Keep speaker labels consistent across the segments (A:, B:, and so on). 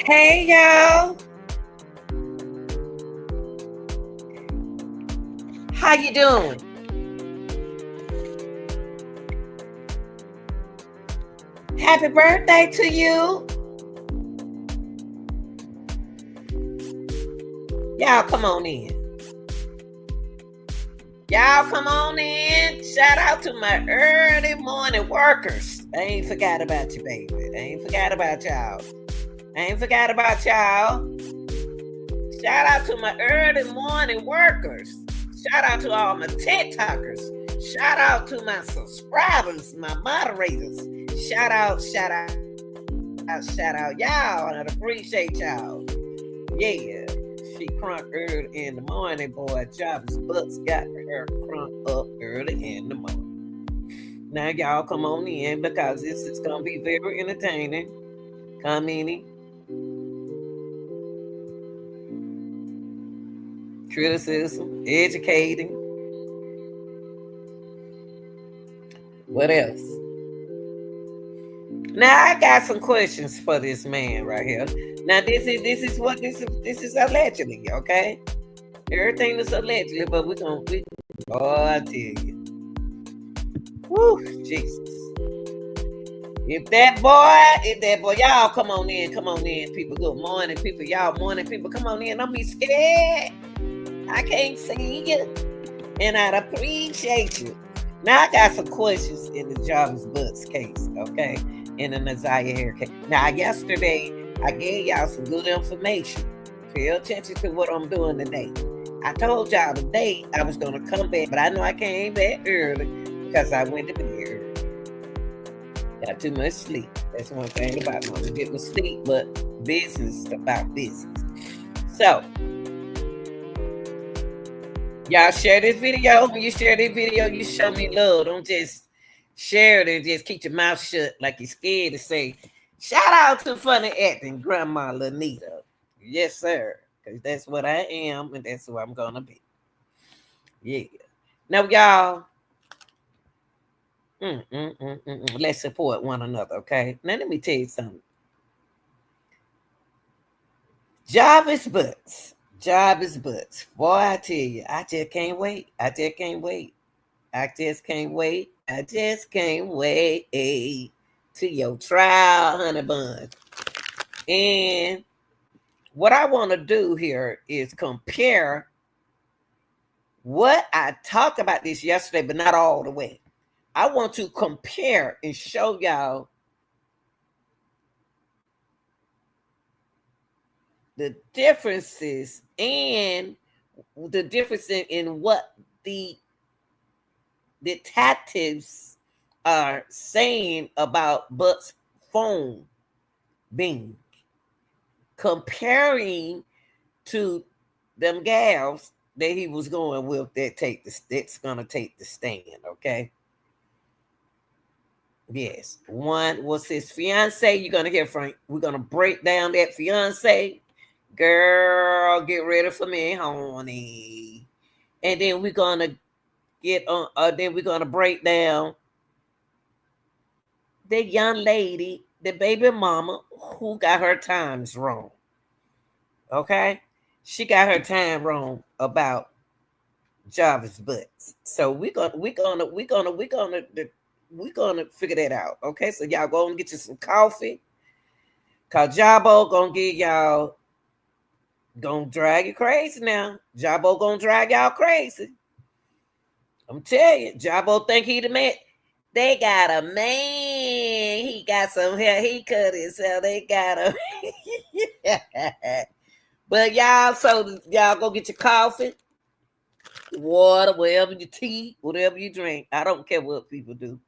A: Hey y'all, how you doing? Happy birthday to you. Y'all come on in. Y'all come on in. Shout out to my early morning workers. I ain't forgot about you, baby. I ain't forgot about y'all. I ain't forgot about y'all. Shout out to my early morning workers. Shout out to all my TikTokers. Shout out to my subscribers, my moderators. Shout out, shout out, shout out. Y'all, I appreciate y'all. Yeah. She crunk early in the morning, boy. Jarvis Butts got her crunk up early in the morning. Now, y'all come on in because this is going to be very entertaining. Come in. Criticism, educating. What else? Now I got some questions for this man right here. Now this is allegedly, okay? Everything is allegedly, but we I tell you. Woo, Jesus. If that boy, y'all come on in, people. Good morning, people. Y'all morning, people. Come on in. Don't be scared. I can't see you. And I'd appreciate you. Now I got some questions in the Jarvis Butts case, okay? In the Naziah Hair case. Now yesterday I gave y'all some good information. Pay attention to what I'm doing today. I told y'all today I was gonna come back, but I know I came back early because I went to bed early. Got too much sleep. That's one thing about me. I get my sleep, but business about business. So y'all share this video. When you share this video, you show me love. Don't just share it and just keep your mouth shut like you're scared to say, shout out to funny acting Grandma Lanita. Yes, sir. Because that's what I am and that's who I'm going to be. Yeah. Now, y'all, let's support one another, okay? Now, let me tell you something. Jarvis Butts. Boy, I tell you, I just can't wait. I just can't wait to your trial, honey bun. And what I want to do here is compare what I talked about this yesterday, but not all the way. I want to compare and show y'all the differences and the difference in what the detectives are saying about Butt's phone being comparing to them gals that he was going with that's gonna take the stand, okay? Yes, one was his fiance. You're gonna hear from. We're gonna break down that fiance. Girl, get ready for me, honey. And then we're gonna get on. Then we're gonna break down the young lady, the baby mama, who got her times wrong. Okay, she got her time wrong about Jarvis Butts. So we're gonna figure that out. Okay, so y'all go and get you some coffee. Cause Jabo gonna get y'all gonna drag you crazy now. Jabo gonna drag y'all crazy. I'm telling you, Jabo think he the man. They got a man. He got some hair. He cut himself. They got a. But y'all, so y'all go get your coffee, water, whatever you tea, whatever you drink. I don't care what people do.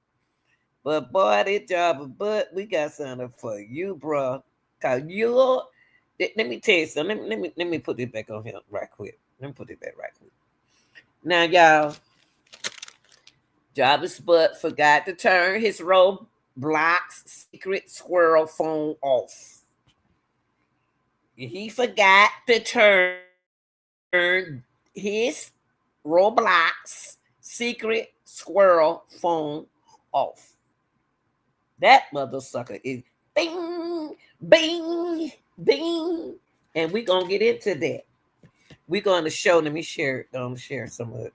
A: But boy, this job, but we got something for you, bro. Cause you're. Let me tell you something. Let me put this back on here right quick. Let me put it back right quick. Now, y'all, Jarvis Butt forgot to turn his Roblox secret squirrel phone off. He forgot to turn his Roblox secret squirrel phone off. That mother sucker is bing, bing, Bing. And we're gonna get into that. We're gonna show, let me share some of it.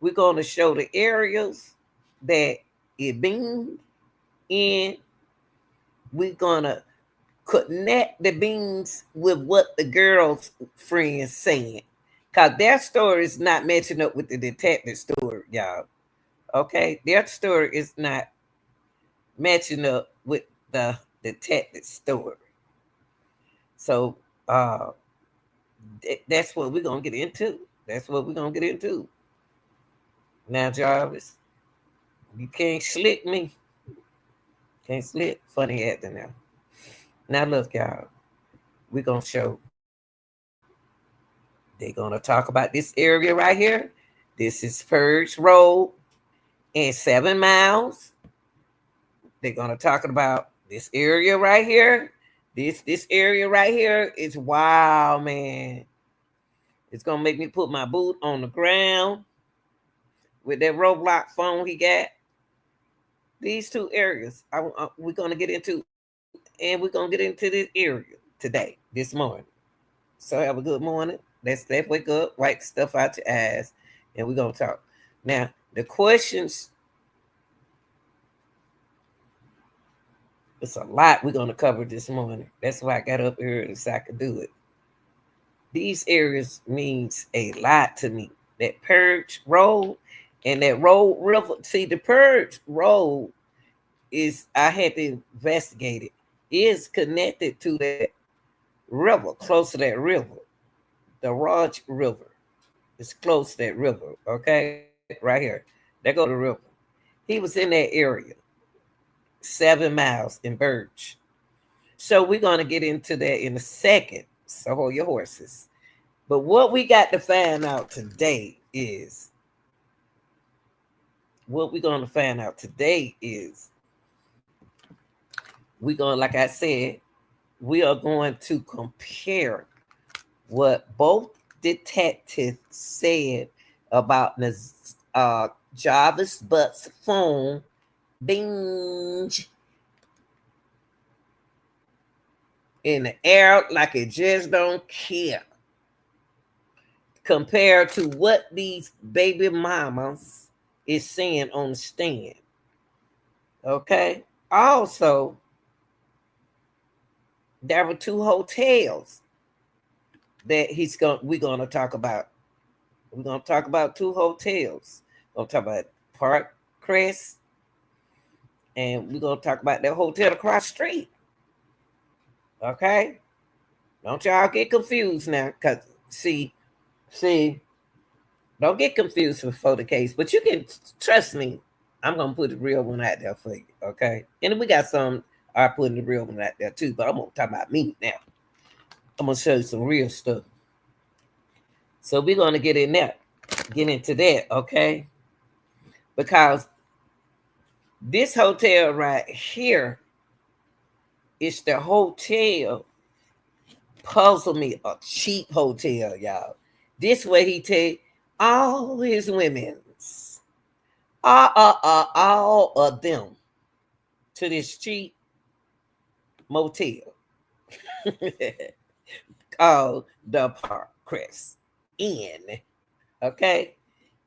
A: We're gonna show the areas that it bing in. We're gonna connect the beans with what the girls' friends saying. Cause their story is not matching up with the detective story, y'all. Okay? Their story is not matching up with the detective story. So that's what we're gonna get into. That's what we're gonna get into. Now, Jarvis, you can't slick me. Can't slick funny acting now. Now look, y'all. We're gonna show. They're gonna talk about this area right here. This is Purge Road and 7 miles. They're gonna talk about this area right here. This area right here is wow, man. It's gonna make me put my boot on the ground with that Roblox phone he got. These two areas we're gonna get into, and we're gonna get into this area today, this morning. So have a good morning. Let's wake up, wipe stuff out your eyes, and we're gonna talk. Now the questions, it's a lot we're gonna cover this morning. That's why I got up early so I could do it. These areas means a lot to me. That Purge Road and that Road River. See, the Purge Road is, I had to investigate it, is connected to that river, close to that river. The Raj River. It's close to that river. Okay, right here. There go the river. He was in that area, 7 miles in Burge. So we're gonna get into that in a second. So hold your horses. But what we got to find out today is what we're going to find out today is we're going, like I said, we are going to compare what both detectives said about Jarvis Butt's phone binge in the air like it just don't care, compared to what these baby mamas is saying on the stand. Okay. Also, there were two hotels that we're gonna talk about. We're gonna talk about two hotels. We're gonna talk about Park Crest, and we're gonna talk about that hotel across the street. Okay? Don't y'all get confused now, cause see, don't get confused before the case, but you can trust me. I'm gonna put the real one out there for you, okay? And we got some are putting the real one out there too, but I'm gonna talk about me now. I'm gonna show you some real stuff. So we're gonna get into that, okay? Because this hotel right here is the hotel puzzle me, a cheap hotel, y'all. This way he take all his women's, all of them to this cheap motel called the Park Crest Inn. Okay?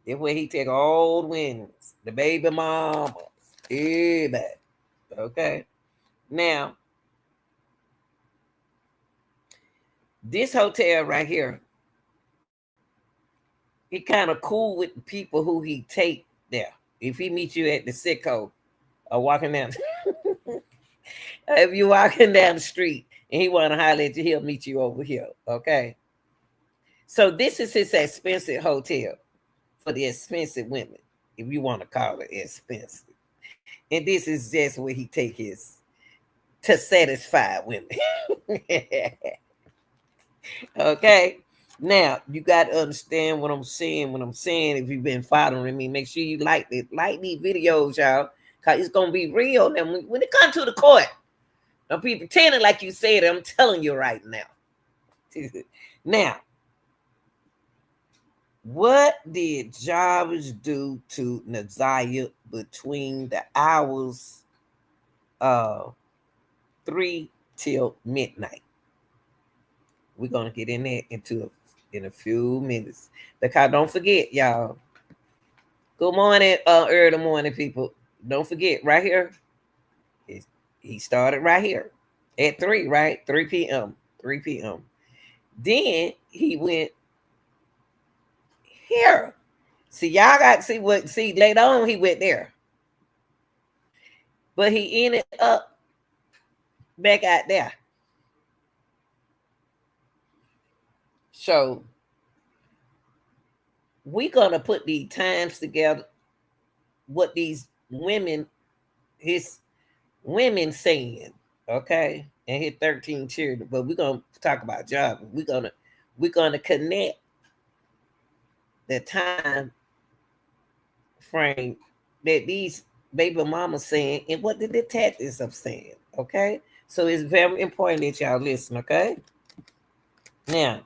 A: This way he take all the women's, the baby mamas, everybody. Okay? Now, this hotel right here, he kind of cool with the people who he take there. If he meet you at the Sicko or walking down, if you walking down the street and he want to holler at you, he'll meet you over here. Okay. So this is his expensive hotel for the expensive women, if you want to call it expensive. And this is just where he take his to satisfy women. Okay. Now you got to understand what I'm saying. When I'm saying, if you've been following me, make sure you like these videos, y'all, cause it's gonna be real. Now when it comes to the court, don't be pretending like you said it. I'm telling you right now. Now, what did Jarvis do to Naziah between the hours 3 till midnight? We're gonna get in there in a few minutes. Because don't forget, y'all. Good morning, early morning people. Don't forget, right here, he started right here at 3, right? 3 p.m. 3 p.m. Then he went here. See, y'all got to see later on he went there. But he ended up back out there. So we're gonna put these times together, what these women, his women saying, okay, and his 13 children. But we're gonna talk about job. We're gonna connect the time frame that these baby mamas saying and what the detectives are saying. Okay, so it's very important that y'all listen. Okay, now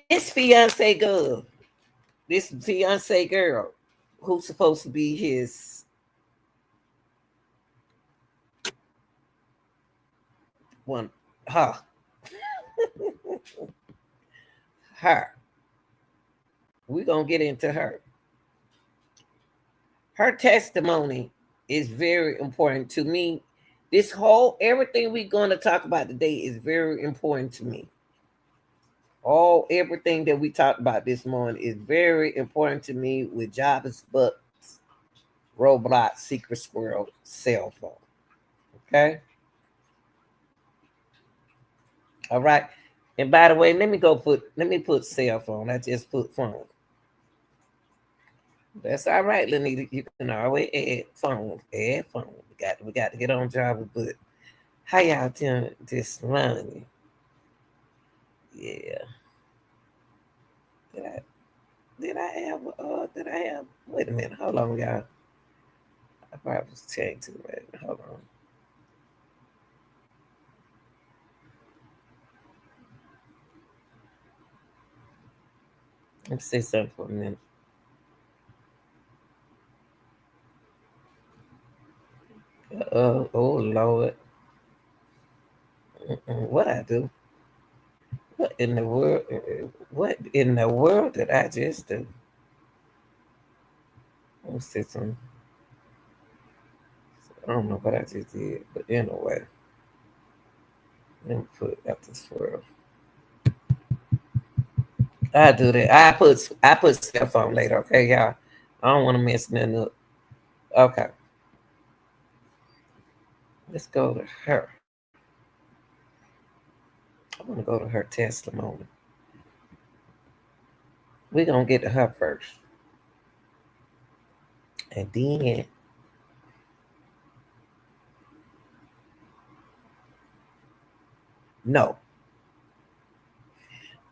A: this fiance girl, who's supposed to be his one, her, her. We're gonna get into her. Her testimony is very important to me. This whole everything we're going to talk about today is very important to me. Everything that we talked about this morning is very important to me with Java's Bucks, Roblox, Secret Squirrel, cell phone. Okay. All right. And by the way, let me put cell phone. I just put phone. That's all right, Lenita. You can always add phone. Add phone. We got to get on Java, but how y'all doing this morning? Yeah. Did I have wait a minute, hold on, y'all. I probably was changing too late. Hold on. Let me say something for a minute. Oh Lord. What I do? What in the world? What in the world did I just do? Let me say something. I don't know what I just did, but anyway, let me put out this world. I do that. I put cell phone later, okay, y'all. I don't want to mess nothing up. Okay. Let's go to her. I want to go to her testimony. We're gonna get to her first. And then no.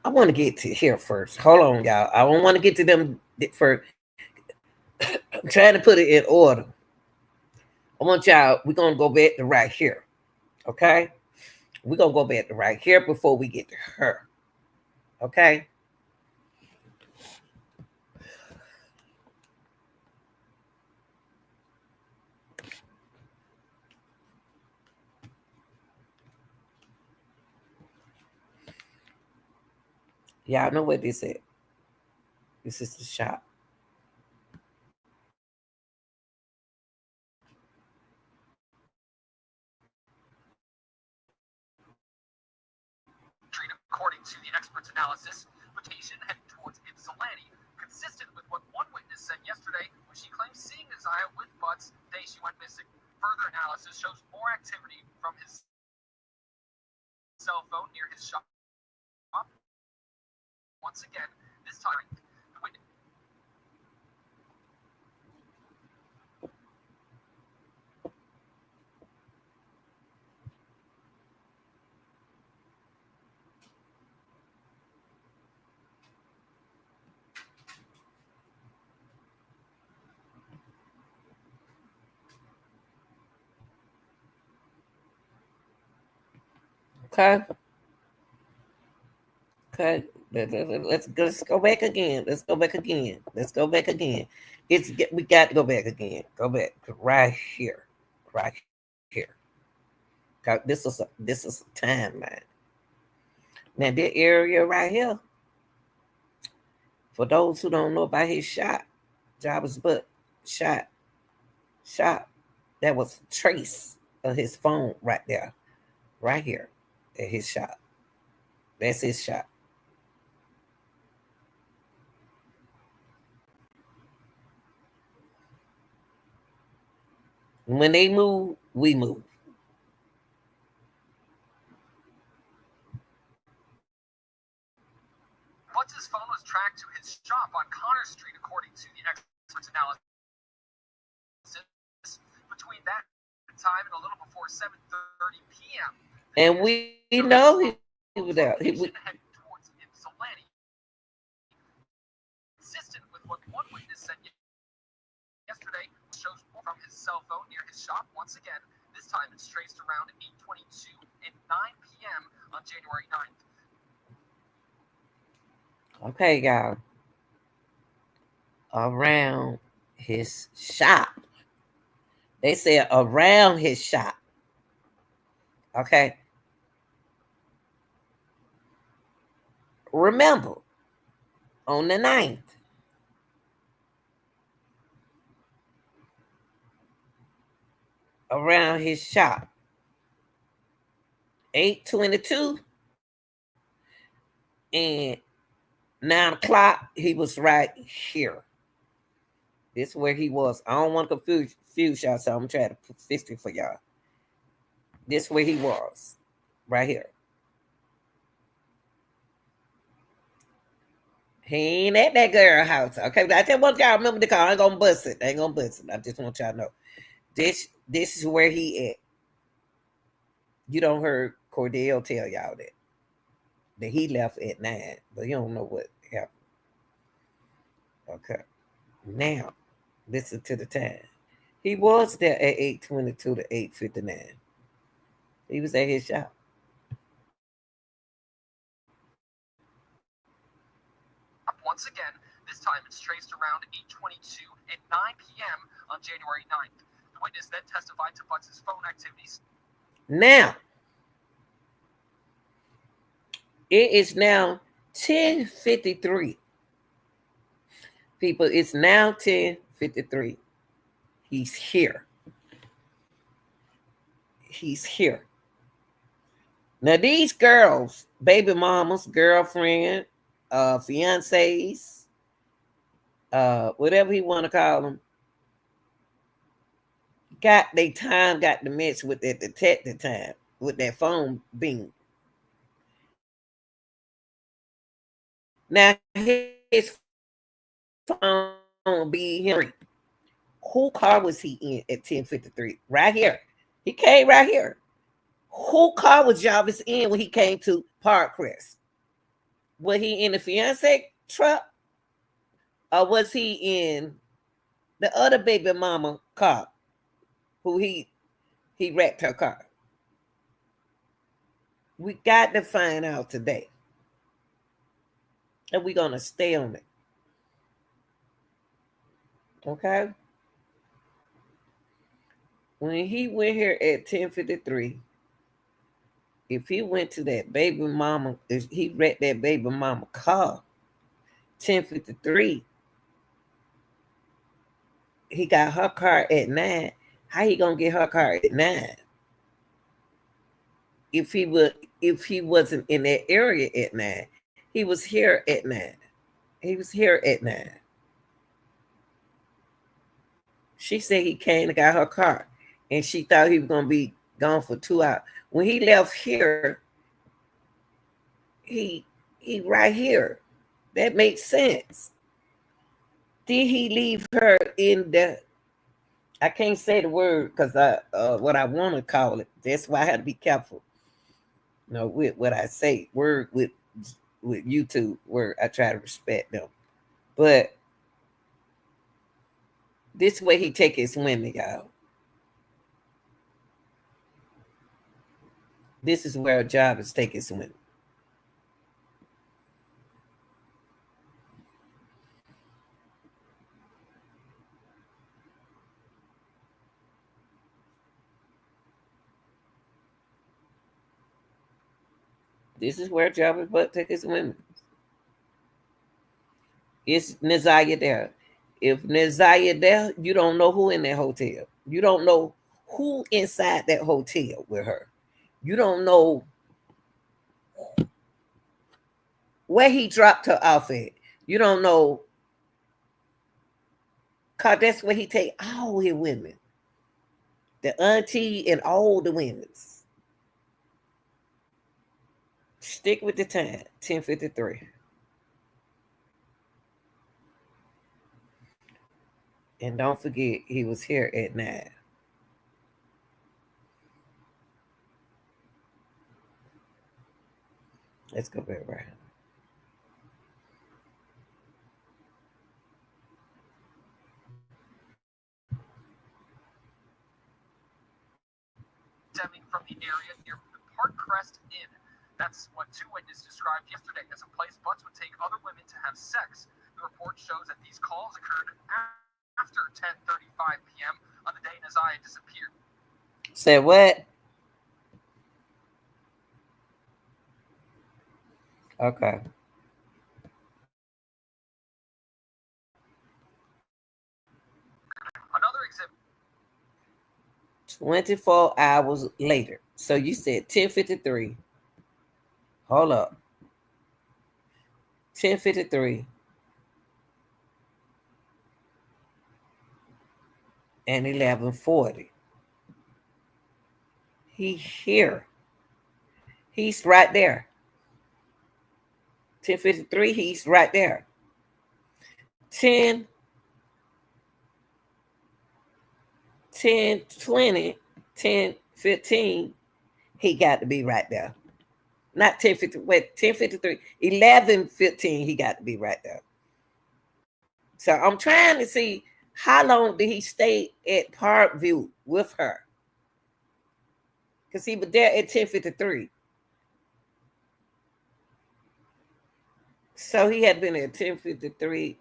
A: I want to get to here first. Hold on, y'all. I don't want to get to them for I'm trying to put it in order. I want y'all, we're gonna go back to right here. Okay? We're gonna go back to right here before we get to her. Okay? Y'all know what this is. This is the shop.
B: According to the expert's analysis, mutation heading towards Ypsilanti, consistent with what one witness said yesterday when she claimed seeing Isaiah with Butts the day she went missing. Further analysis shows more activity from his cell phone near his shop. Once again, this time the witness.
A: Okay. Okay. Let's go back again. Let's go back again. Let's go back again. We got to go back again. Go back right here. Right here. This is a timeline. Now that area right here, for those who don't know about his shot, Jabba's butt shot, shot. That was a trace of his phone right there, right here, at his shot. That's his shot. When they move, we move.
B: Butts' phone was tracked to his shop on Connor Street, according to the expert's analysis. Between that time and a little before 7:30 p.m., the
A: And
B: nearest
A: we know he was there.
B: location headed towards Ypsilanti. Consistent with what one witness said yesterday, shows from his cell phone near his shop once again. This time it's traced around 8:22 and 9 p.m. on January 9th.
A: Okay, y'all. Around his shop. They said around his shop. Okay. Remember, on the 9th, around his shop. 8:22 and 9 o'clock, he was right here. This is where he was. I don't want to confuse y'all, so I'm trying to fix it for y'all. This is where he was. Right here. He ain't at that girl house. Okay, I just want y'all to remember the car. I ain't gonna bust it. I ain't gonna bust it. I just want y'all to know. This is where he at. You don't heard Cordell tell y'all that he left at 9, but you don't know what happened. Okay. Now, listen to the time. He was there at 8:22 to 8:59. He was at his shop.
B: Once again, this time it's traced around 8:22 and 9 p.m. on January 9th. The witness then testified to Butts' phone activities.
A: Now, it is now 10:53. People, it's now 10:53. He's here. He's here. Now, these girls, baby mamas, girlfriend, fiancés, whatever you want to call them, got their time, got to mess with that detective time, with that phone being. Now, his phone be him. Who car was he in at 10:53? Right here. He came right here. Who car was Jarvis in when he came to Parkcrest? Was he in the fiance truck? Or was he in the other baby mama car who he wrecked her car? We got to find out today. And we're gonna stay on it. Okay? When he went here at 10:53, if he went to that baby mama, if he wrecked that baby mama car, 10:53, he got her car at 9. How he gonna get her car at 9? If he wasn't in that area at 9, he was here at 9. He was here at 9. She said he came and got her car, and she thought he was gonna be gone for 2 hours. When he left here, he right here. That makes sense. Did he leave her in the? I can't say the word because I what I want to call it. That's why I had to be careful. With what I say, word with YouTube, where I try to respect them. But this way he take his women, y'all. This is where a job is take his women. This is where Jarvis butt take his women. It's Neziah there. If Neziah there, you don't know who in that hotel. You don't know who inside that hotel with her. You don't know where he dropped her off at. You don't know, cause that's where he take all his women, the auntie and all the women's. Stick with the time, 10:53. And don't forget, he was here at 9. Let's go back right.
B: Stemming from the area near the Park Crest Inn. That's what two witnesses described yesterday as a place Butts would take other women to have sex. The report shows that these calls occurred after 10:35 p.m. on the day Neziah disappeared.
A: Say what? Okay.
B: Another exhibit.
A: 24 hours later. So you said 10:53. Hold up. 10:53. And 11:40. He here. He's right there. 10:53. He's right there. 10, 10, 20, 10, 15. He got to be right there. Not 10:50. Wait, 10:53. 11:15. He got to be right there. So I'm trying to see how long did he stay at Parkview with her? Because he was there at 10:53. So he had been at 10:53.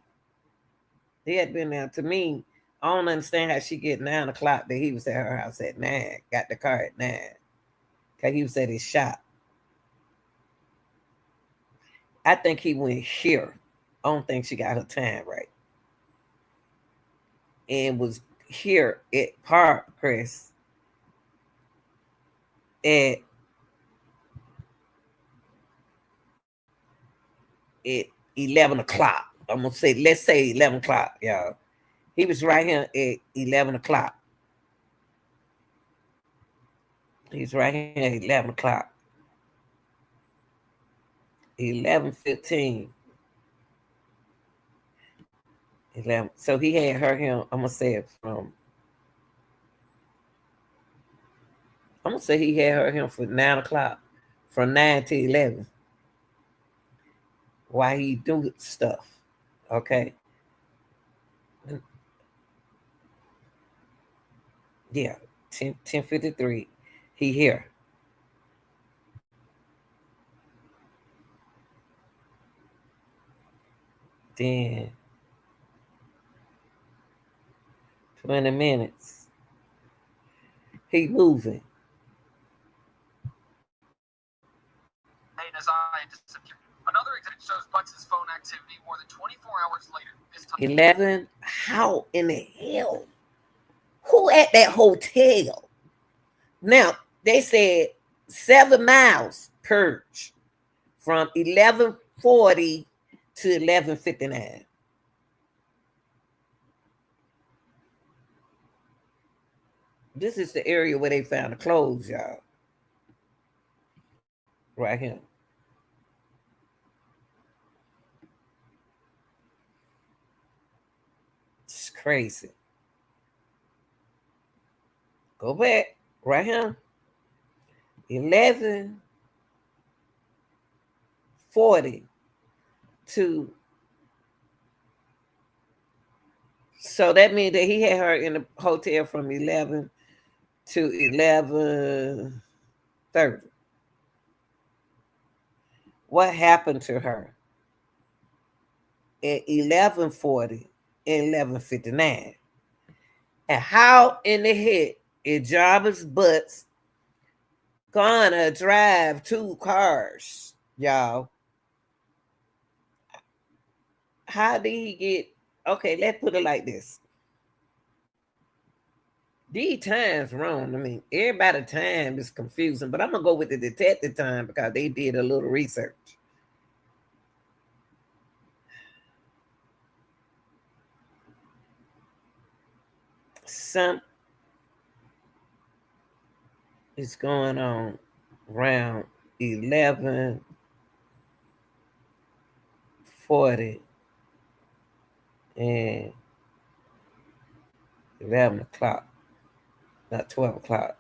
A: He had been there. To me, I don't understand how she get 9 o'clock that he was at her house at 9. Got the car at 9. Because he was at his shop. I think he went here. I don't think she got her time right. And was here at Parkcrest at 11 o'clock. I'm gonna say, let's say 11 o'clock, y'all. He was right here at 11 o'clock. He's right here at 11 o'clock. 11:15. 11. So he had her here. I'm gonna say it from. I'm gonna say he had her here for 9 o'clock, from 9 to 11. While he do stuff, okay. Yeah, 10:53. He here. Then 20 minutes. He moving.
B: Hey, Neziah disappeared. Another exhibit shows Butts' phone activity more than 24 hours later. This time
A: 11. How in the hell? Who at that hotel? Now, they said 7 miles purge from 11:40 to 11:59. This is the area where they found the clothes, y'all. Right here. It's crazy. Go back. Right here. 11:40 to. So that means that he had her in the hotel from 11 to 11:30. What happened to her at 11:40 and 11:59? And how in the head is Jarvis Butts gonna drive 2 cars, y'all. How did he get? Okay, let's put it like this. These times wrong. I mean, everybody time is confusing, but I'm gonna go with the detective time because they did a little research. Some is going on around 11:40 and 11 o'clock, not 12 o'clock.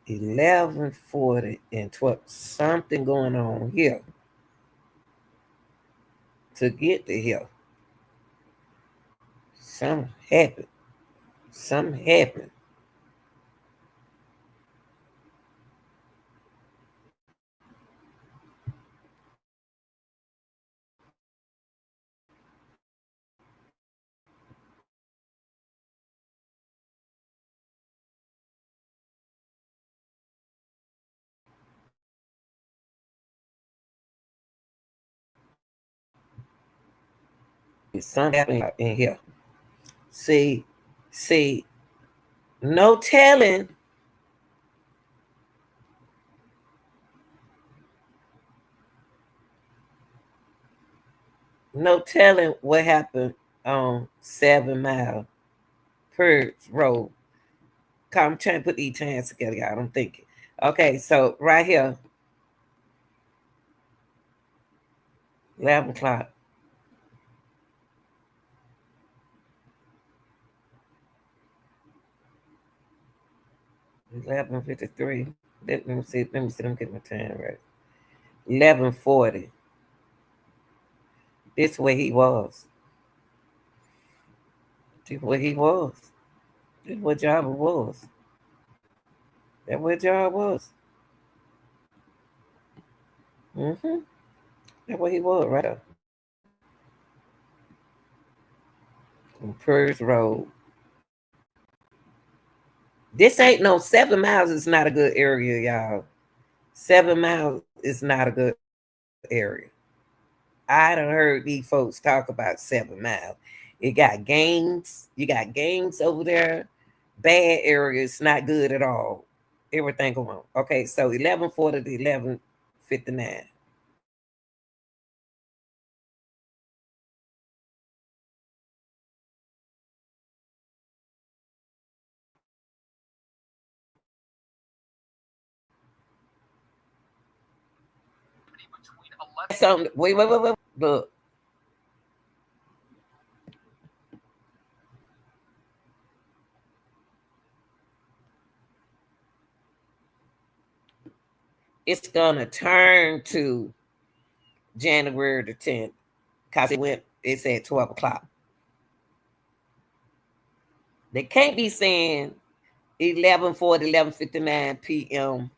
A: 11:40 and 12. Something going on here to get to here. Something happened. Something happened. Something happened in here. See, see, no telling. No telling what happened on 7 Mile Purge Road. I'm trying to put these times together, y'all. I'm thinking. Okay, so right here, 11 o'clock. 11:53. Let me see. Let me see. Let me get my time right. 11:40. This where he was. This where he was. This what job was. That what job was. Mm-hmm. That what he was right there. On Purge Road. This ain't no 7 miles. Is not a good area, y'all. 7 miles is not a good area. I done heard these folks talk about 7 Mile. It got gangs. You got gangs over there. Bad areas, not good at all. Everything going on. Okay, so 11:40 to 11:59.
B: between 11.
A: So wait. Look, it's gonna turn to January the 10th because it's at 12 o'clock. They can't be saying 11:40, 11:59 p.m.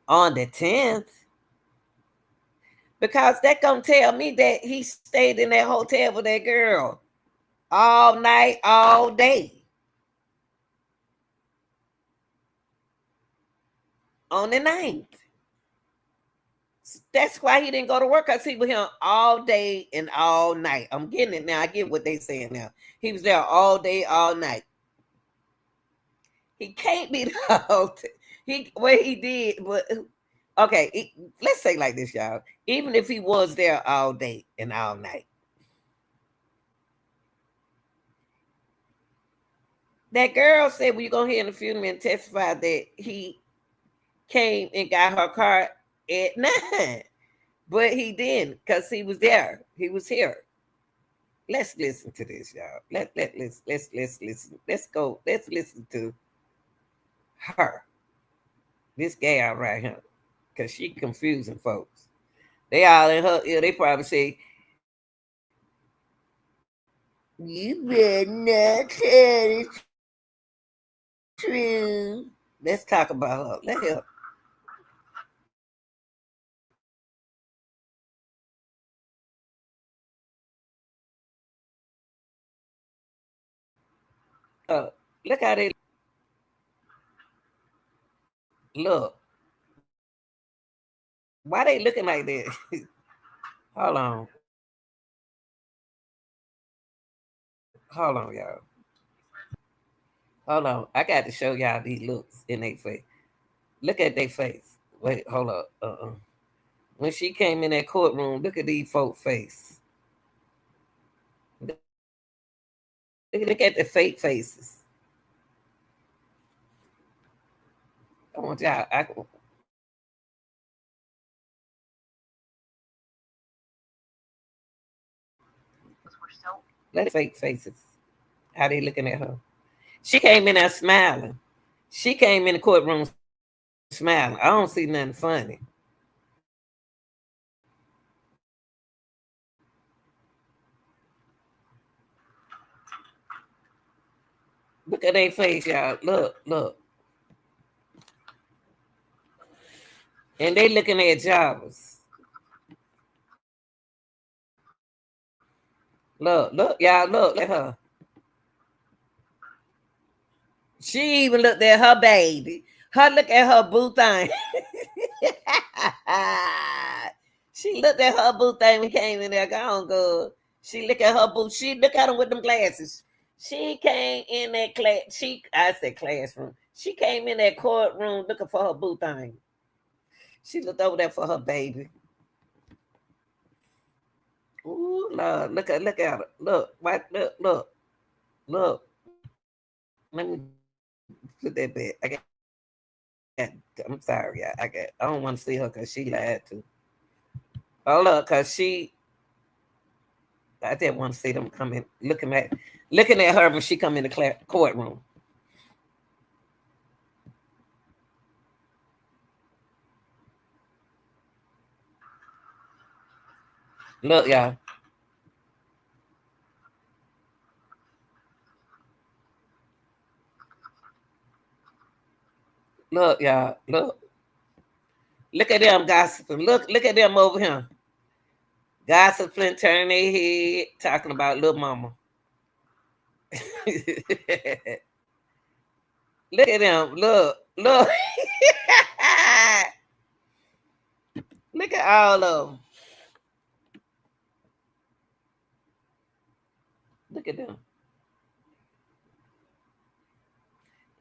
A: on the 10th because that gonna tell me that he stayed in that hotel with that girl all night, all day on the 9th. That's why he didn't go to work because he was here all day and all night. I'm getting it now. I get what they saying now. He was there all day, all night. He can't be the hotel. He did, but okay. Let's say like this, y'all. Even if he was there all day and all night, that girl said, "Well, you gonna hear in the funeral and testify that he came and got her car at 9, but he didn't because he was there. He was here." Let's listen to this, y'all. Let's listen. Let's go. Let's listen to her. This gal right here, because she confusing folks. They all in her ear. They probably say, "You better not tell the truth." Let's talk about her. Let her. Uh, Look how they. Look, why they looking like that? Hold on. Hold on, y'all. Hold on. I got to show y'all these looks in their face. Look at their face. Wait, hold up. When she came in that courtroom, look at these folk face. Look at the fake faces. I want y'all. Let fake faces. How they looking at her? She came in there smiling. She came in the courtroom smiling. I don't see nothing funny. Look at their face, y'all. Look, look. And they looking at Jarvis. Look, look, y'all, look at her. She even looked at her baby. Her look at her boo thing. She looked at her boo thing when came in there. Gone good. She look at her boo. She look at him with them glasses. She came in that class. I said classroom. She came in that courtroom looking for her boo thing. She looked over there for her baby. Ooh, Lord, look at her. Look, what? Look. Let me put that back. I'm sorry, I don't want to see her because she lied too. Hold up, cause I didn't want to see them coming, looking at her when she come in the courtroom. Look, y'all. Look, y'all. Look. Look at them gossiping. Look at them over here. Gossiping, turning their head, talking about little mama. Look at them. Look. Look at all of them. Look at them.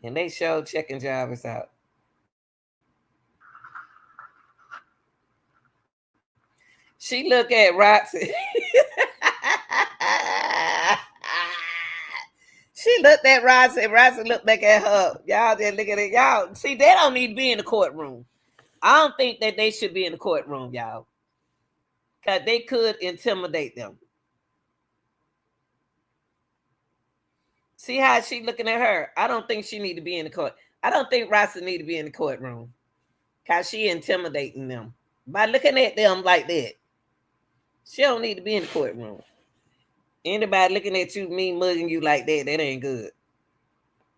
A: And they show checking Jarvis out. She look at Roxy. She looked at Roxy. Roxy looked back at her. Y'all just look at it. Y'all see, they don't need to be in the courtroom. I don't think that they should be in the courtroom, y'all, because they could intimidate them. See how she looking at her? I don't think she need to be in the court. I don't think Roxy need to be in the courtroom because she intimidating them by looking at them like that. She don't need to be in the courtroom. Anybody looking at you, mean mugging you like that, that ain't good.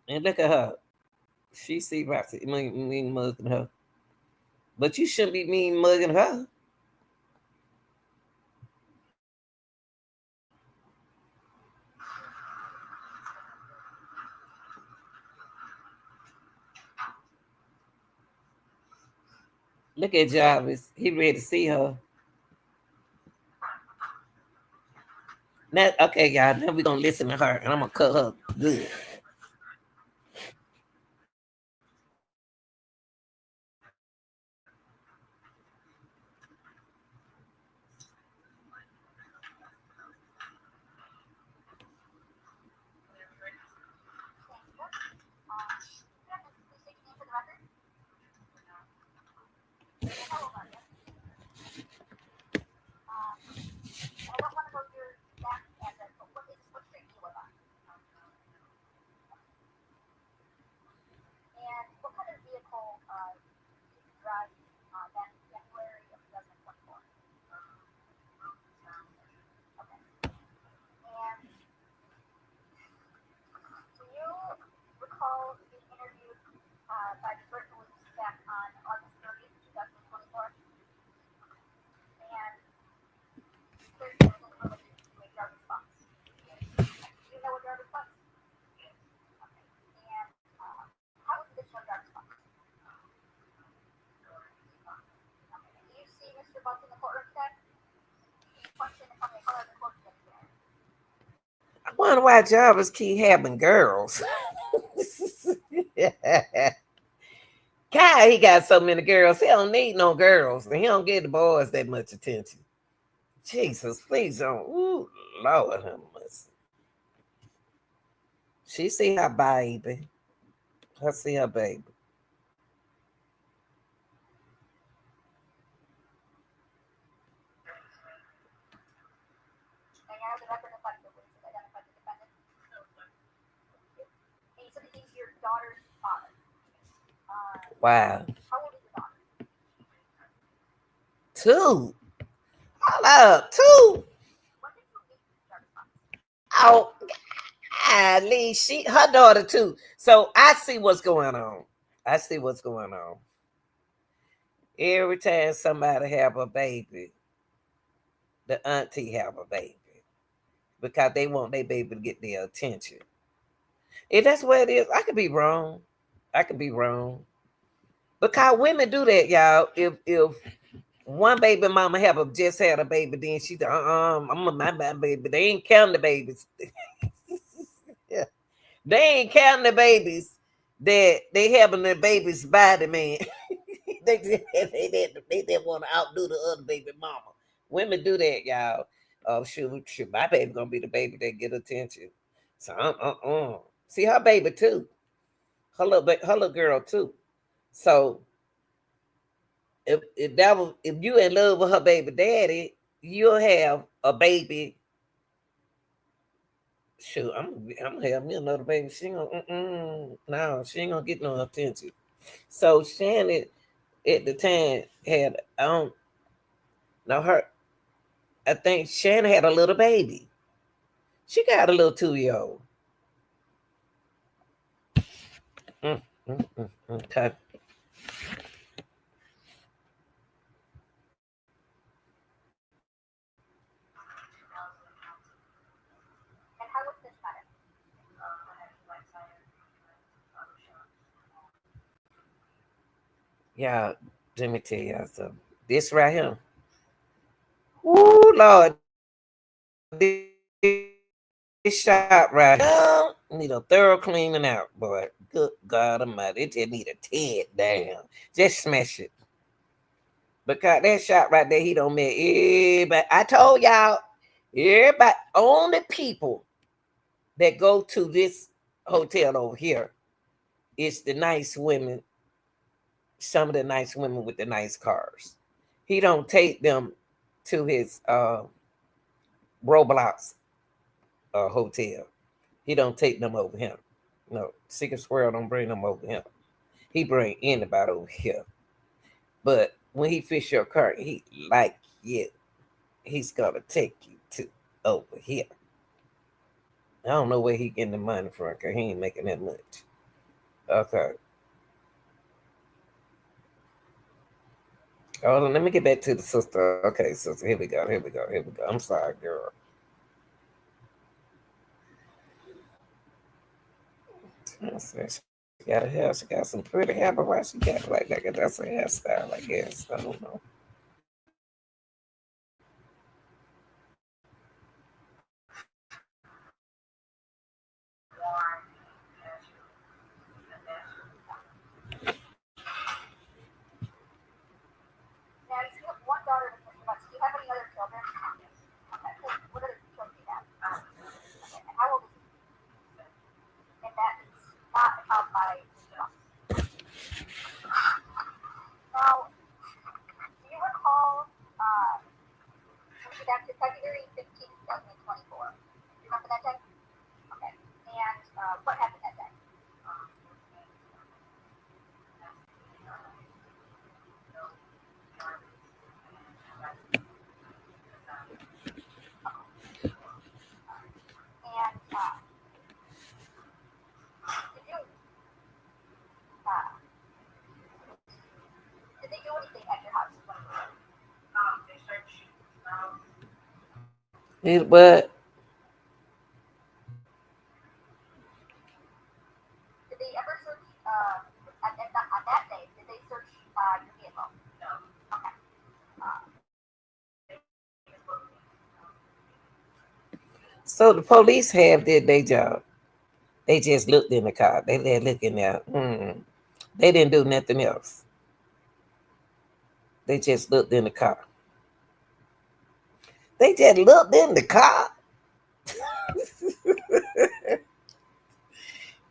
A: And look at her. She see Roxy mean mugging her. But you shouldn't be mean mugging her. Look at Jarvis. He ready to see her. Now, okay, y'all. Now we're gonna listen to her, and I'm gonna cut her good. Wonder why jobbers keep having girls. God, he got so many girls. He don't need no girls, and he don't give the boys that much attention. Jesus, please don't. Ooh, Lord, have mercy. She see her baby. I see her baby. Wow. Two. Hold up. Two. Oh, golly. Her daughter too. So I see what's going on. I see what's going on. Every time somebody have a baby, the auntie have a baby because they want their baby to get their attention. If that's what it is, I could be wrong. I could be wrong. Because women do that, y'all. If one baby mama just had a baby, then she I'm a my baby. They ain't counting the babies. Yeah. They ain't counting the babies that they having the babies by the man. They didn't want to outdo the other baby mama. Women do that, y'all. Oh shoot, my baby gonna be the baby that get attention. So see her baby too. Her little girl too. So if you in love with her baby daddy, you'll have a baby. Shoot, I'm gonna have me another baby. She ain't gonna no, she ain't gonna get no attention. So Shannon at the time had I don't know her. I think Shannon had a little baby. She got a little 2-year old. Okay. Yeah, let me tell y'all something. This right here. Ooh, Lord, this shop right here need a thorough cleaning out, boy. Good God Almighty, it just need a tear down. Just smash it. Because that shop right there, he don't make everybody. I told y'all, everybody, only people that go to this hotel over here is the nice women, some of the nice women with the nice cars. He don't take them to his Roblox hotel. He don't take them over him. No, Secret Squirrel don't bring them over him. He bring anybody over here. But when he fish your car, he like you. He's gonna take you to over here. I don't know where he getting the money from, cause he ain't making that much. Okay. Oh, let me get back to the sister. Okay, sister, here we go. Here we go. Here we go. I'm sorry, girl. She got a hair. She got some pretty hair, but why she got like that? That's a hairstyle, I guess. I don't know. But So the police have did their job. They just looked in the car. They let look in there. They didn't do nothing else. They just looked in the car. They just looked in the car.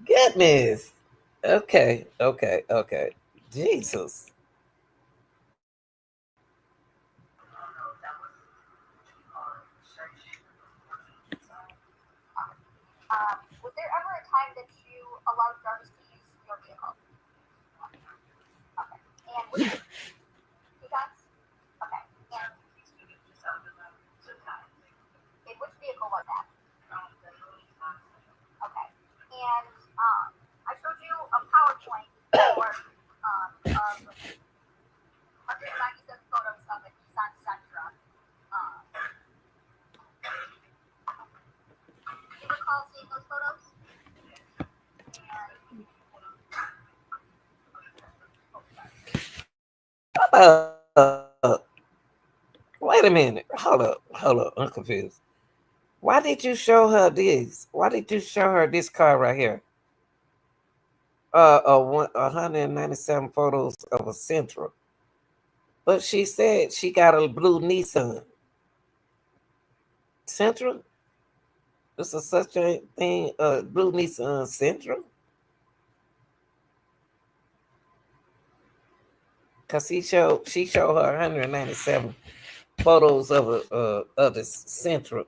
A: Goodness. Okay, okay, okay. Jesus.
B: Was there ever a time that you allowed Jarvis to use your vehicle? Okay. And which two times? Okay. And in which vehicle was that? Okay. And I showed you a PowerPoint for of 197 photos of a Nissan Sentra. Do you recall seeing those photos? And
A: Wait a minute. Hold up. Hold up. I'm confused. Why did you show her this? Why did you show her this car right here? 197 photos of a Central. But she said she got a blue Nissan Central. It's a such a thing, blue Nissan Central. Cause she showed her 197 photos of the Central.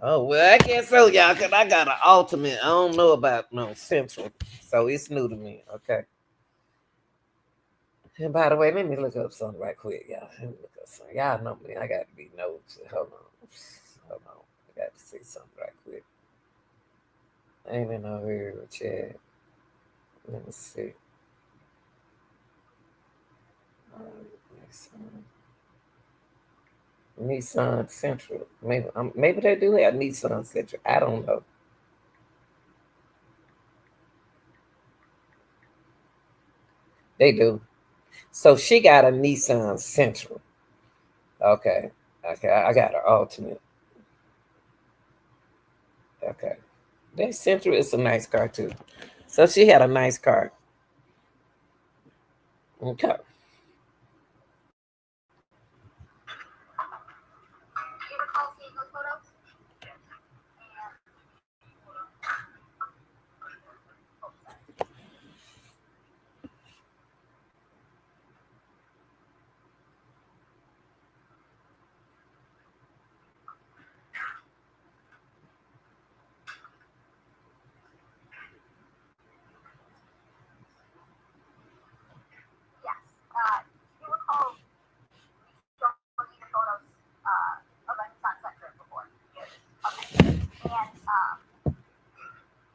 A: Oh well, I can't show y'all because I got an ultimate. I don't know about no Central, so it's new to me. Okay. And by the way, let me look up something right quick, y'all. Let me look up something. Y'all know me. I got to be nosy. Hold on. Hold on. I got to see something right quick. Ain't in over here with Chad. Let me see. Nissan. Nissan Central. Maybe they do have Nissan Central. I don't know. They do. So she got a Nissan Central. Okay. Okay. I got her ultimate. Okay. That Central is a nice car too. So she had a nice car. Okay.
B: do you recall seeing those photos? And yes, do you recall showing me the photos of a Nissan Sentra before? Okay. And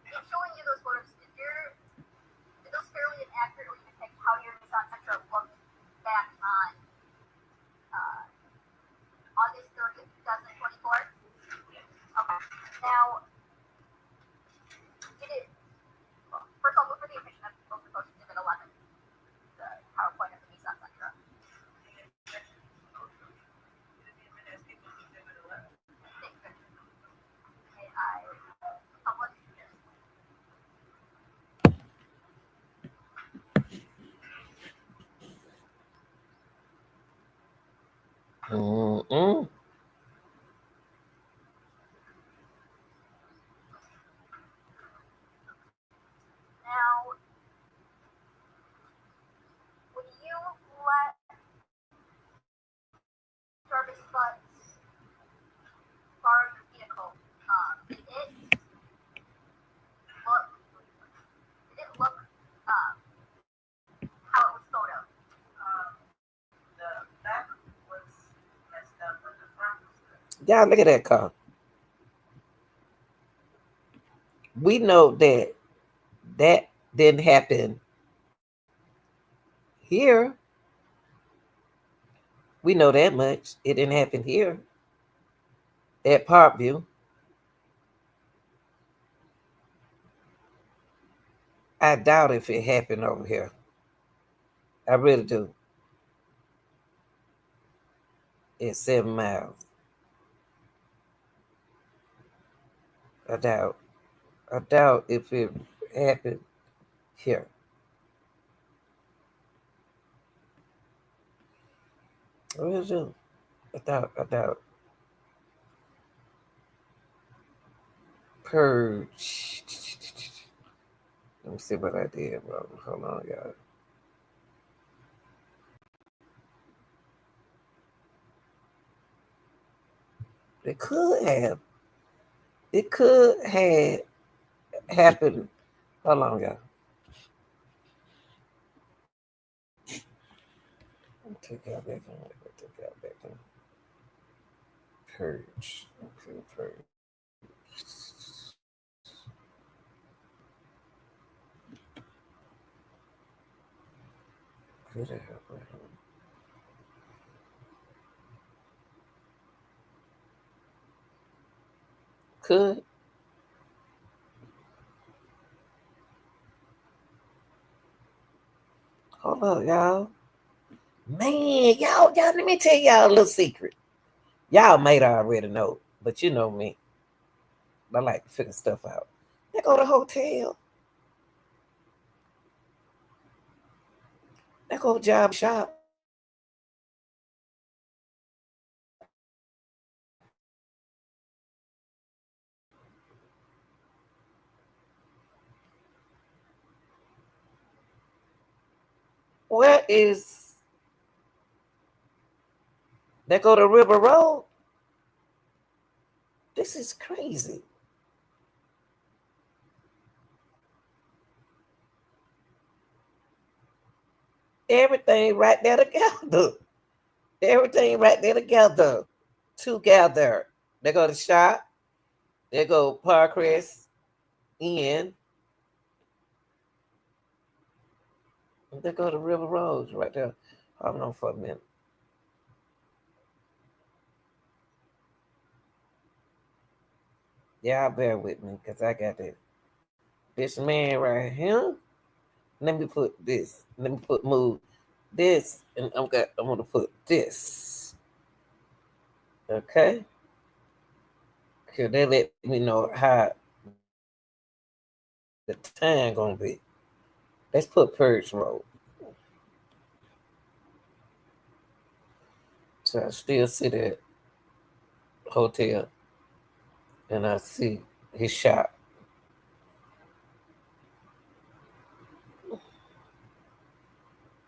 B: in showing you those photos, did those fairly and accurately depict how your Nissan Sentra looked back on uh, August 30th, 2024? Okay. Now, did it, first of all, look for the efficient of most of the posts Exhibit 11, the PowerPoint of the Nissan Sentra. May I publish this?
A: Mm-mm.
B: Now, when you let Jarvis Butts borrow your vehicle, look, did it look um, how it was photoed?
A: Y'all look at that car. We know that didn't happen here. We know that much. It didn't happen here at Parkview. I doubt if it happened over here. I really do. It's 7 miles. I doubt. I doubt if it happened here. I really do. I doubt. I doubt. Purge. Let me see what I did, bro. Hold on, y'all. It could have. It could have happened. Hold on, y'all. Take y'all back on. Take y'all back on. Purge. Okay, purge. Could have happened. Could. Hold up, y'all. Man, y'all, let me tell y'all a little secret. Y'all might already know, but you know me. I like to figure stuff out. They go to hotel. They go job shop. Where is they go to River Road? This is crazy. Everything right there together. Everything right there together. Together. They go to shop. They go Parkcrest in. They go to River Road right there. Hold on for a minute. Y'all bear with me because I got this man right here. Let me put this. Let me move this, and I'm gonna put this. Okay, because they let me know how the time gonna be. Let's put Purge Road. So I still see that hotel, and I see his shop.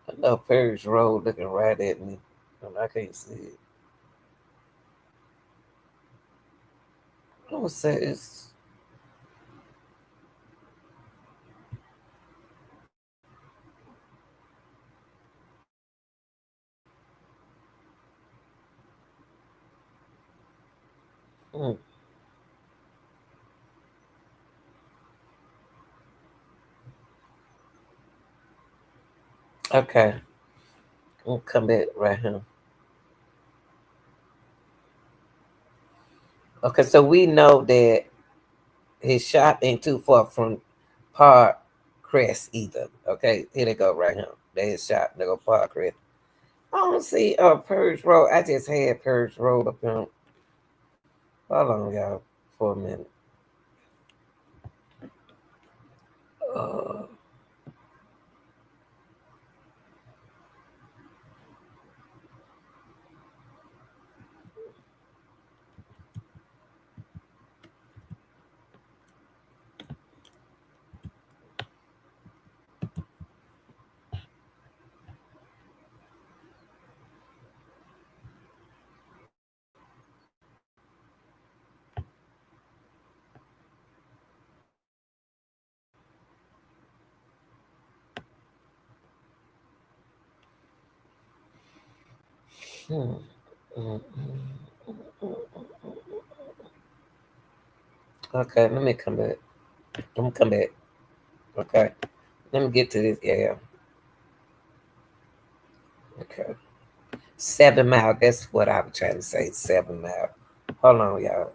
A: I know Purge Road looking right at me, and I can't see it. I'm gonna say it's hmm, okay. I'm gonna come back right here. Okay, so we know that his shop ain't too far from Park Crest either. Okay, here they go right here. They his shop. They go Park Crest. I don't see Purge Road. I just had Purge Road up on. Hold on, y'all, for a minute. Uh, hmm, mm, okay, let me come back. Let me come back. Okay, let me get to this. Yeah, okay. 7 Mile. That's what I was trying to say. 7 Mile. Hold on, y'all.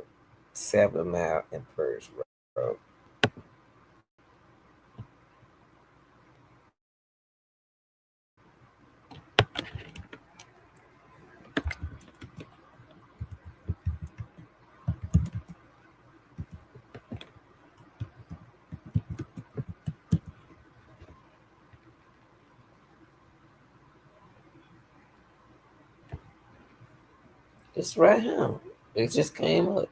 A: 7 Mile and Purge Road. It's right here. It just came up.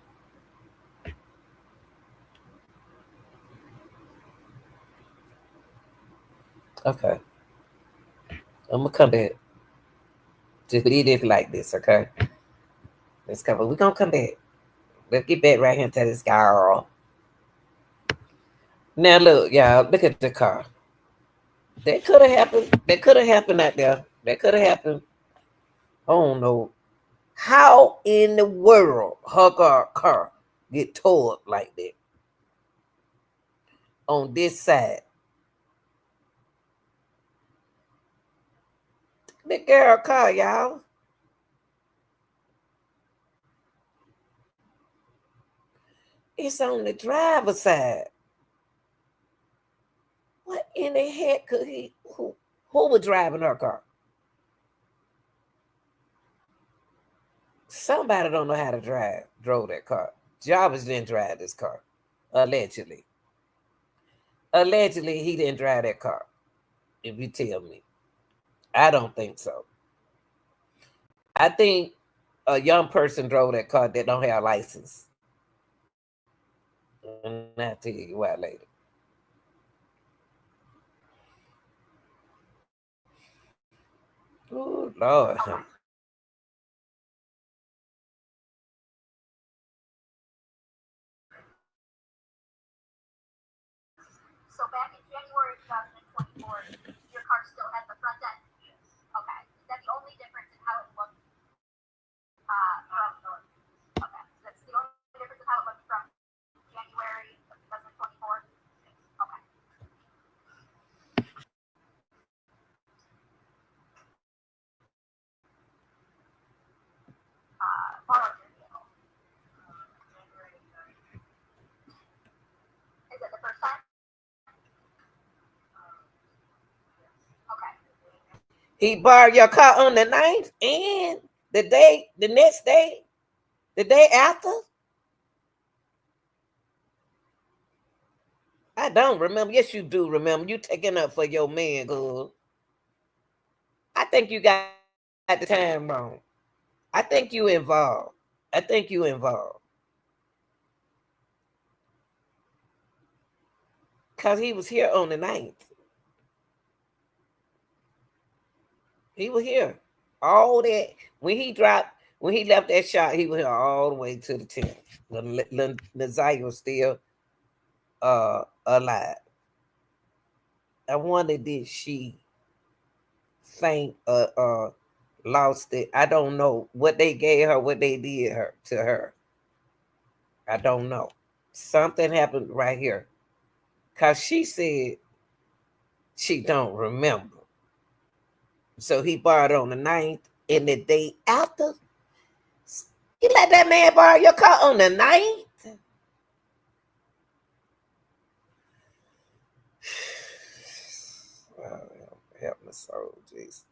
A: Okay. I'm gonna come back. Just leave it like this, okay? Let's come. We're gonna come back. Let's get back right here to this girl. Now look, y'all, look at the car. That could have happened. That could have happened out there. That could have happened. I don't know. How in the world her car get tore up like that on this side? The girl car, y'all. It's on the driver's side. What in the heck could he? Who was driving her car? Somebody don't know how to drive. Drove that car. Jarvis didn't drive this car. Allegedly. Allegedly, he didn't drive that car. If you tell me, I don't think so. I think a young person drove that car that don't have a license. And I'll tell you why later. Oh Lord.
B: So back in January 2024, your car still had the front end. Okay. Is that the only difference in how it looked from? Okay. That's the only difference in how it looked from January of 2024. Okay. Borrowed your vehicle. Is it the first time? Okay.
A: He borrowed your car on the 9th and the next day, the day after. I don't remember. Yes, you do remember. You taking up for your man, girl. I think you got the time wrong. I think you involved. I think you involved. Because he was here on the 9th. He was here. All that. When he dropped, when he left that shot, he was here all the way to the 10th. When Nazaya was still alive. I wonder did she faint lost it. I don't know what they gave her, what they did her to her. I don't know. Something happened right here. Cause she said she don't remember. So he borrowed on the 9th and the day after. You let that man borrow your car on the 9th? Oh, help my soul, jeez.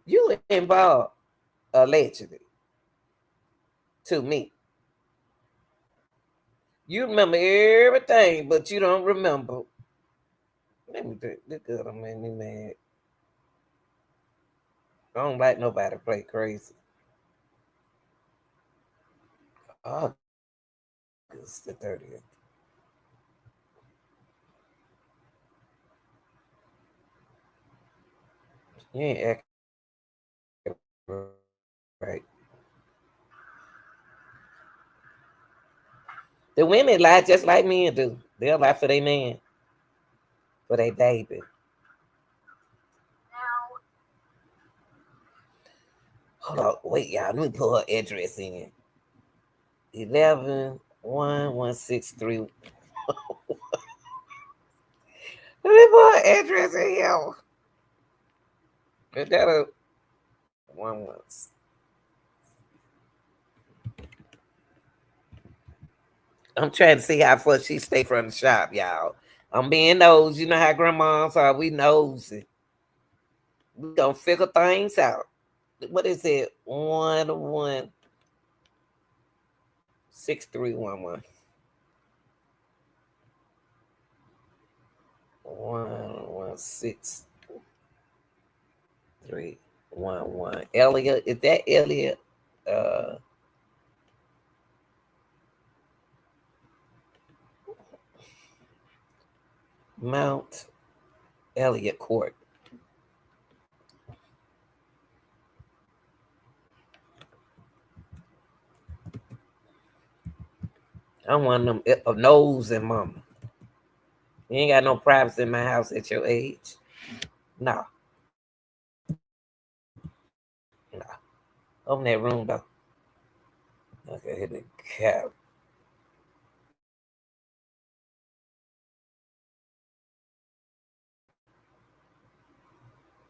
A: You involved allegedly to me. You remember everything, but you don't remember. Let me do this girl made me mad. I don't like nobody play crazy. August the 30th. You ain't acting right. The women lie just like men do. They'll lie for their man, for their baby.
B: Now,
A: Hold on, wait, y'all. Let me put her address in. 11-1-163. Let me put her address in here. Is that a 1-1? I'm trying to see how far she stay from the shop, y'all. I'm being nosy. You know how grandmas are. We nosy. We gonna figure things out. What is it? 1-1-6311. 1-1-6-3-1-1. Elliot, is that Elliot? uh Mount Elliott Court. I'm one of them nose and mama. You ain't got no privacy in my house at your age. No, no. Open that room though. Okay, hit the cap.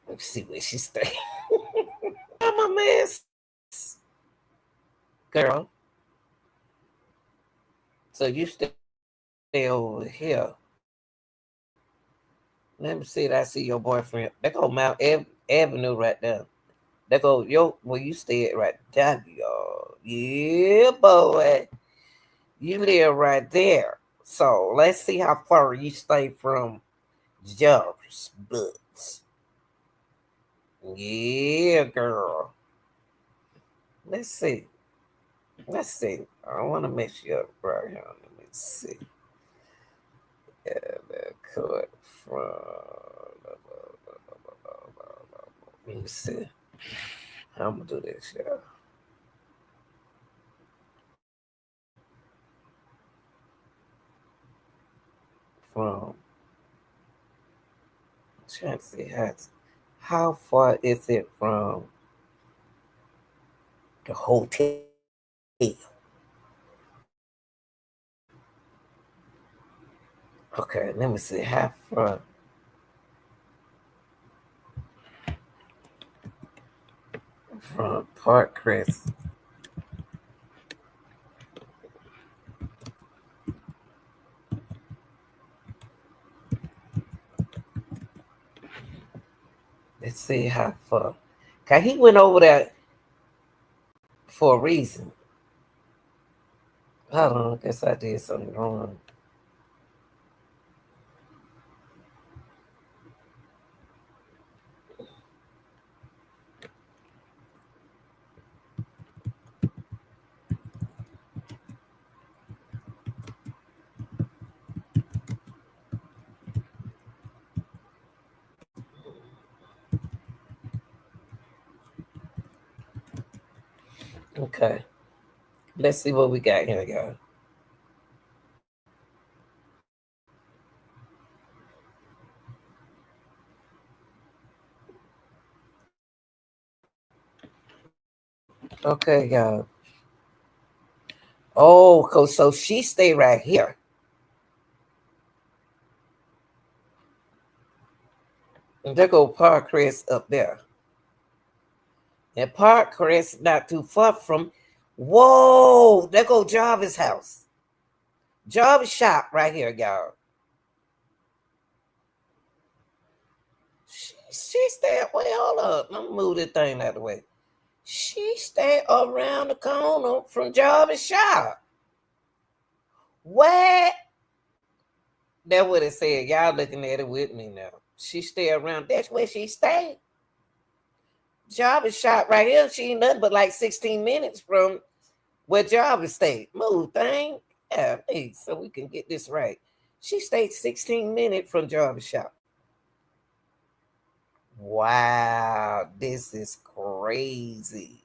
A: Let's see where she stay. I'm a mess, girl. So you stay over here. Let me see that I see your boyfriend. That go Mount Avenue right there. That go where you stay at right there, y'all. Yeah, boy. You live right there. So let's see how far you stay from Jarvis Books. Yeah, girl. Let's see. Let's see. I want to mess you up right here. Let me see. Yeah, that cut from. Let me see. I'm gonna do this, yeah. From trying to see how far is it from the hotel? Okay, let me see how far from Park Crest. Let's see how far. Cause he went over there for a reason. I don't know. I guess I did something wrong. Okay. Let's see what we got here, y'all. Okay, y'all. Oh, so she stay right here. And there go Park Crest up there. And Park Crest not too far from. Whoa, there go Jarvis' house. Jarvis shop right here, y'all. She stay. Wait, hold up. Let me move this thing out of the way. She stay around the corner from Jarvis' shop. What? That's what it said. Y'all looking at it with me now. She stay around. That's where she stay. Jarvis shop right here. She ain't nothing but like 16 minutes from where Jarvis stayed. Move thing. Yeah, hey, so we can get this right. She stayed 16 minutes from Jarvis shop. Wow, this is crazy.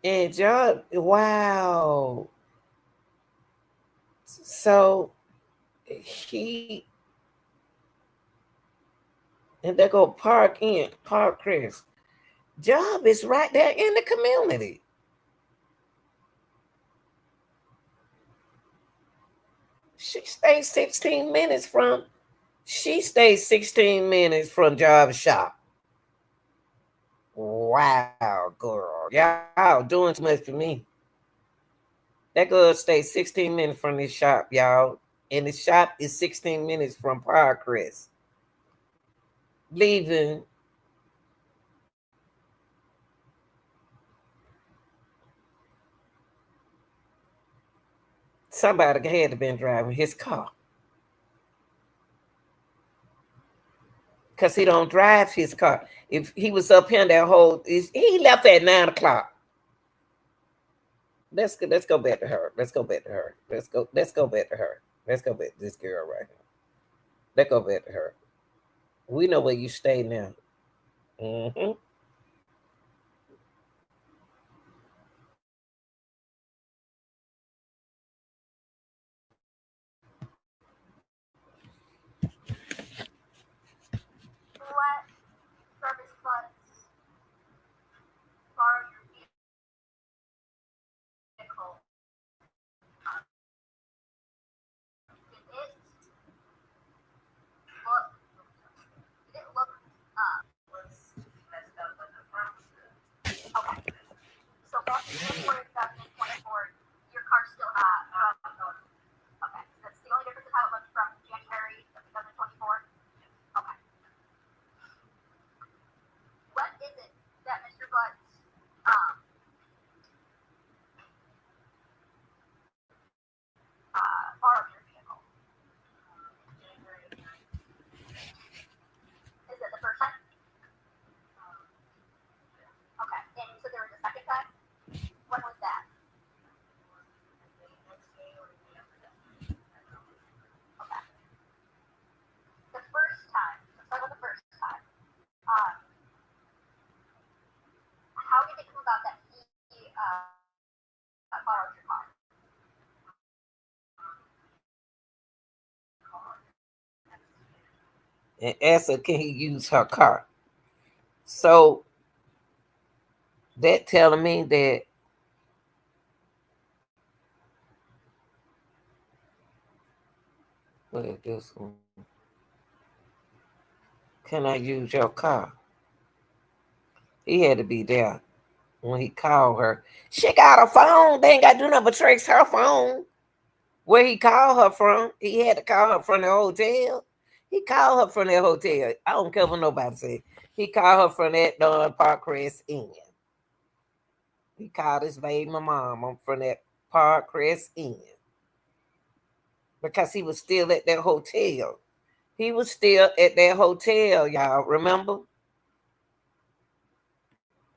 A: And John, wow. So he and they go Park Chris. Job is right there in the community. She stays 16 minutes from she stays 16 minutes from Job shop. Wow, girl. Y'all doing too much for me. That girl stays 16 minutes from this shop, y'all. And the shop is 16 minutes from Park Chris. Leaving somebody had to been driving his car. because he don't drive his car. If he was up here that whole, he left at 9 o'clock. Let's go back to her. Let's go back to her. Let's go back to her. Let's go back to this girl right here. Let's go back to her. We know where you stay now. Mm-hmm. And asked her, can he use her car? So that telling me that what is this one? Can I use your car? He had to be there when he called her. She got a phone. They ain't got to do nothing but trace her phone. Where he called her from, he had to call her from the hotel. He called her from that hotel. I don't care what nobody say. He called her from that Parkcrest Inn. He called his baby mama from that Parkcrest Inn because he was still at that hotel. He was still at that hotel, y'all. Remember?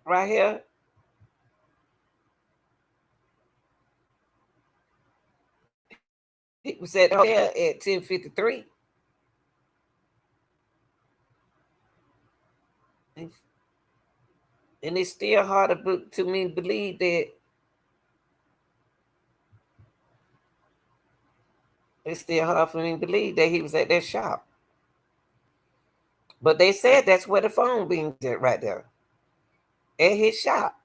A: Right here. He was at the hotel at 10:53. And it's still hard to me believe that it's still hard for me to believe that he was at that shop. But they said that's where the phone being at right there. At his shop.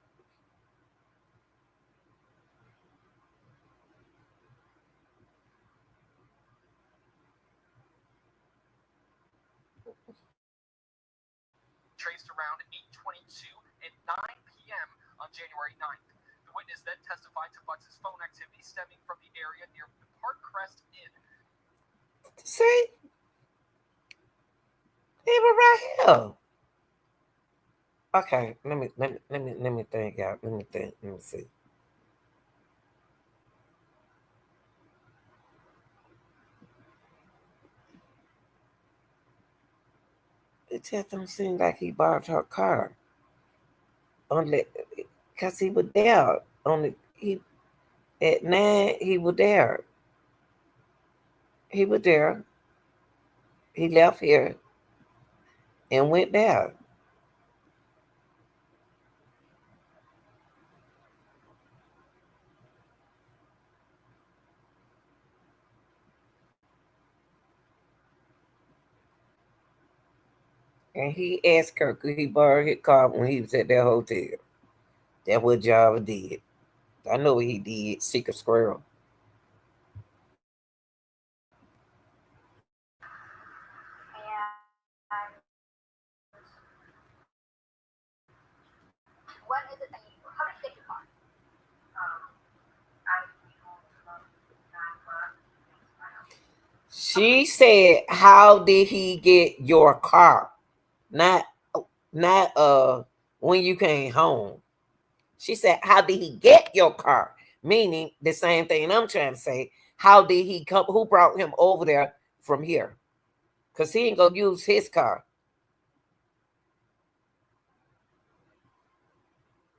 B: Traced around 8:22 and 9 p.m. on January 9th. The witness then testified to Butts' phone activity stemming from the area near the Parkcrest Inn.
A: See? He was right here. Okay, let me think out. Let me think. Let me see. It just don't seem like he borrowed her car. Only because he was there. Only he at 9 he was there. He was there. He left here and went there. And he asked her could he borrow his car when he was at that hotel. That's what Java did. I know what he did. Secret squirrel. She said, "How did he get your car? Not, not when you came home." She said, "How did he get your car?" Meaning the same thing I'm trying to say. How did he come? Who brought him over there from here? Because he ain't gonna use his car.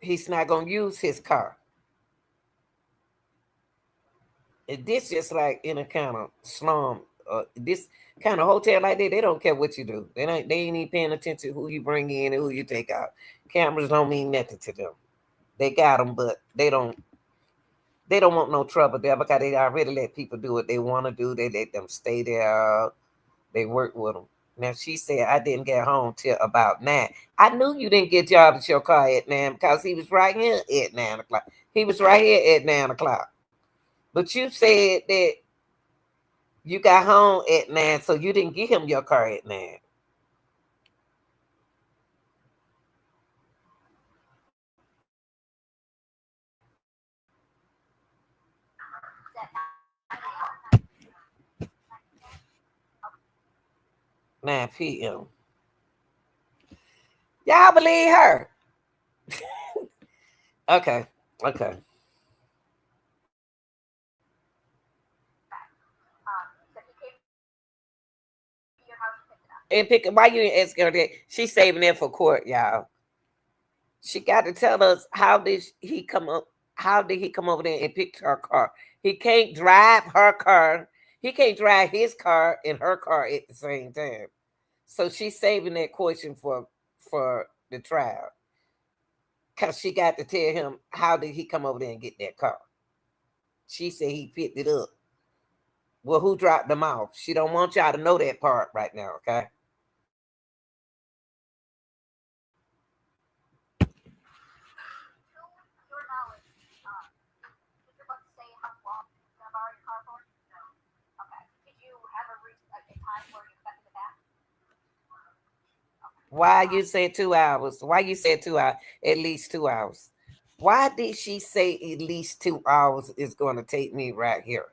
A: He's not gonna use his car. And this just like in a kind of slum, this kind of hotel like that. They don't care what you do. They ain't even paying attention to who you bring in and who you take out. Cameras don't mean nothing to them. They got them, but they don't. They don't want no trouble there because they already let people do what they want to do. They let them stay there. They work with them. Now she said, I didn't get home till about 9. I knew you didn't get job at your car at 9 because he was right here at 9 o'clock. He was right here at 9 o'clock. But you said that you got home at 9, so you didn't get him your car at 9. Nine p.m. Y'all believe her? Okay. Okay. And pick why you didn't ask her that? She's saving it for court, y'all. She got to tell us how did he come up? How did he come over there and pick her car? He can't drive her car. He can't drive his car and her car at the same time. So she's saving that question for the trial. Cause she got to tell him how did he come over there and get that car. She said he picked it up. Well, who dropped them off? She don't want y'all to know that part right now, okay? Why you said 2 hours? Why you said 2 hours? At least 2 hours. Why did she say at least 2 hours is going to take me right here?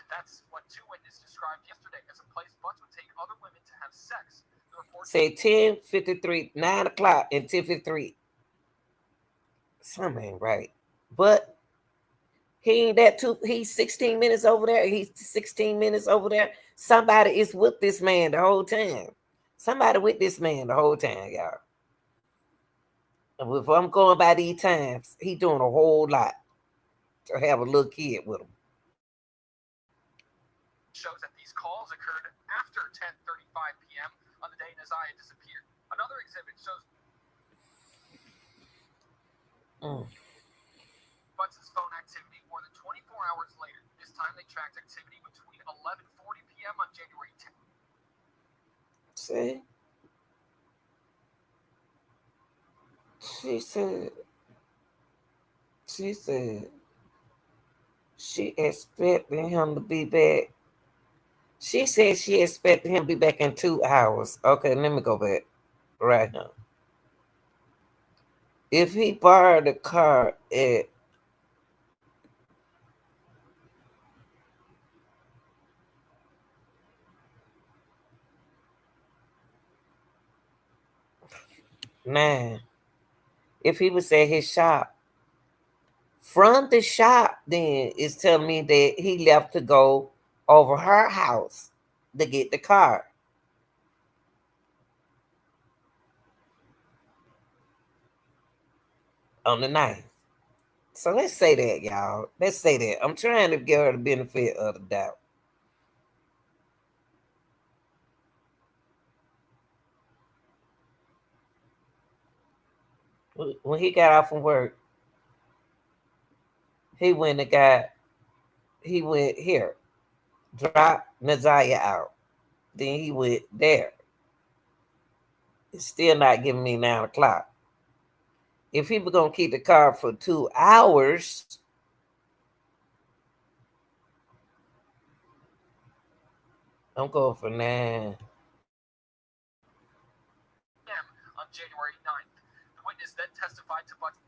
B: That's what two witnesses described yesterday as a place Butts would take other women to have sex. The report
A: Say 10:53, 9 o'clock, and 10:53. Something ain't right. But he ain't that too. He's 16 minutes over there. He's 16 minutes over there. Somebody is with this man the whole time. Somebody with this man the whole time, y'all. And if I'm going by these times, he doing a whole lot to have a little kid with him.
B: shows that these calls occurred after 10:35 p.m. on the day Naziah disappeared. Another exhibit shows Butts' phone activity more than 24 hours later. This time they tracked activity between 11:40 p.m. on January 10th.
A: See? She said, she said, she expected him to be back. She said she expected him to be back in 2 hours. Okay, let me go back right now. If he borrowed the car at nine, if he was at his shop, from the shop, then it's telling me that he left to go over her house to get the car on the 9th. So let's say that, y'all. Let's say that. I'm trying to give her the benefit of the doubt. When he got off from work, he went and got, he went here, dropped Naziah out. Then he went there. It's still not giving me 9 o'clock. If he was going to keep the car for 2 hours, I'm going for 9.
B: On January 9th, the witness then testified to Butts.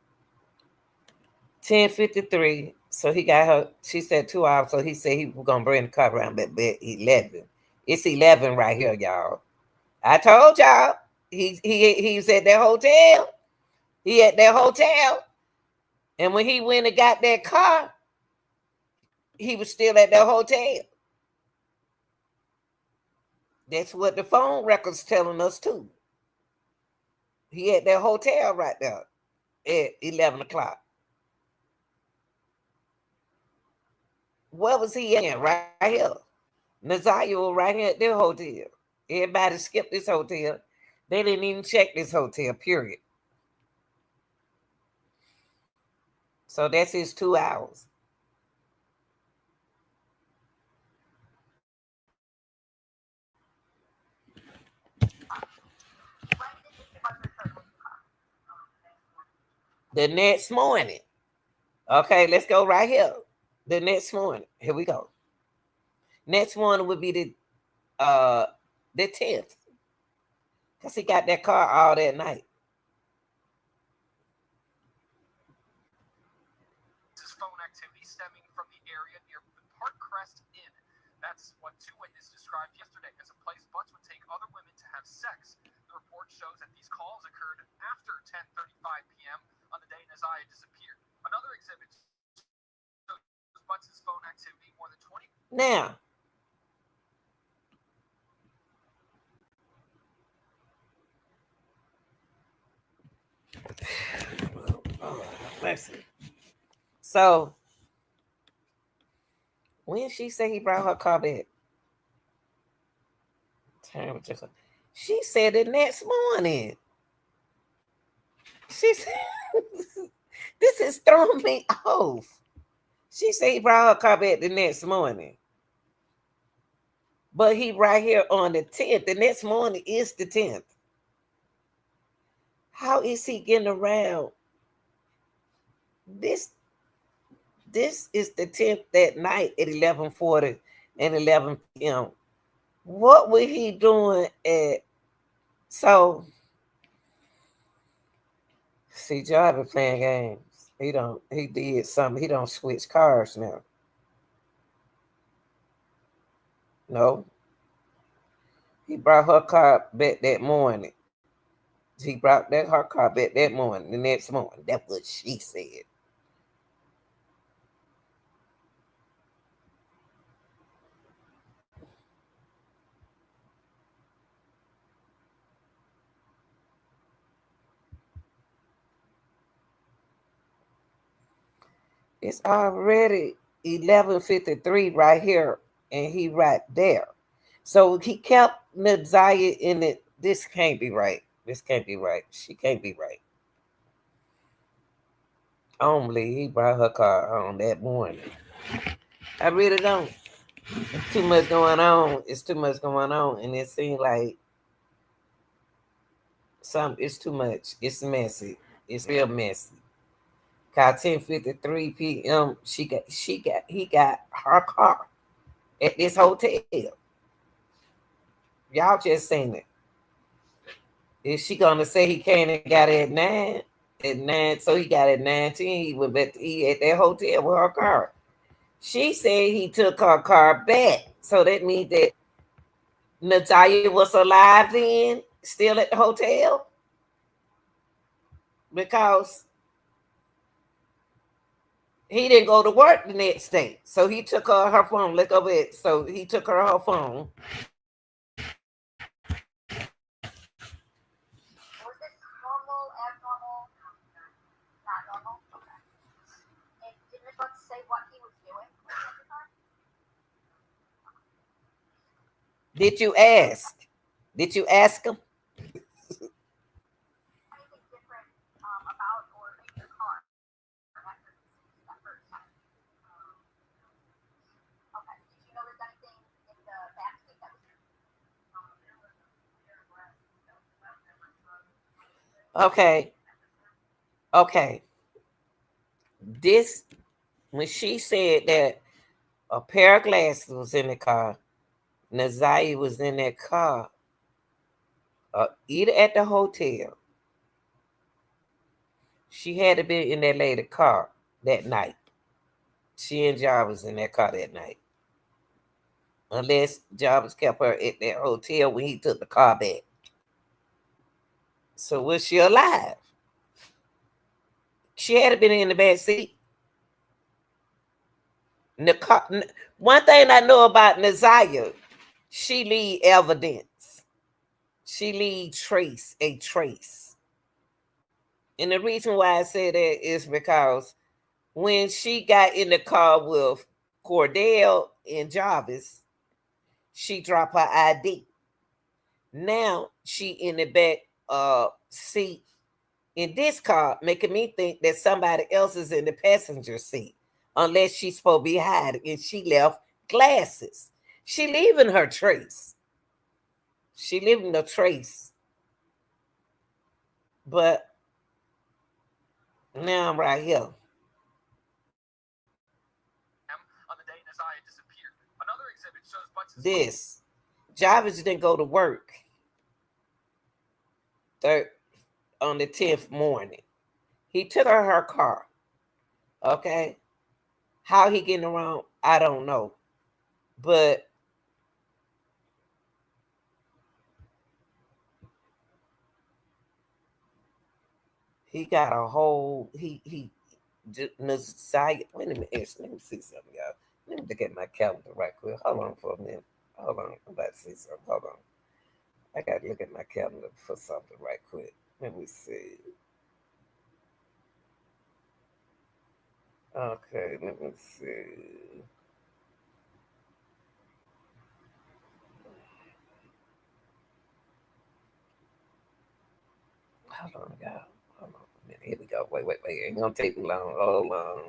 A: 10:53. So he got her. She said 2 hours. So he said he was gonna bring the car around at 11. It's 11 right here, y'all. I told y'all. He was at that hotel. He at that hotel. And when he went and got that car, he was still at that hotel. That's what the phone records telling us too. He at that hotel right there at 11 o'clock. Where was he in? Right here. Nazaria was right here at their hotel. Everybody skipped this hotel. They didn't even check this hotel, period. So that's his 2 hours. The next morning. Okay, let's go right here. The next morning. Here we go. Next morning would be the 10th. Because he got that car all that night.
B: This is phone activity stemming from the area near the Park Crest Inn. That's what two witnesses described yesterday as a place Butts would take other women to have sex. The report shows that these calls occurred after 10:35 p.m. on the day Naziah disappeared. Another exhibit shows Butts' phone activity more than 20.
A: Now, let's see. So when she said he brought her car back, she said the next morning. She said, this is throwing me off. She said he brought her car back the next morning. But he right here on the 10th. The next morning is the 10th. How is he getting around? This is the 10th that night at 11:40 and 11 p.m. What was he doing at? So, see, Joe been playing games. He did something. He don't switch cars now. No. He brought her car back that morning. He brought her car back that morning, the next morning. That's what she said. It's already 11:53 right here, and he right there. So he kept Naziah in it. This can't be right. This can't be right. She can't be right. I don't believe he brought her car on that morning. I really don't. It's too much going on. It's too much going on, and it seems like it's too much. It's messy. It's real messy. Cause 10:53 p.m. He got her car at this hotel. Y'all just seen it. Is she gonna say he came and got it at 9? At 9, so he got it at 9:10. He went back to eat at that hotel with her car. She said he took her car back. So that means that Natalia was alive then, still at the hotel. Because he didn't go to work the next day. So he took her phone. Let's go back. So he took her phone. Did you ask? Did you ask him? Okay. Okay. This, when she said that a pair of glasses was in the car, Naziah was in that car, either at the hotel. She had to be in that lady's car that night. She and Jarvis in that car that night. Unless Jarvis kept her at that hotel when he took the car back. So was she alive? She had to been in the back seat. One thing I know about Naziah, She leave evidence. She leave a trace. And the reason why I say that is because when she got in the car with Cordell and Jarvis, she dropped her ID. Now she in the back seat in this car, making me think that somebody else is in the passenger seat, unless she's supposed to be hiding. And she left glasses. She leaving her trace. She leaving a trace. But now I'm right here.
B: On the day Nasiah disappeared. Another exhibit shows Butts'
A: This Jarvis didn't go to work third on the 10th morning. He took her car. Okay. How he getting around, I don't know. But he got a whole Nasiah. Wait a minute. Let me see something, y'all. Let me look at my calendar right quick. Hold on for a minute. Hold on. I'm about to see something. Hold on. I got to look at my calendar for something right quick. Let me see. Okay, let me see. Hold on, y'all. Hold on a minute. Here we go. Wait. Ain't gonna take me long. Hold on.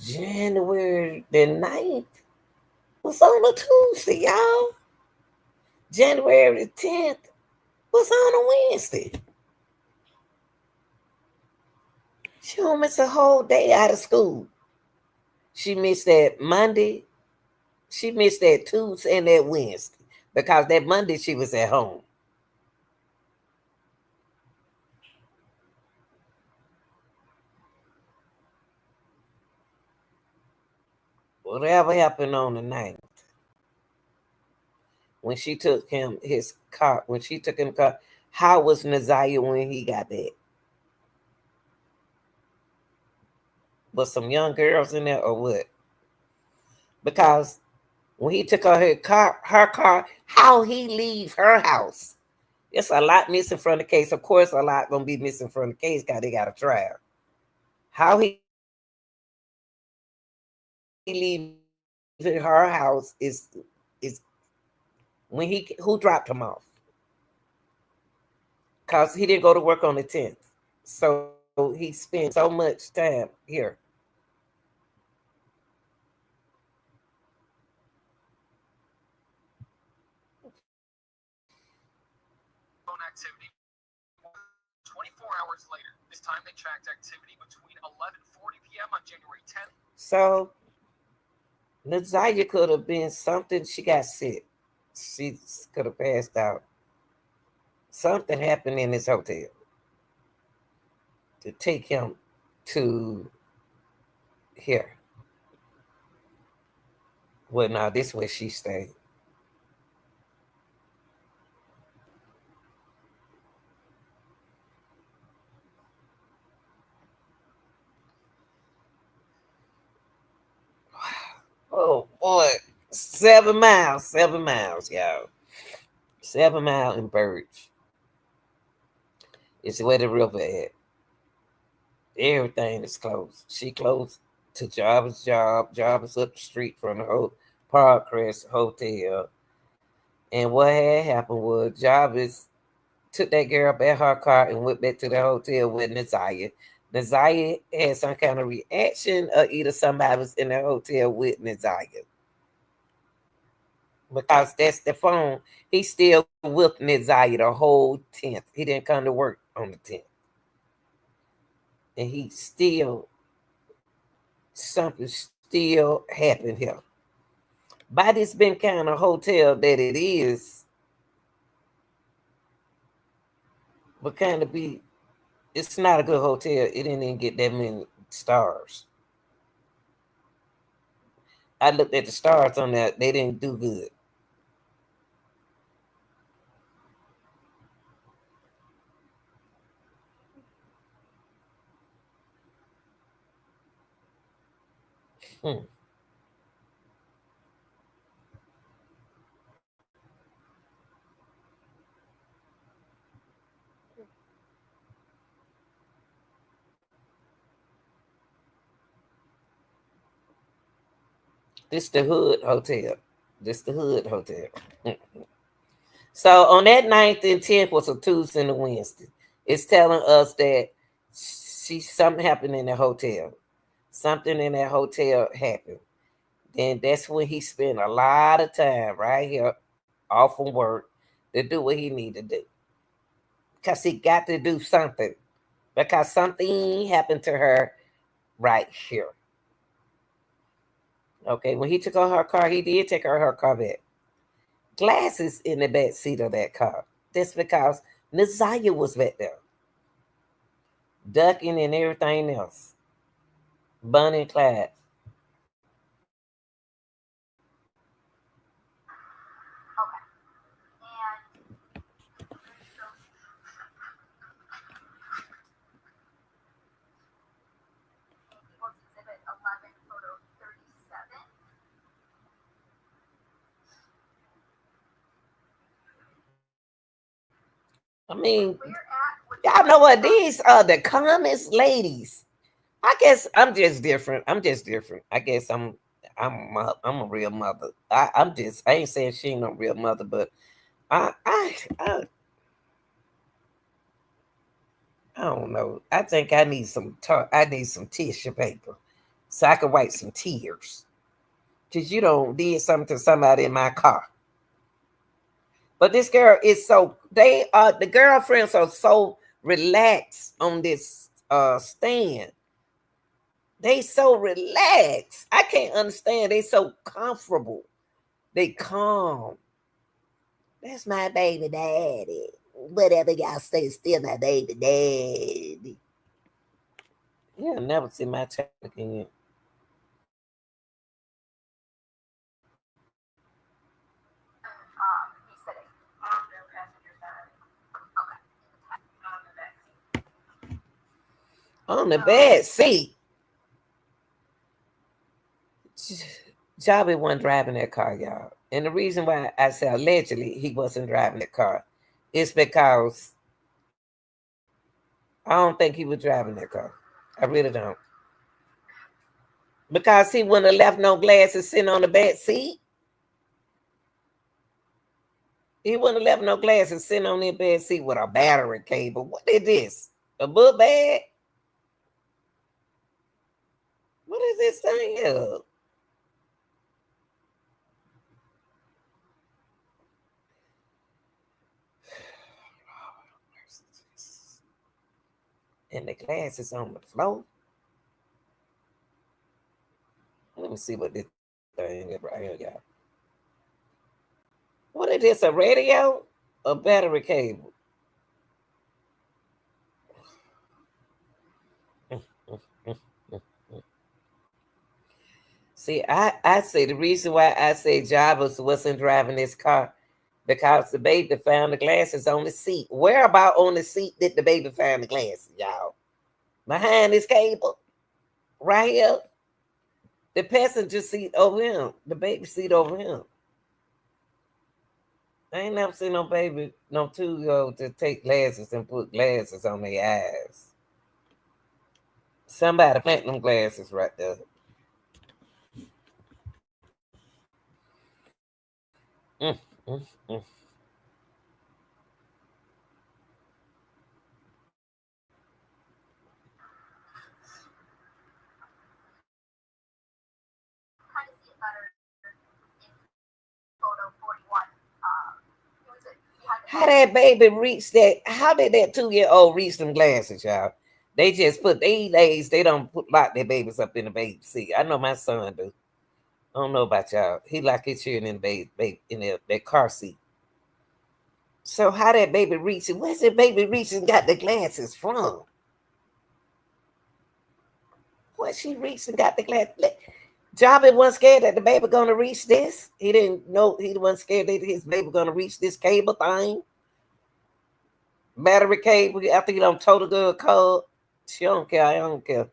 A: January the 9th was on a Tuesday, y'all. January the 10th was on a Wednesday. She don't miss a whole day out of school. She missed that Monday. She missed that Tuesday and that Wednesday because that Monday she was at home. Whatever happened on the 9th, when she took him his car, when she took him car, how was Nasiah when he got back? Was some young girls in there or what? Because when he took her car, how he leave her house? It's a lot missing from the case. Of course, a lot gonna be missing from the case because they got a trial. How he leave her house is when he who dropped him off because he didn't go to work on the 10th, so he spent so much time here.
B: activity 24 hours later. This time they tracked activity between 11:40 p.m. on January 10th.
A: So Nasiah could have been something. She got sick. She could have passed out. Something happened in this hotel to take him to here. Well, now this where she stayed. Oh boy, 7 miles, y'all. 7 mile in Burge. It's where the river at. Everything is closed. She closed to Jarvis' job. Jarvis up the street from the Parkcrest Hotel. And what had happened was Jarvis took that girl back her car and went back to the hotel with Nasiah. Nasiah had some kind of reaction, or either somebody was in the hotel with Nasiah. Because that's the phone. He's still with Nasiah the whole 10th. He didn't come to work on the 10th. And he still, something still happened here. By this been kind of hotel that it is, but kind of be, it's not a good hotel. It didn't even get that many stars. I looked at the stars on that. They didn't do good. Hmm. This the Hood Hotel. This the Hood Hotel. Mm. So on that 9th and 10th was a Tuesday and a Wednesday. It's telling us that something happened in the hotel. Something in that hotel happened. Then that's when he spent a lot of time right here off from work to do what he needed to do. Because he got to do something. Because something happened to her right here. Okay, when he took her car, he did take her car back. Glasses in the back seat of that car. That's because Naziah was back there, ducking and everything else. Bonnie and Clyde. I mean, y'all know what? These are the calmest ladies. I guess I'm just different. I'm just different. I guess I'm a real mother. I ain't saying she ain't no real mother, but I I I, I don't know. I think I need some tissue paper so I can wipe some tears. Cause you don't did something to somebody in my car. But this girl is the girlfriends are so relaxed on this stand. They so relaxed. I can't understand. They so comfortable. They calm. That's my baby daddy. Whatever y'all say, still my baby daddy. You'll never see my child again. On the bed seat. Jobby wasn't driving that car, y'all. And the reason why I say allegedly he wasn't driving that car is because I don't think he was driving that car. I really don't. Because he wouldn't have left no glasses sitting on the back seat. He wouldn't have left no glasses sitting on the back seat with a battery cable. What is this? A book bag? What is this thing here? And the glasses on the floor. Let me see what this thing is right here, y'all. What is this? A radio? A battery cable? See, I say the reason why I say Jarvis wasn't driving this car because the baby found the glasses on the seat. Where about on the seat did the baby find the glasses, y'all? Behind this cable, right here. The passenger seat over him, the baby seat over him. I ain't never seen no baby, no 2-year-old to take glasses and put glasses on their eyes. Somebody plant them glasses right there. Mm, mm, mm. How that baby reach that? How did that 2-year-old reach them glasses, y'all? They just put these days. They don't lock their babies up in the baby seat. I know my son do. I don't know about y'all. He lock his children in the baby in their car seat. So how that baby reaching? Where's the baby reaching? Got the glasses from? Where she reached and got the glass? Jobby wasn't scared that the baby gonna reach this. He didn't know he wasn't scared that his baby gonna reach this cable thing, battery cable. After you don't total good code, she don't care. I don't care.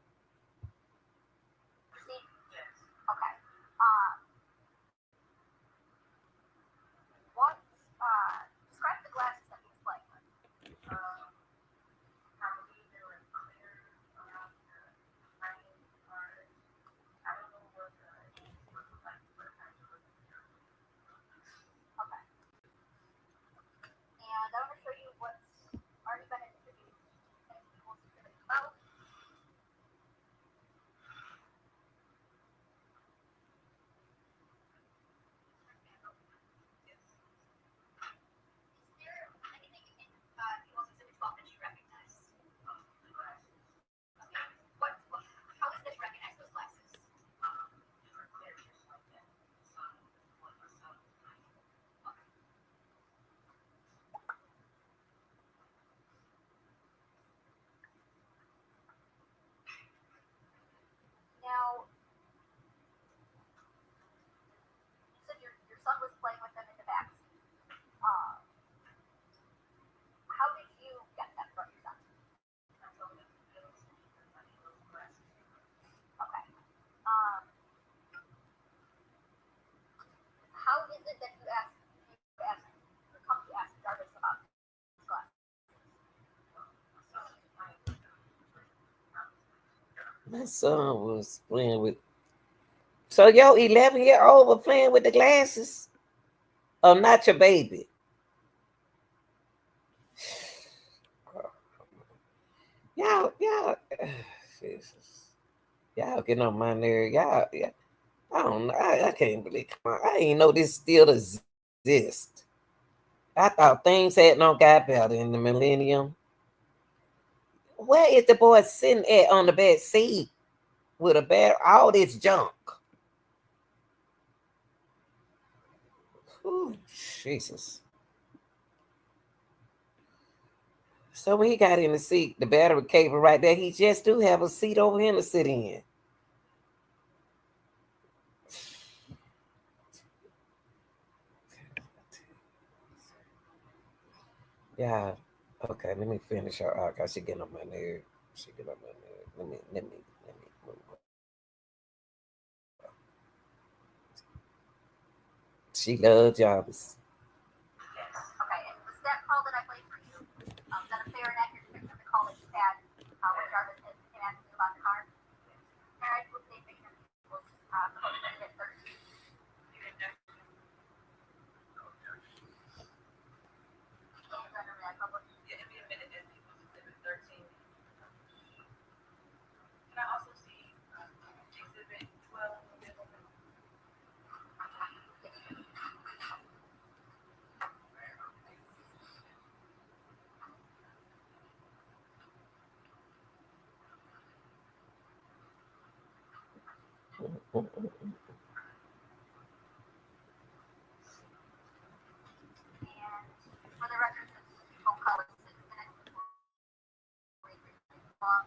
A: My son was playing with. So your 11-year-old was playing with the glasses? Oh, not your baby. Y'all, Jesus. Y'all getting on my nerve. Y'all, yeah. I don't know. I can't believe. Come on, I ain't know this still exists. I thought things had no got better in the millennium. Where is the boy sitting at on the back seat with a bad all this junk? Ooh, Jesus. So when he got in the seat, the battery cable right there, he just do have a seat over him to sit in. Yeah. Okay, let me finish her out. Cause she getting on my nerve. She getting on my nerve. Let me move her. She loves Jarvis.
B: Yes. Okay, and was that call that I played for you, is that a fair and accurate description of the call that you had when Jarvis came asking you about the car? All right, we'll say Victor was close at 13. You didn't know. Yeah, it'd be a minute and it was exhibit 13. Can I also see exhibit 12? And for the record, this phone call is 6 minutes and 43 long.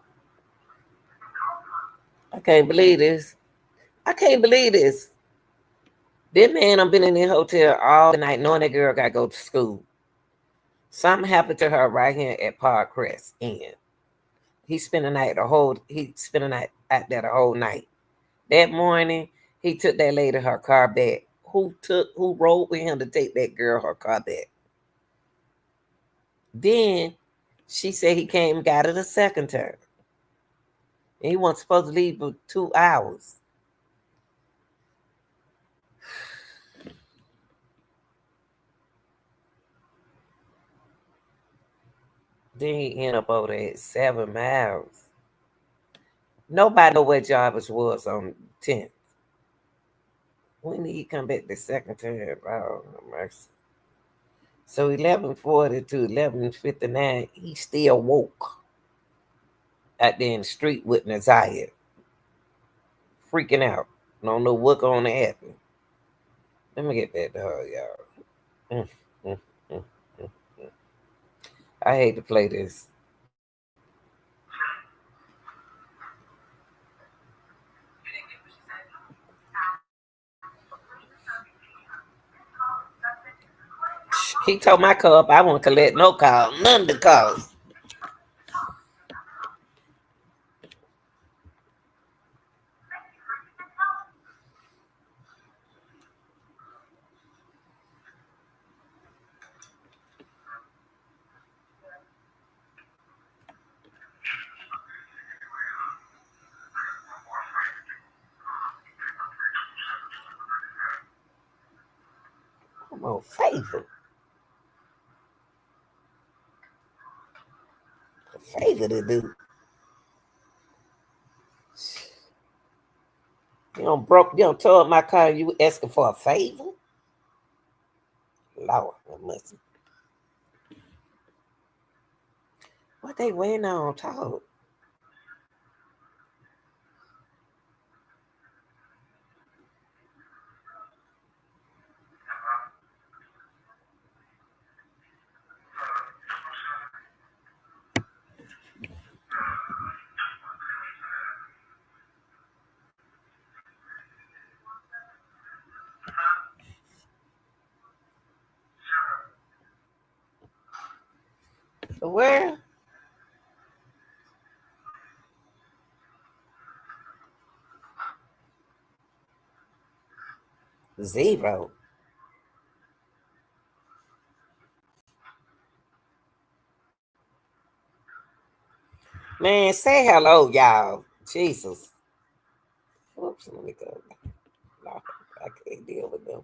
A: I can't believe this. I can't believe this. This man, I've been in the hotel all the night knowing that girl got to go to school. Something happened to her right here at Park Crest Inn. He spent the night out there the whole night. That morning, he took that lady her car back. Who rode with him to take that girl her car back? Then she said he came and got it a second time. And he wasn't supposed to leave for 2 hours. Then he ended up over there at 7 miles. Nobody know where Jarvis was on 10th. When did he come back the second time? Oh, mercy. So 11:40 to 11:59, he still woke out there in the street with Naziah, freaking out. Don't know what's going to happen. Let me get back to her, y'all. Mm, mm, mm, mm, mm. I hate to play this. He told my co-op I won't collect no call, none of the calls. I'm on favor. A favor to do. You don't tow up my car and you asking for a favor? Lord, I must. What they waiting on talk? Where? Zero. Man, say hello, y'all. Jesus. Oops, let me go. No, I can't deal with them.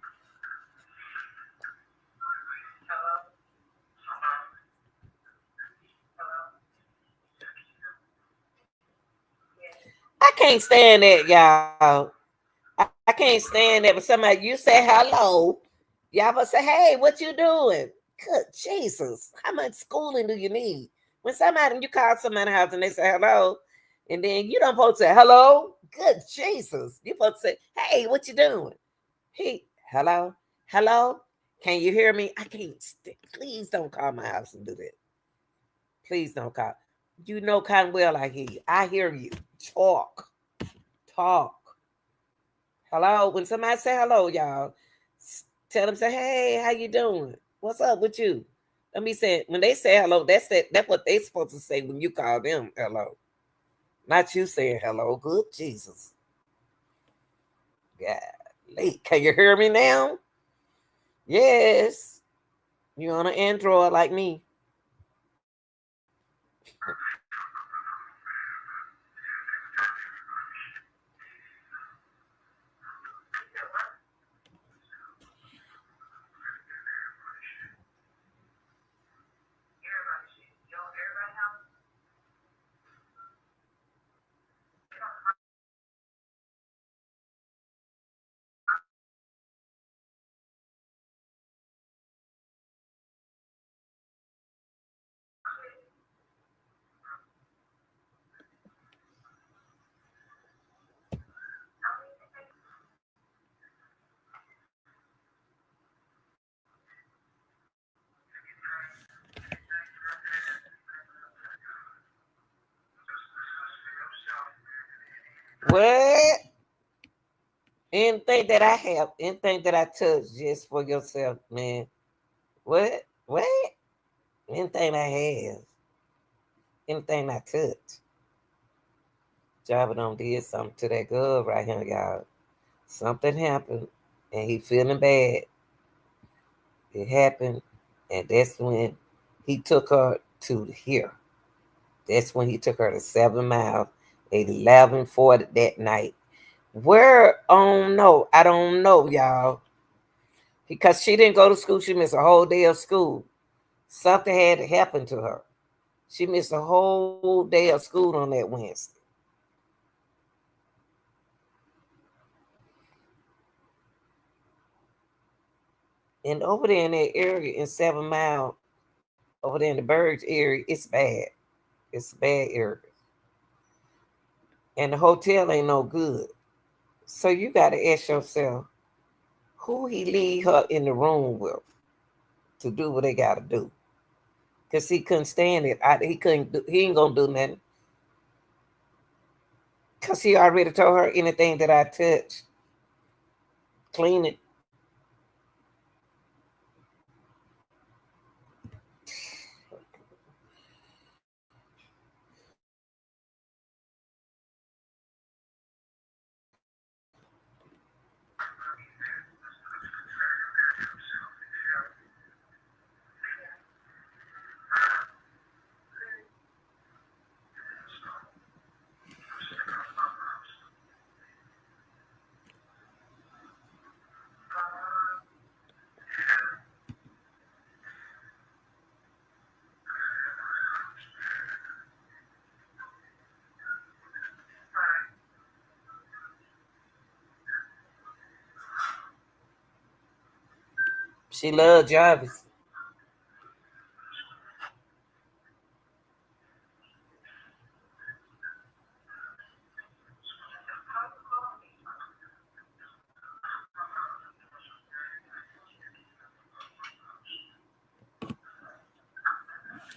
A: I can't stand that, y'all. I can't stand that. But somebody, you say hello, y'all but say, hey, what you doing? Good Jesus. How much schooling do you need? When somebody, you call somebody house and they say hello, and then you don't supposed to say hello. Good Jesus. You supposed to say, hey, what you doing? Hey, hello, hello. Can you hear me? I can't. Please don't call my house and do that. Please don't call. You know kind of well I hear you. I hear you. Talk, talk. Hello. When somebody say hello, y'all, tell them say, hey, how you doing? What's up with you? Let me say when they say hello, that's that. That's what they supposed to say when you call them hello. Not you saying hello. Good Jesus. Yeah. Can you hear me now? Yes. You on an Android like me? What? Anything that I have, anything that I touch, just for yourself, man. What? What? Anything I have, anything I touch. Java done did something to that girl right here, y'all. Something happened, and he feeling bad. It happened, and that's when he took her to here. That's when he took her to 7 Mile at 11:40 that night. Where? Oh no, I don't know, y'all. Because she didn't go to school, she missed a whole day of school. Something had to happen to her. She missed a whole day of school on that Wednesday. And over there in that area in 7 Mile, over there in the Burge area, it's bad. It's a bad area. And the hotel ain't no good. So you gotta ask yourself, who he leave her in the room with to do what they gotta do. Cause he couldn't stand it. He couldn't do, he ain't gonna do nothing. Cause he already told her anything that I touch, clean it. She loved Jarvis.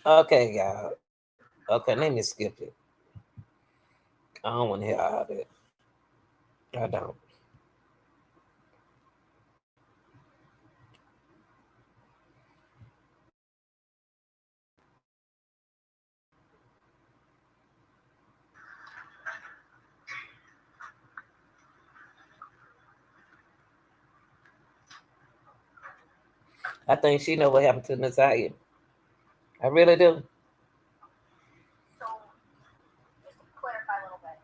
A: Okay, y'all. Okay, let me skip it. I don't want to hear all that. I don't. I think she know what happened to Natalia. I really do.
B: So, just to clarify a little bit,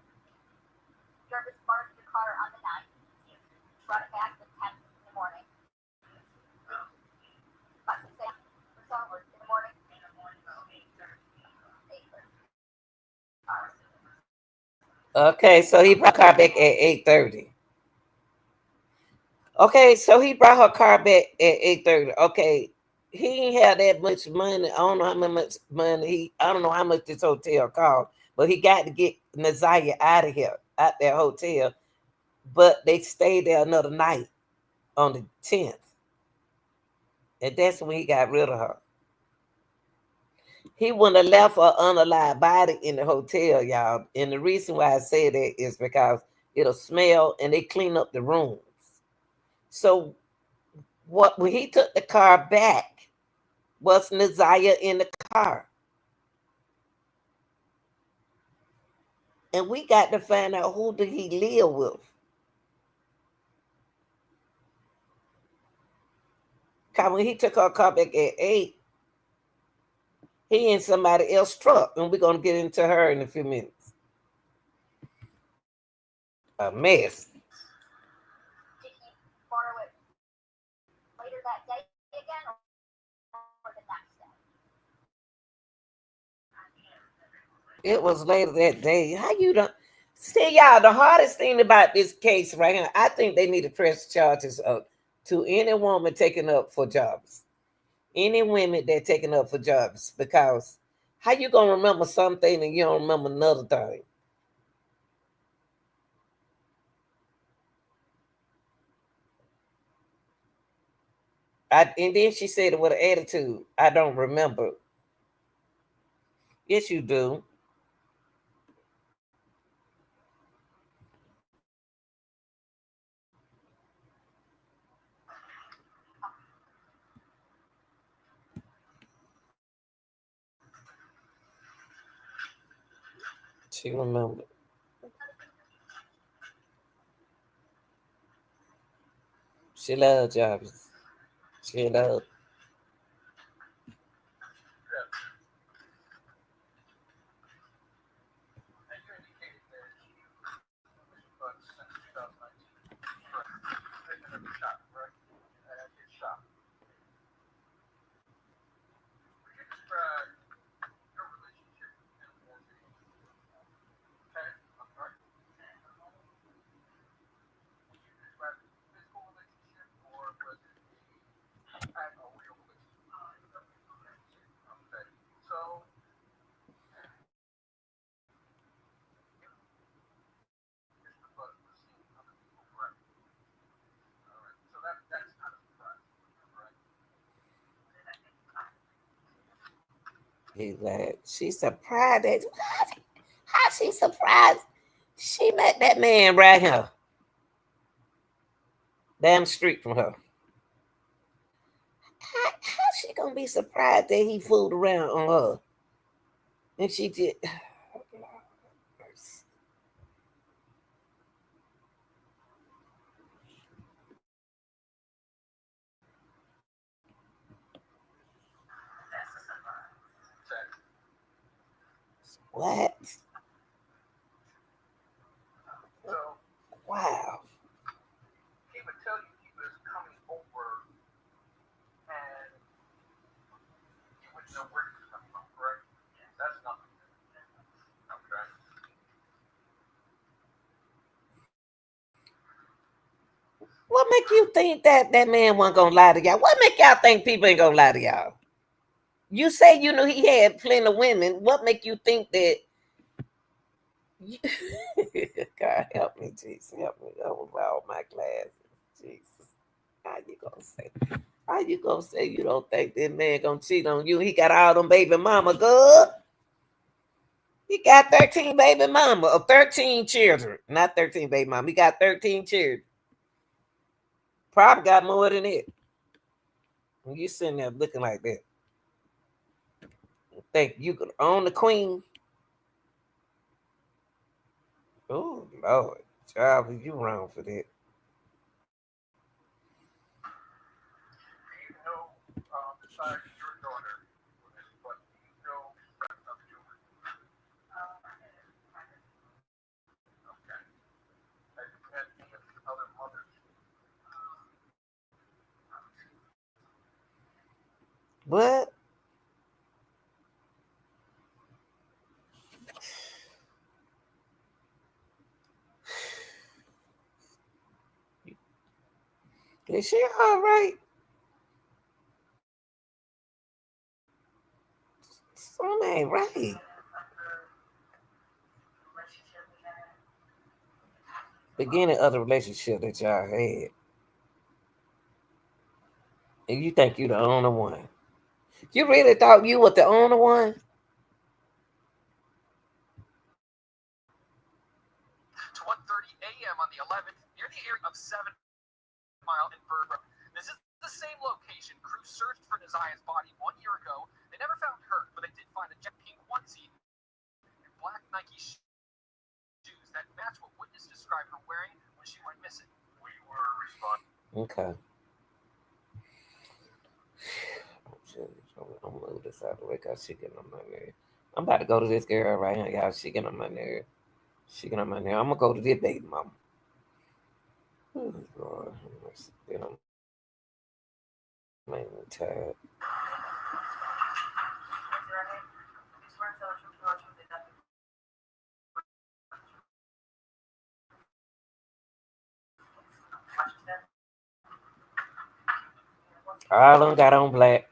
A: Okay, so he brought her car back at 8:30. Okay, so he brought her car back at 8:30. Okay, he ain't had that much money. I don't know how much money I don't know how much this hotel cost, but he got to get Nazaria out of here, out that hotel. But they stayed there another night on the 10th, and that's when he got rid of her. He wouldn't have left her unalive body in the hotel, y'all. And the reason why I say that is because it'll smell, and they clean up the rooms. So what when he took the car back, was Naziah in the car? And we got to find out who did he live with. Cause when he took our car back at 8, he in somebody else's truck, and we're gonna get into her in a few minutes. A mess.
B: Did he borrow it later that day again, or the next day?
A: It was later that day. How you don't see, y'all? The hardest thing about this case right here, I think they need to press charges up to any woman taking up for jobs, any women that taking up for jobs, because how you gonna remember something and you don't remember another thing? And then she said it with an attitude. I don't remember. Yes, you do. She remembered. She loved jobs. She loved. He's like, she's surprised that how she surprised she met that man right here down the street from her. How she gonna be surprised that he fooled around on her? And she did. What? Wow. What make you think that that man wasn't gonna lie to y'all? What make y'all think people ain't gonna lie to y'all? You say you know he had plenty of women. What make you think that? God help me, Jesus, help me over all my classes, Jesus. How you gonna say? How you gonna say you don't think that man gonna cheat on you? He got all them baby mama good. He got 13 baby mama or 13 children. Not 13 baby mama. He got 13 children. Probably got more than it. When you sitting there looking like that, think you could own the queen? Oh Lord, child, you wrong for that. What? Is she all right? Something ain't right. Beginning of the relationship that y'all had. And you think you the only one. You really thought you was the only one?
B: To 1:30 a.m. on the 11th, near the area of 7 Mile in Bird Road. This is the same location. Crews searched for Nazia's body 1 year ago. They never found her, but they did find a jet pink onesie and black Nike shoes that match what witness described her wearing when she went missing. We were responding.
A: Okay. I'm gonna move this out of the way because she getting on my nerve. I'm about to go to this girl right here, y'all. She getting on my nerve. She getting on my nerve. I'm gonna go to this baby mama. Oh, Lord, I'm tired. All of them got on black.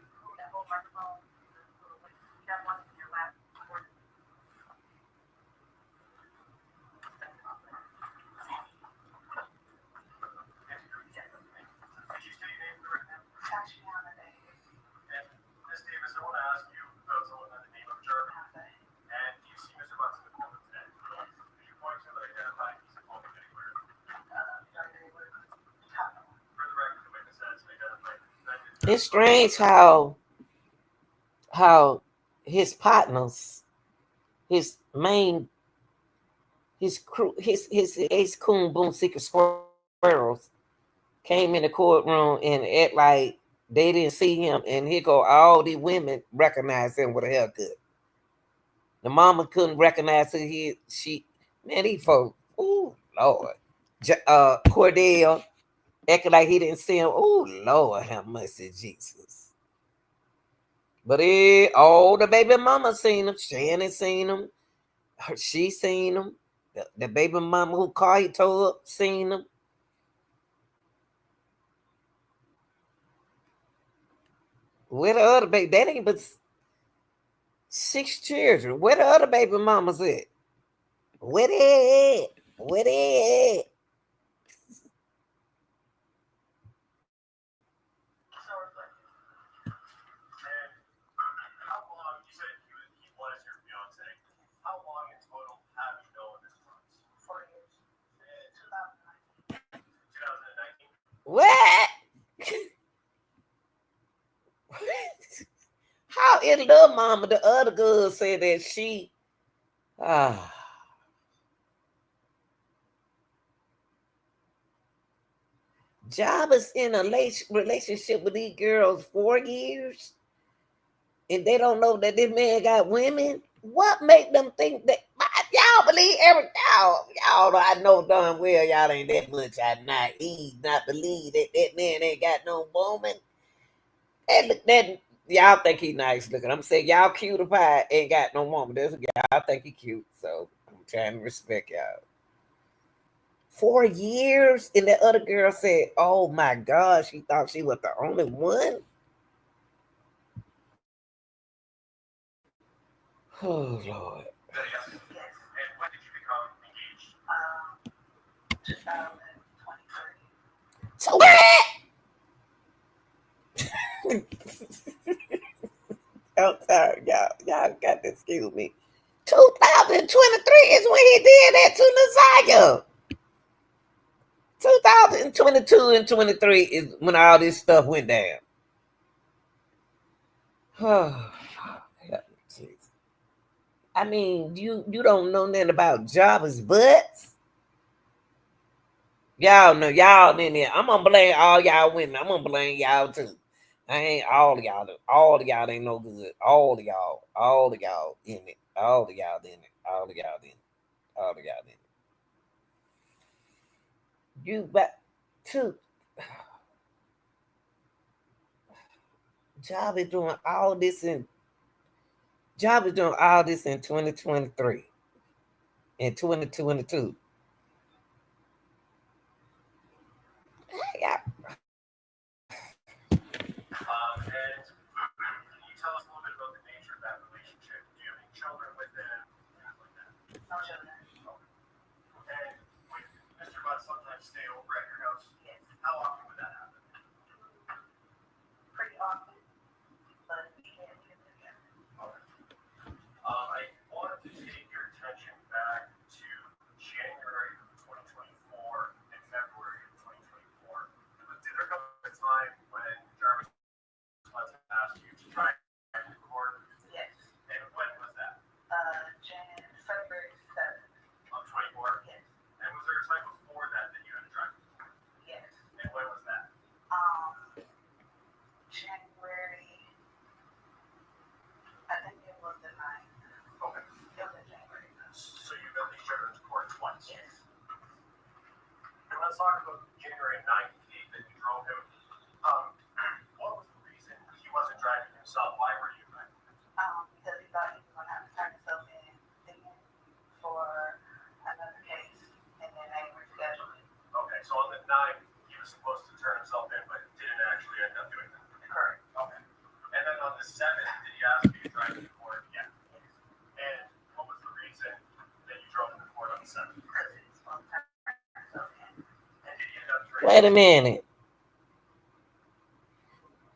A: It's strange how his partners, his main, his crew, his ace coon boom seeker squirrels came in the courtroom and act like they didn't see him, and here go all these women recognize him with a haircut. The mama couldn't recognize who she man, these folks, ooh Lord. Cordell acting like he didn't see him. Oh Lord, have mercy, Jesus. But all the baby mama seen him. Shannon seen him. She seen him. The baby mama who car he towed up seen him. Where the other baby? That ain't but 6 children. Where the other baby mamas at? Where they at? Where they at? What? How is little mama? The other girl said that she ah Job is in a relationship with these girls 4 years, and they don't know that this man got women. What make them think that? Y'all believe every y'all? I know darn well y'all ain't that much. I naive not believe that that man ain't got no woman. That y'all think he nice looking. I'm saying y'all cute pie ain't got no woman. That's y'all think he cute. So I'm trying to respect y'all. 4 years, and the other girl said, "Oh my God, she thought she was the only one." Oh Lord. So what? I'm sorry, y'all. Y'all got to excuse me. 2023 is when he did that to Naziah. 2022 and 23 is when all this stuff went down. Oh, I mean, you don't know nothing about jobbers' butts. Y'all know y'all in there. I'm gonna blame all y'all women. I'm gonna blame y'all too. I ain't all of y'all. All of y'all ain't no good. All of y'all. All of y'all in it. All of y'all in it. All of y'all in it. All of y'all in it. You but two job is doing all this in job is doing all this in 2023 and 2022.
B: No children. And would Mr. Butt sometimes stay over at your house? Yes. How often would that happen? Pretty often, but we can't live together. Okay. I wanted to take your attention back to January of 2024 and February of 2024. Did there come a time when Jarvis Butts asked you to try and record? Yes. And when was that? February 7th. Of 24? Yes. And was there a time before that that you had to drive? Yes. And when was that? January. I think it was the 9th. Okay. It was in January. So you got these children to court twice? Yes. And let's talk about January 9th date that you drove him. What was the reason he wasn't driving himself? Why were you driving? Because he thought he was going to have to turn himself in again for another case, and then they rescheduled it. Okay, so on the 9th, he was supposed to turn himself in, but didn't actually end up doing that. Correct. Okay. And then on the 7th, did he ask you to drive him to court again? Yes. And what was the reason that you drove him to court on the 7th? Because he was supposed to turn himself in. And did he end up turning?
A: Wait a minute.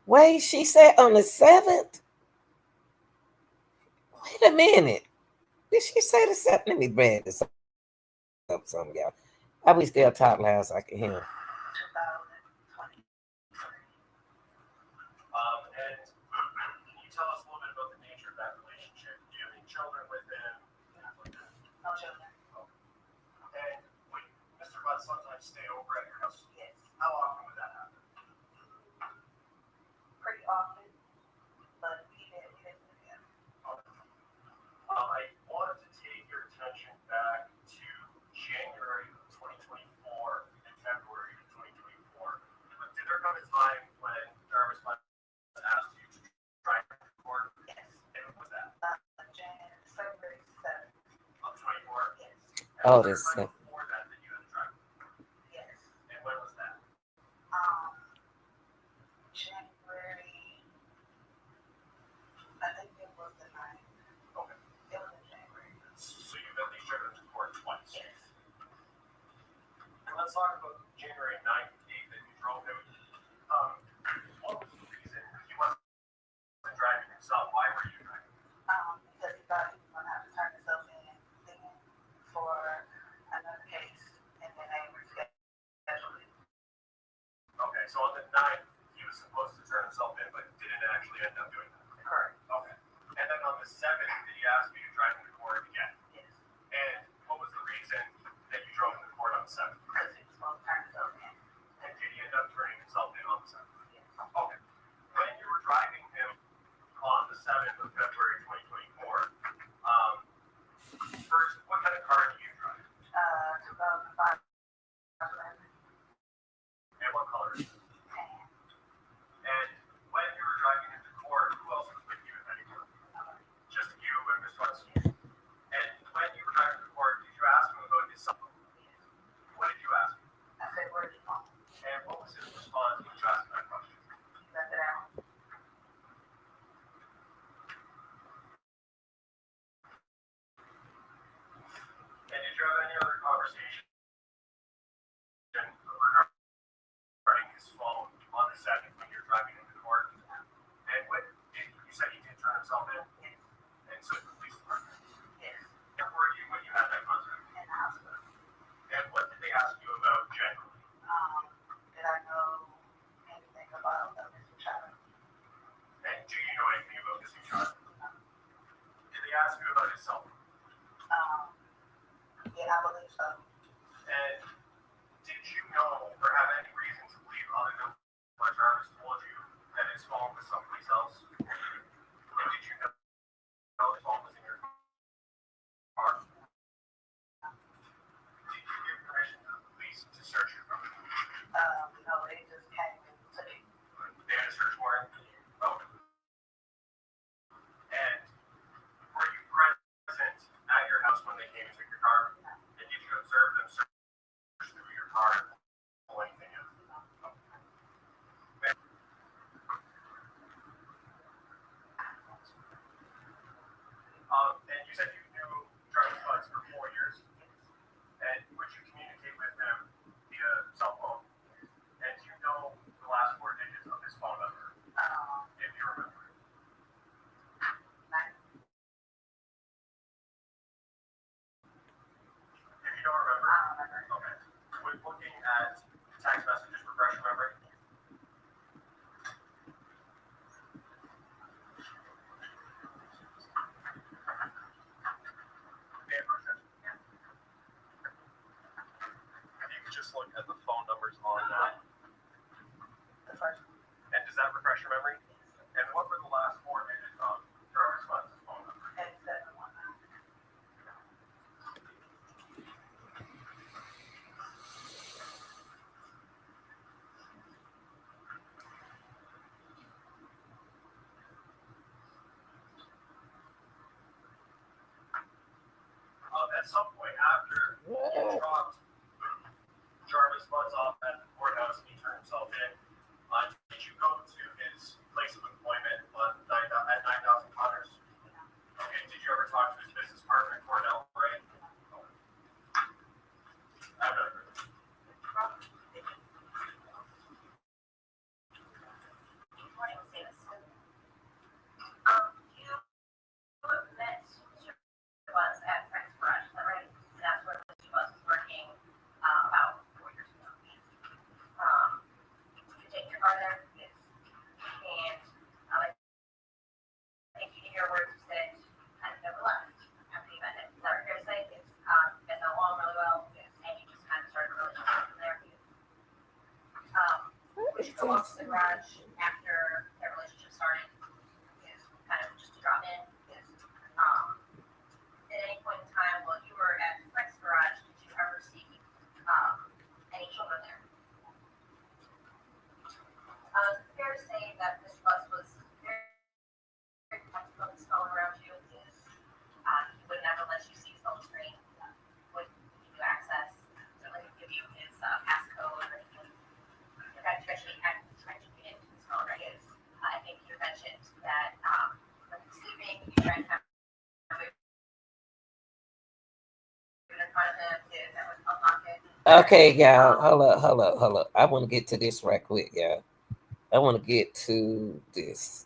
A: Wait, she said on the 7th? Wait a minute. Did she say the 7th? Let me read this up some, y'all. I we still talk loud so I can hear him.
B: 2023. And can you tell us a little bit about the nature of that relationship? Do you have any children with him? No children. Oh. And would Mr. Butt sometimes stay over at your house? Yes. How often would that happen? Pretty often, but we didn't live together. Okay. I wanted to take your attention back to January of 2024 and February of 2024. Did there come a time when Jarvis asked you to try and record? Yes. And when was that? February 7th. Of 24? Yes. And
A: Oh,
B: was there
A: this
B: a time before that that you had to drive? Yes. And when was that? January. I think it was the 9th. Okay. It was in January. So you've got these children to court twice? Yes. And let's talk about January 9th date that you drove him. What was the reason he wasn't driving himself? Why were you driving? Because he thought he was going to have to turn himself in again for another case, and then they rescheduled it. Okay, so on the 9th, he was supposed to turn himself in, but didn't actually end up doing that. Correct. Okay. And then on the 7th, did he ask you to drive him to court again? Yes. And what was the reason that you drove him to court on the 7th? Because he was supposed to turn himself in. And did he end up turning himself in on the 7th? Yes. Okay. When you were driving him on the 7th of February 2024, first, what kind of car do you drive? 2005. And what color is it? Tan. And when you were driving him to court, who else was with you at any time? Just you and Mr. Hudson. And when you were driving to court, did you ask him about his cell phone? Yes. What did you ask him? I said, where's your phone? And what was his response when you asked him that question? He left it out. And did you have any other conversation regarding his phone on the 7th when you're driving into court? And what you said he did turn himself in? Yes. And so the police department? Yes. Where were you when you had that conversation? In the hospital. And what did they ask you about generally? Did I know anything about the missing child? And do you know anything about missing child? No. Did they ask you about his cell phone? Yeah, I believe so. And did you know or have any reason to believe other than what Jarvis told you that his phone was someplace else? And did you know his phone was in your car? Did you give permission to the police to search your phone? No, they just came and took it. They had a search warrant? Oh. And were you present at your house when they came and took your car? No. And did you observe them search through your car and pull anything out? No. Okay. And you said you knew Jarvis Butts for 4 at some point after you dropped Jarvis Butts off at the courthouse and he turned himself in, did you go to his place of employment at 9,000 Connors? Okay, did you ever talk to his business partner, Cornell, right? I have another question.
C: You met was at Frank's Garage, is that right? That's where she was working about 4 years ago. You take your car there, yes. And I think in your words you said, I never left after you met him. Is that fair to say? It's, you guys got along really well, yes. And you just kind of started a relationship from there. Would you go up to the garage after that relationship started? Yes. Kind of just to drop in? Yes. At any point in time while you were at Frank's Garage, did you ever see any children there? Fair to say that Mr. Bus was very comfortable with his phone around you. He would never let you see his phone screen. Would give you access. Certainly would give you his passcode or anything. You actually had to try to get into his phone, right? I think you mentioned that when he was sleeping, you tried to have in front of him that would unlock it.
A: Okay, y'all. Hold up. I want to get to this right quick, y'all. I want to get to this.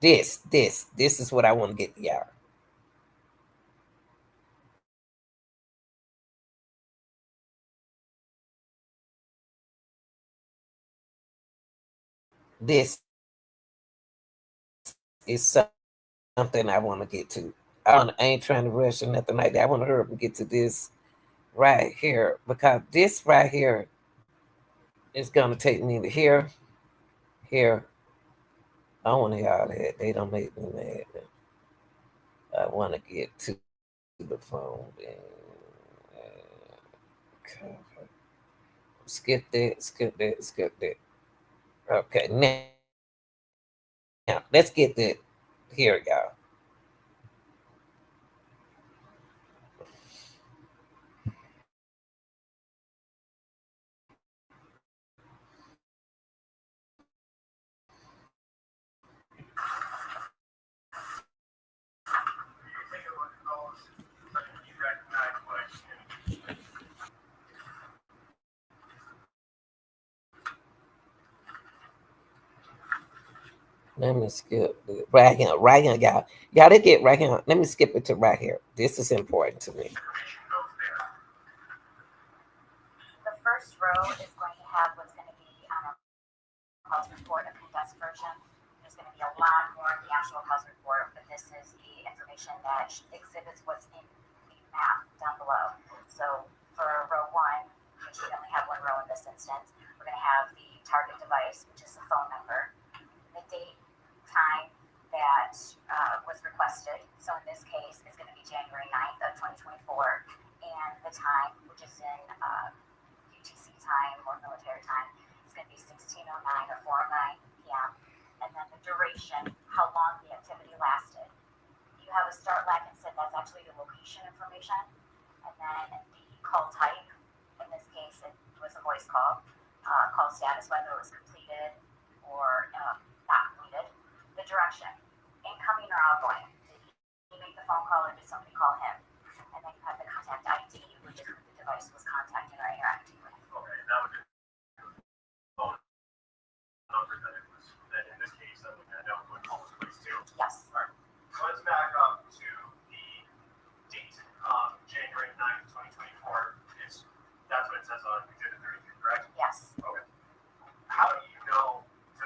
A: This is what I want to get, y'all. This is something I want to get to. I ain't trying to rush or nothing like that. I want to hurry up and get to this right here because this right here is gonna take me to here. I want to hear all that. They don't make me mad. I want to get to the phone. Okay. Skip that. Okay, now let's get that here, y'all.
B: Take a look at those. You recognize what I see.
A: Let me skip it. Right here, y'all. Y'all, they get right here. Let me skip it to right here. This is important to me.
C: The first row is going to have what's going to be on a cause report, a condensed version. There's going to be a lot more in the actual cause report, but this is the information that exhibits what's in the map down below. So for row one, which we only have one row in this instance, we're going to have the target device, which is the phone number, the date, time that was requested. So in this case, it's going to be January 9th of 2024, and the time, which is in UTC time or military time, it's going to be 16:09 or 4:09 p.m. And then the duration, how long the activity lasted. You have a start lag and sit, that's actually the location information. And then the call type, in this case, it was a voice call. Call status, whether it was completed or not completed. The direction, incoming or outgoing. Did he make the phone call or did somebody call him? And then you have the contact ID, which is who the device was contacting or interacting with.
B: Okay, that would be phone number that it was. That in this case, that would would call this place too.
C: Yes.
B: All right. So let's back up to the date, January 9th, 2024. That's what it says on Exhibit 33, correct?
C: Yes.
B: Okay. How do you know to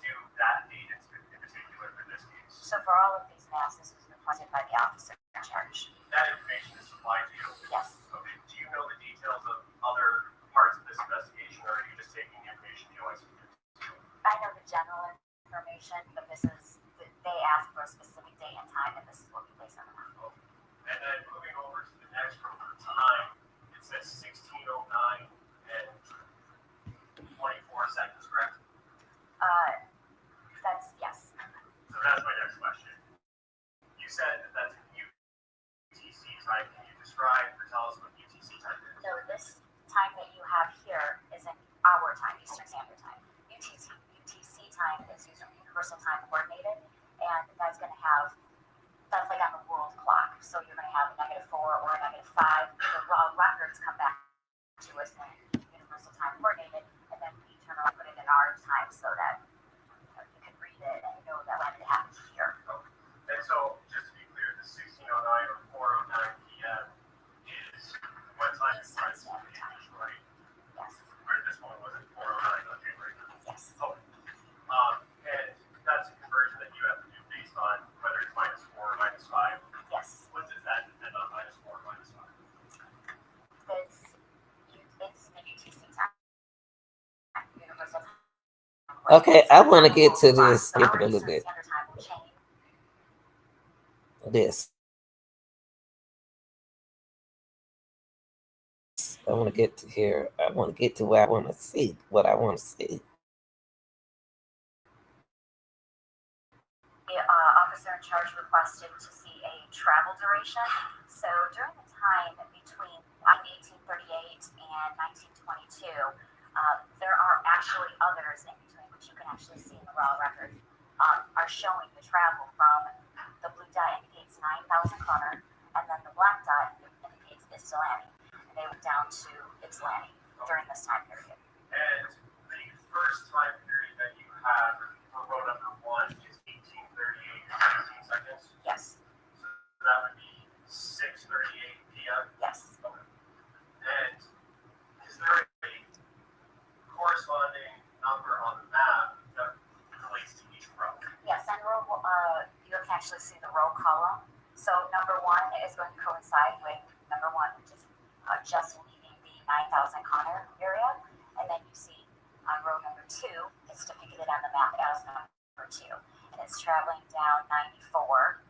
B: do that date in particular for this case?
C: So for all of these maps, this was requested by the officer in charge.
B: That information is supplied to you?
C: Yes.
B: Okay. Do you know the details of other parts of this investigation, or are you just taking the information you always do?
C: I know the general information, but this is, they asked for a specific date and time, and this is what we place on the map.
B: Okay. And then moving over to the next row for time, it says 16:09 and 24 seconds, correct?
C: That's, yes.
B: So that's my next question. You said that that's in time. Can you describe or tell us what UTC time is?
C: So this time that you have here is in our time, Eastern Standard Time. UTC time is Universal Time Coordinated, and that's going to have, that's like on the world clock. So you're going to have a -4 or a -5. The raw records come back to us in Universal Time Coordinated, and then we turn around and put it in our time so that you can read it and know that when it happens here.
B: And so, just to be clear, the 1609 or 409 p.m. is what time is right?
C: Yes.
B: Where this one was at 409 on January 9th.
C: Yes.
B: Okay. And that's a conversion that you have to do based on whether it's -4 or -5.
C: Yes.
B: What does that depend on, -4 or -5?
C: It's the UTC time. Universal Time.
A: Okay, I want to get to this. Skip it a little bit.
C: Standard Time will change.
A: This. I want to get to here. I want to get to where I want to see what I want to see.
C: The officer in charge requested to see a travel duration. So during the time between 1838 and 1922, there are actually others in between, which you can actually see in the raw record, are showing the travel from the blue dot indicates 9,000 Connor, and then the black dot indicates Ypsilanti. And they went down to Ypsilanti during this time period.
B: And the first time period that you have for row number 1 is 1838 16 seconds?
C: Yes.
B: So that would be 6:38 p.m.?
C: Yes.
B: Okay. And is there a corresponding number on the map that relates to each row?
C: Yes, and you can actually see the row column. So number 1 is going to coincide with number 1, which is just leaving the 9,000 Connor area. And then you see on row number 2, it's depicted on the map as number 2. And it's traveling down 94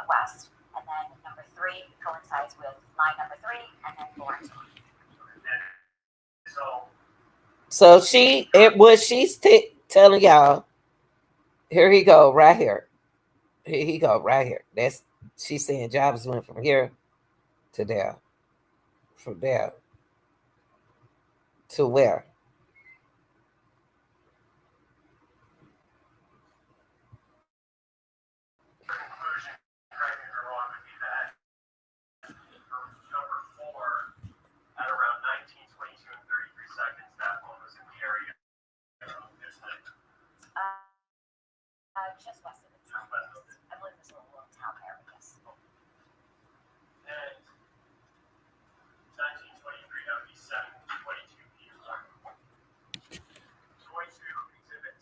C: west. And then number 3 coincides with line number 3, and then 4 and 2.
B: So
A: She's telling y'all, here he go, right here. Here he go, right here. That's she's saying jobs went from here to there. From there to where?
B: the conclusion, correct me if I'm wrong, would be that for number 4, at around 19, 22, and 33 seconds, that one was in the area of Ypsilanti.
C: Just west of the town. I believe there's a little town there, yes.
B: And 1923, that would be 7:22 p.m. 22, exhibit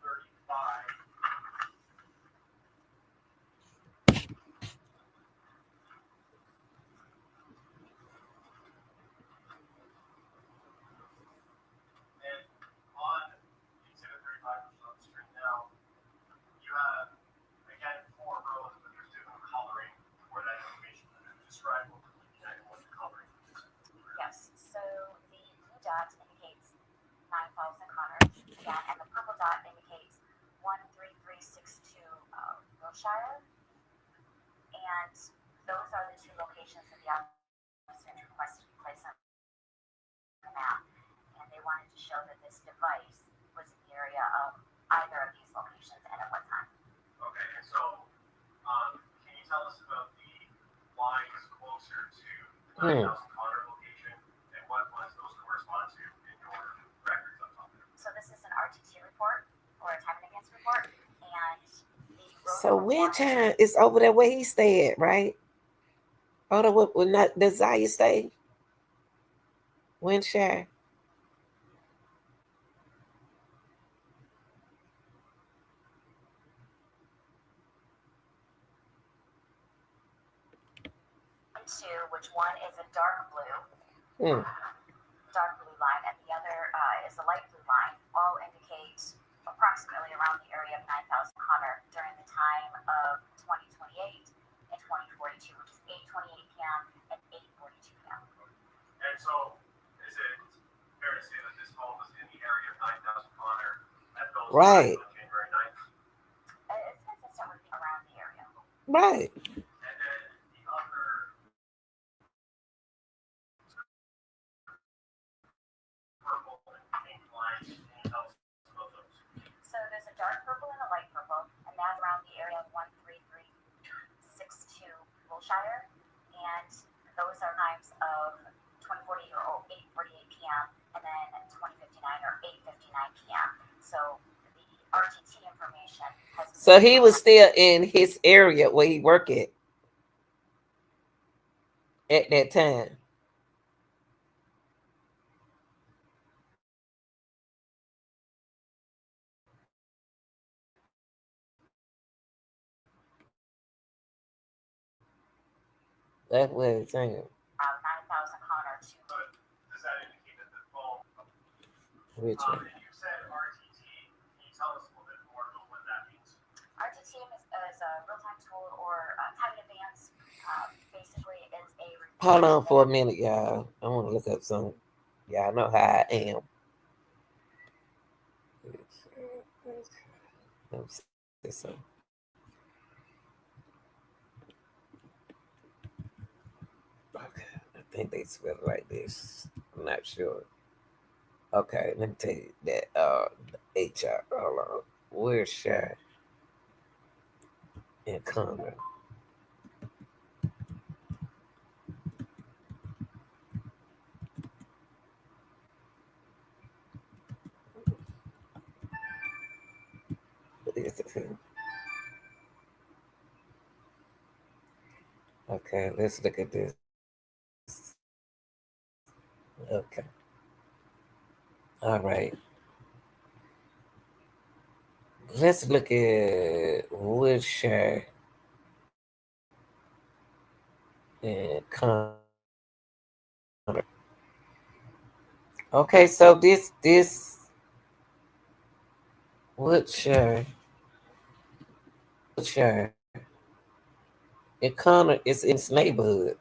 B: 35. And on exhibit 35, which is on the screen now, you have, again, 4 rows, but there's different coloring for that information. Describe what we're looking at and what the coloring is.
C: Yes, so the blue dot indicates 9,000 Connor, again, and the purple dot indicates 13362 Wilshire. And those are the 2 locations that the officer requested to place on the map. And they wanted to show that this device was in the area of either of these locations and at what time.
B: Okay, and so can you tell us about the lines closer to the 9,000 Connor location and what ones those correspond to in your records on top of it?
C: So this is an RTT report or a time and against report, and the
A: So wind chime is over there where he stayed, right? Hold on, what not does Zaya stay? Windshire.
C: two, which one is a dark blue,
A: Hmm.
C: dark blue line, and the other is a light blue line, all indicate approximately around the area of 9,000 Connor during the time of 2028 and 2042, which is 8:28 p.m. and 8:42 p.m.
B: And so, is it fair to say that this home was in the area of 9,000 Connor at those
A: Right.
B: times on January 9th?
C: It's consistent with around the area.
A: Right.
B: And then the
C: Shire, and those are times of 2040 or 8:48 p.m. and then 2059 or 8:59 p.m. So the RTT information has been
A: So
C: sent
A: he was
C: out.
A: still in his area where he worked at that time. That's what it's saying.
C: 9,000 Connor to
B: But does that indicate that the phone?
A: Which one?
B: And you said RTT. Can you tell us a little bit more about what that means?
C: RTT is a real-time tool or time in advance. Basically, it's a
A: Hold
C: report
A: on for a
C: that
A: minute, y'all. I want to look up something. Y'all know how I am. Let me see something. Okay, I think they spell it like this. I'm not sure. Okay, let me tell you that HR. Hold on. Where's Shy and Connor? What is it here? Okay, let's look at this. Okay. All right. Let's look at Woodshire and Connor. Okay, so this Woodshire, Woodshire, and Connor is in this neighborhood.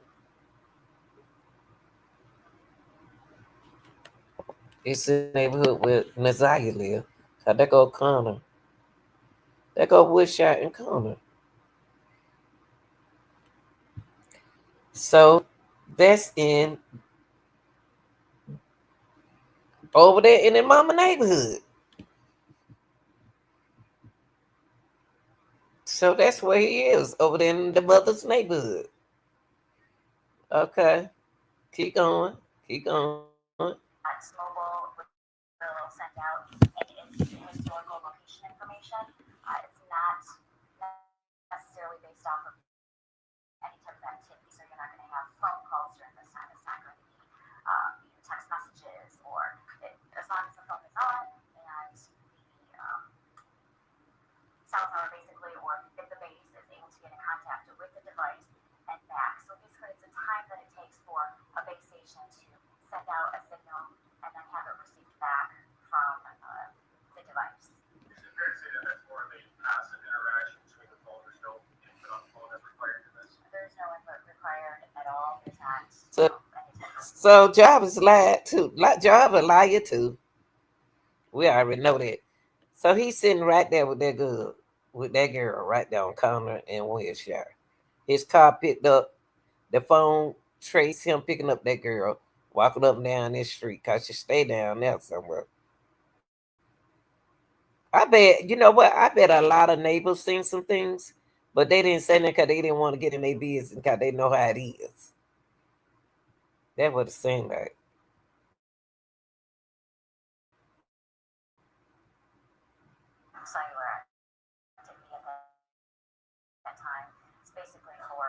A: It's in the neighborhood where Naziah live. So there go Connor. There go Woodshire and Connor. So that's in over there in the mama neighborhood. So that's where he is, over there in the mother's neighborhood. Okay. Keep going. Keep going.
C: Mobile will send out any historical location information. It's not necessarily based off of any type of activity, so you're not going to have phone calls during this time. It's not going to be text messages or as long as the phone is on and the cell tower basically, or if the base is able to get in contact with the device and back. So basically, it's a time that it takes for a base station to send out a signal and then have it received back from the device.
B: Is it fair to say that that's more of a passive interaction between the phone? There's no input on the phone that's required in this?
C: There's no input required at all. There's not
A: So
C: any type of
A: so Java's lied too. Java liar too. We already know that. So he's sitting right there with that girl right there on Connor and Wilshire. His car picked up the phone, traced him picking up that girl, walking up and down this street because she stay down there somewhere. I bet, you know what? I bet a lot of neighbors seen some things, but they didn't say that because they didn't want to get in their business because they know how it is. That what it seemed like.
C: cellular activity at that time. It's basically for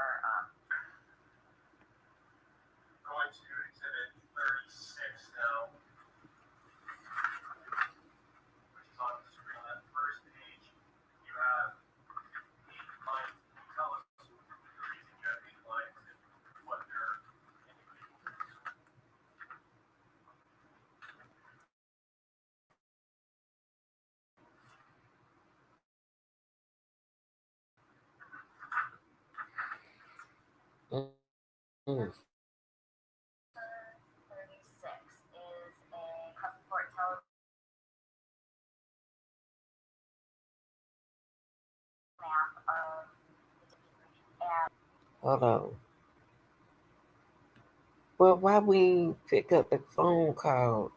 B: Going to exhibit 36 now, which is on the screen. On that first page, you have 8 lines. Can you tell us the reason you have 8 lines and what they're indicating?
A: Mm.
C: 36 is a custom port telegram map of the and
A: Hold on. Well, why we pick up the phone call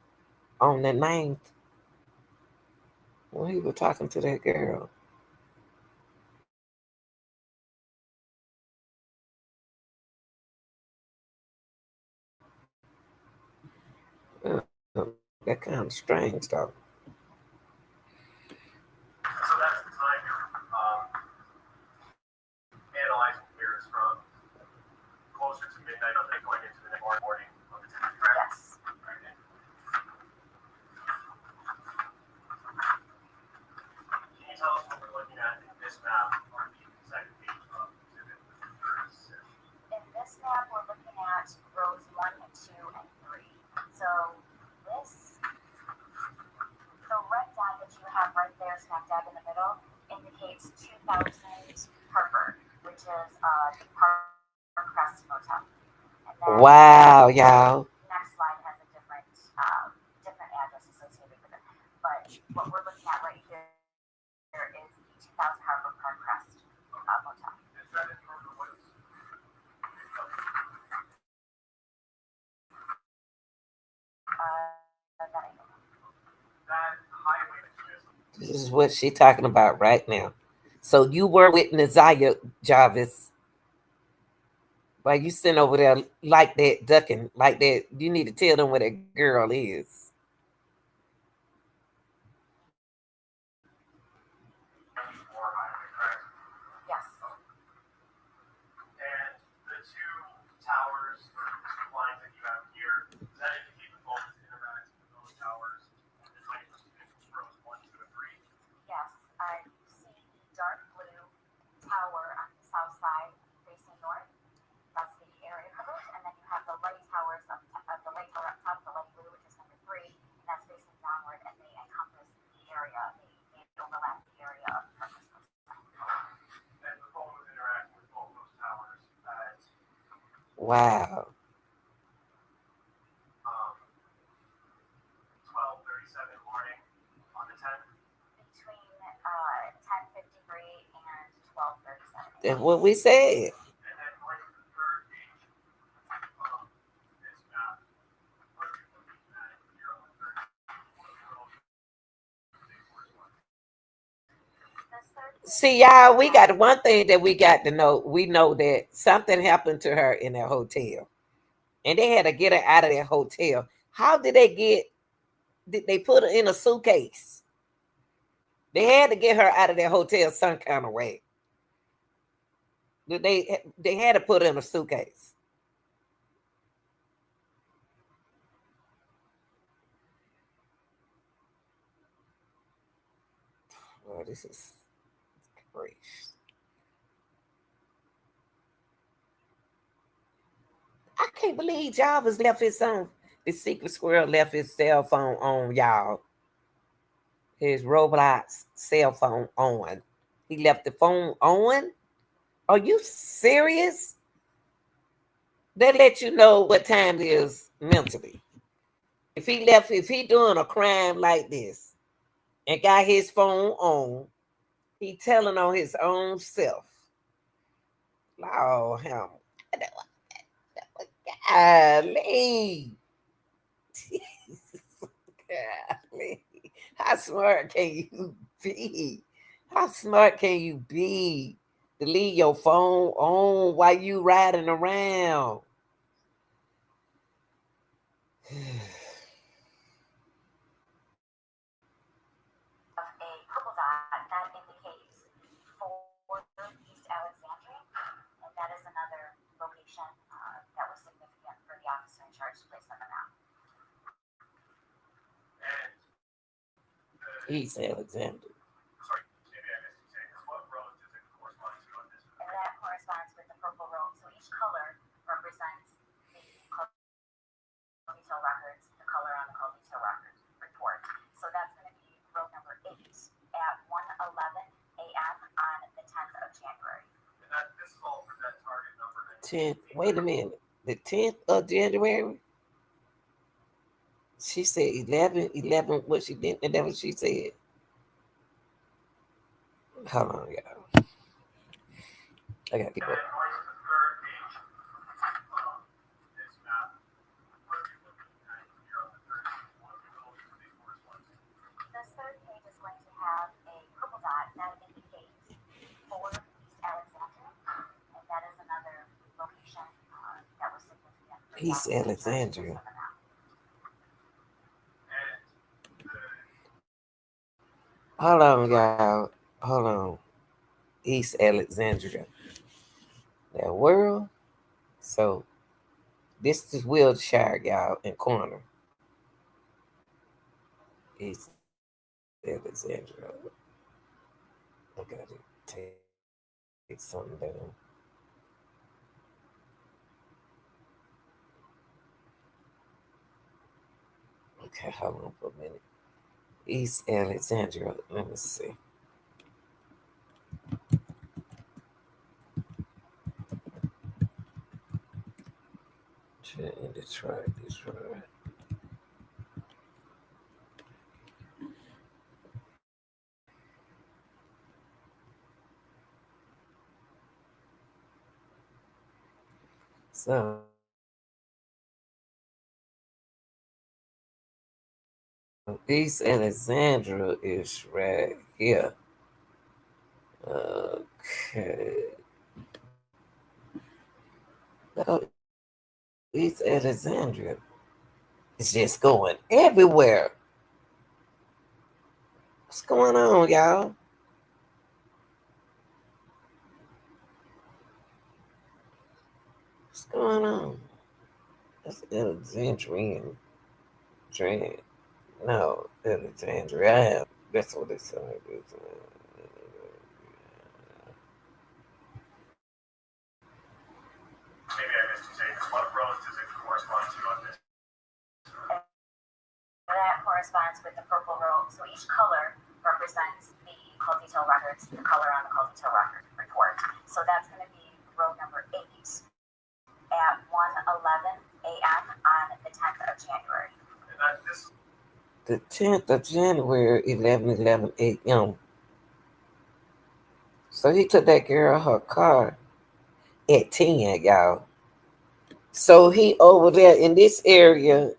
A: on the ninth when he was talking to that girl? That kind of strange, though.
B: So that's the time you're analyzing here is from closer to midnight on then going into the next morning on the 10th, correct?
C: Yes.
B: Right. Can you tell us what we're looking at in this map on the second page of exhibit 36?
C: In this map, we're looking at rows 1, 2, and 3. So this, the red dot that you have right there, smack dab in the middle, indicates 2000 Harper, which is the Park Crest Motel. And then
A: Wow, y'all.
C: next slide has a different address associated with it. But what we're looking at right here is the 2000 Harper Park Crest Motel.
B: Is that in Harper Woods?
C: That I know.
B: That highway that you just
A: This is what she talking about right now. So you were with Naziah Jarvis. Why you sitting over there like that, ducking like that? You need to tell them where that girl is.
B: War highway, correct?
C: Yes.
B: And the two towers or two lines that you have here, does that indicate the voltage interacts with those towers and the time rows 1, 2, and 3?
C: Yes, I see the dark blue tower on the south side facing north. That's the area coverage, and then you have the light towers up the light tower up top, the light blue, which is number 3, and that's facing downward, and they encompass the area. They overlap the area of the purpose.
B: And the phone was interacting with both those towers at
A: Wow.
B: 12:37 in the morning on the 10th.
C: Between 10:53 and 12:37.
A: That's what we said.
B: And then going to the third page of this map, what are we looking at here on the third page?
C: This third
A: See, y'all, we got one thing that we got to know. We know that something happened to her in that hotel, and they had to get her out of that hotel. How did they get? Did they put her in a suitcase? They had to get her out of that hotel some kind of way. They had to put her in a suitcase. Oh, this is great. I can't believe Jarvis left his the secret squirrel left his cell phone on, y'all. His Roblox cell phone on. He left the phone on? Are you serious? That let you know what time it is mentally. If he doing a crime like this and got his phone on, he telling on his own self. Oh, him. Golly. Golly. How smart can you be? How smart can you be to leave your phone on while you riding around?
C: a purple dot that indicates for East Alexandria, and that is another location that was significant for the officer in charge to place on the map.
A: East Alexander.
B: Sorry, maybe I missed you saying this. What rows does it correspond to on this?
C: And that corresponds with the purple row. So each color represents the call detail records, the color on the call detail records report. So that's going to be row number 8 at 1:11 a.m. on the 10th of January.
B: And this is all for that target number.
A: 10th. Wait a minute. The 10th of January? She said 11. What she did, and that what she said. Hold on, y'all. I gotta keep up.
C: This third page is going to have a purple dot that indicates for East Alexandria, and that is another location that was significant.
A: East Alexandria.
B: And
A: Hold on, y'all. Hold on. East Alexandria. That world. So this is Wiltshire, y'all, in corner. East Alexandria. I gotta take something down. Okay, hold on for a minute. East Alexandria. Let me see. In Detroit, Detroit. So East Alexandria is right here. Okay. Oh, East Alexandria is just going everywhere. What's going on, y'all? What's going on? That's Alexandrian dream. No, Alexandria. That's what it's saying.
B: Maybe I missed you saying this. What rows does it correspond to on this?
C: That corresponds with the purple row. So each color represents the call detail records, the color on the call detail record report. So that's going to be row number 8 at 1:11 a.m. on the 10th of January.
A: The 10th of January, 11:11 a.m. So he took that girl her car at 10, y'all. So he over there in this area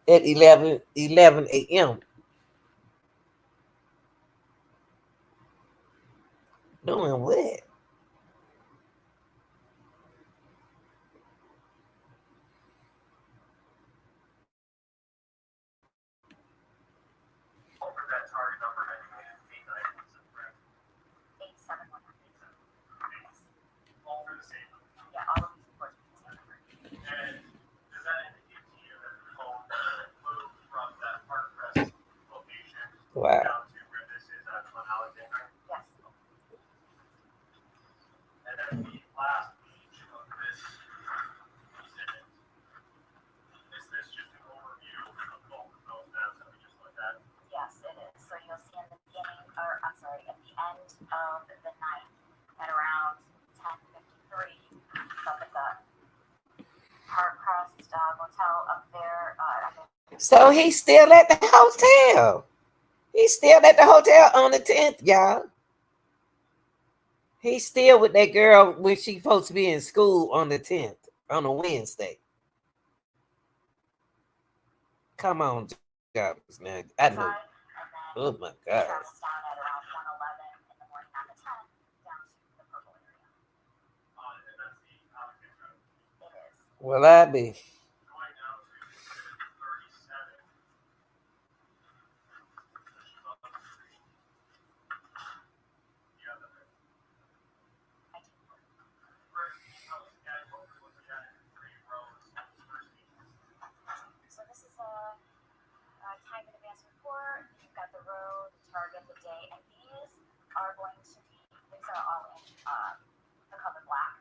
A: at 11 a.m. Doing what?
B: Over that target number anyway,
C: 8719.
B: all for the same.
C: Yeah, all of these reports are the same number.
B: And does that indicate to you that the phone moved from that Park Crest location
A: Wow.
B: down to where this is at on Alexandria?
C: Yes.
B: And then the last page of this exhibit, is this just an overview of both of those maps that we just looked at?
C: Yes, it is. So you'll see in the beginning, or I'm sorry, at the end of the night at around 10:53, up at the Park Crest Motel up there.
A: So he's still at the hotel. He's still at the hotel on the 10th, y'all. He's still with that girl when she's supposed to be in school on the 10th, on a Wednesday. Come on, Jarvis, man. I know. Oh my God.
C: Travels down at around 1:11 in the morning on the 10th down to the purple area.
B: And that's the Alexandria Road.
C: It is.
A: Will I be?
B: Going down to 37. You have that there.
C: I do.
B: First, again, what we're looking at is 3 rows of first pieces.
C: So this is a time in advance report. You've got the road, the target, the day, and these are all in the color black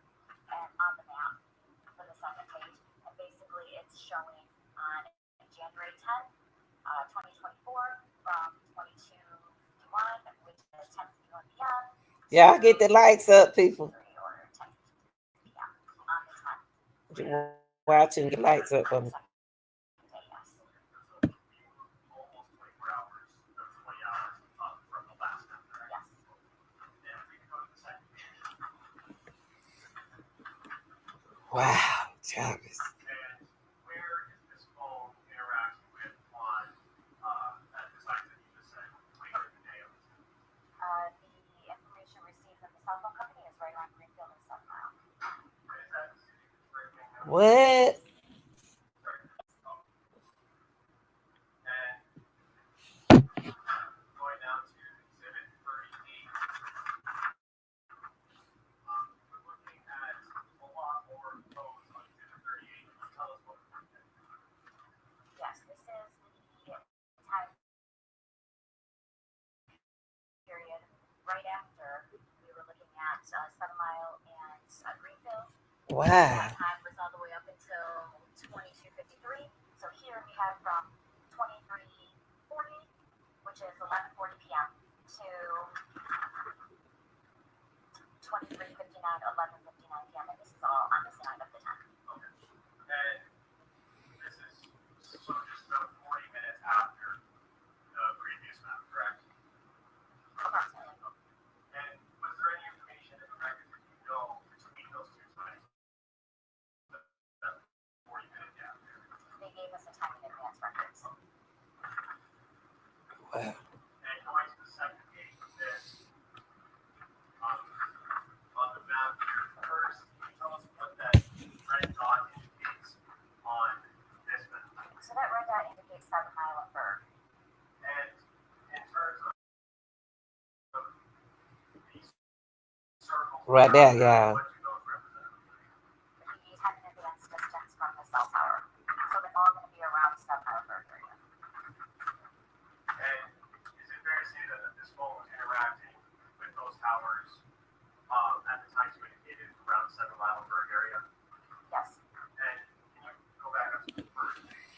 C: and on the map for the second page. And basically it's showing on January 10th, 2024 from 22 to 1, which is 10:51 p.m.
A: Yeah, I get the lights up, people.
C: Or 10 p.m. on the 10th.
A: You're watching the lights up for me.
B: Almost 24 hours, or 20 hours up from the last one, correct?
C: Yes.
B: And if we can go to the second page.
A: Wow, Jarvis.
B: And where is this phone interacting with on at the site that you just said later in the day?
C: The information received from the cell phone company is right around Greenfield and 7 Mile.
B: Is that
A: What?
B: and going down to
A: Wow.
C: time was all the way up until 22:53. So here we have from 23:40, which is 11:40 p.m. to 23:59, 11:59 p.m. And this is all on the side of the time.
B: Okay. And this is so just about 40 minutes after the previous map, correct?
C: Approximately.
B: And was there any information in the records that you know between those two times? That 40-minute gap there.
C: They gave us a time in advance records.
A: Wow.
B: And going to the second page of this, on the map here, first, can you tell us what that red dot indicates on this map?
C: So that red dot indicates 7 Mile and Berg.
B: And in terms of these circles,
A: Right there, yeah.
B: what do those represent?
C: The time in advance distance from the cell tower. So they're all going to be around 7 Mile and Berg area.
B: And is it fair to say that this phone was interacting with those towers at the times you indicated around 7 Mile and Berg area?
C: Yes.
B: And can you go back up to the first page?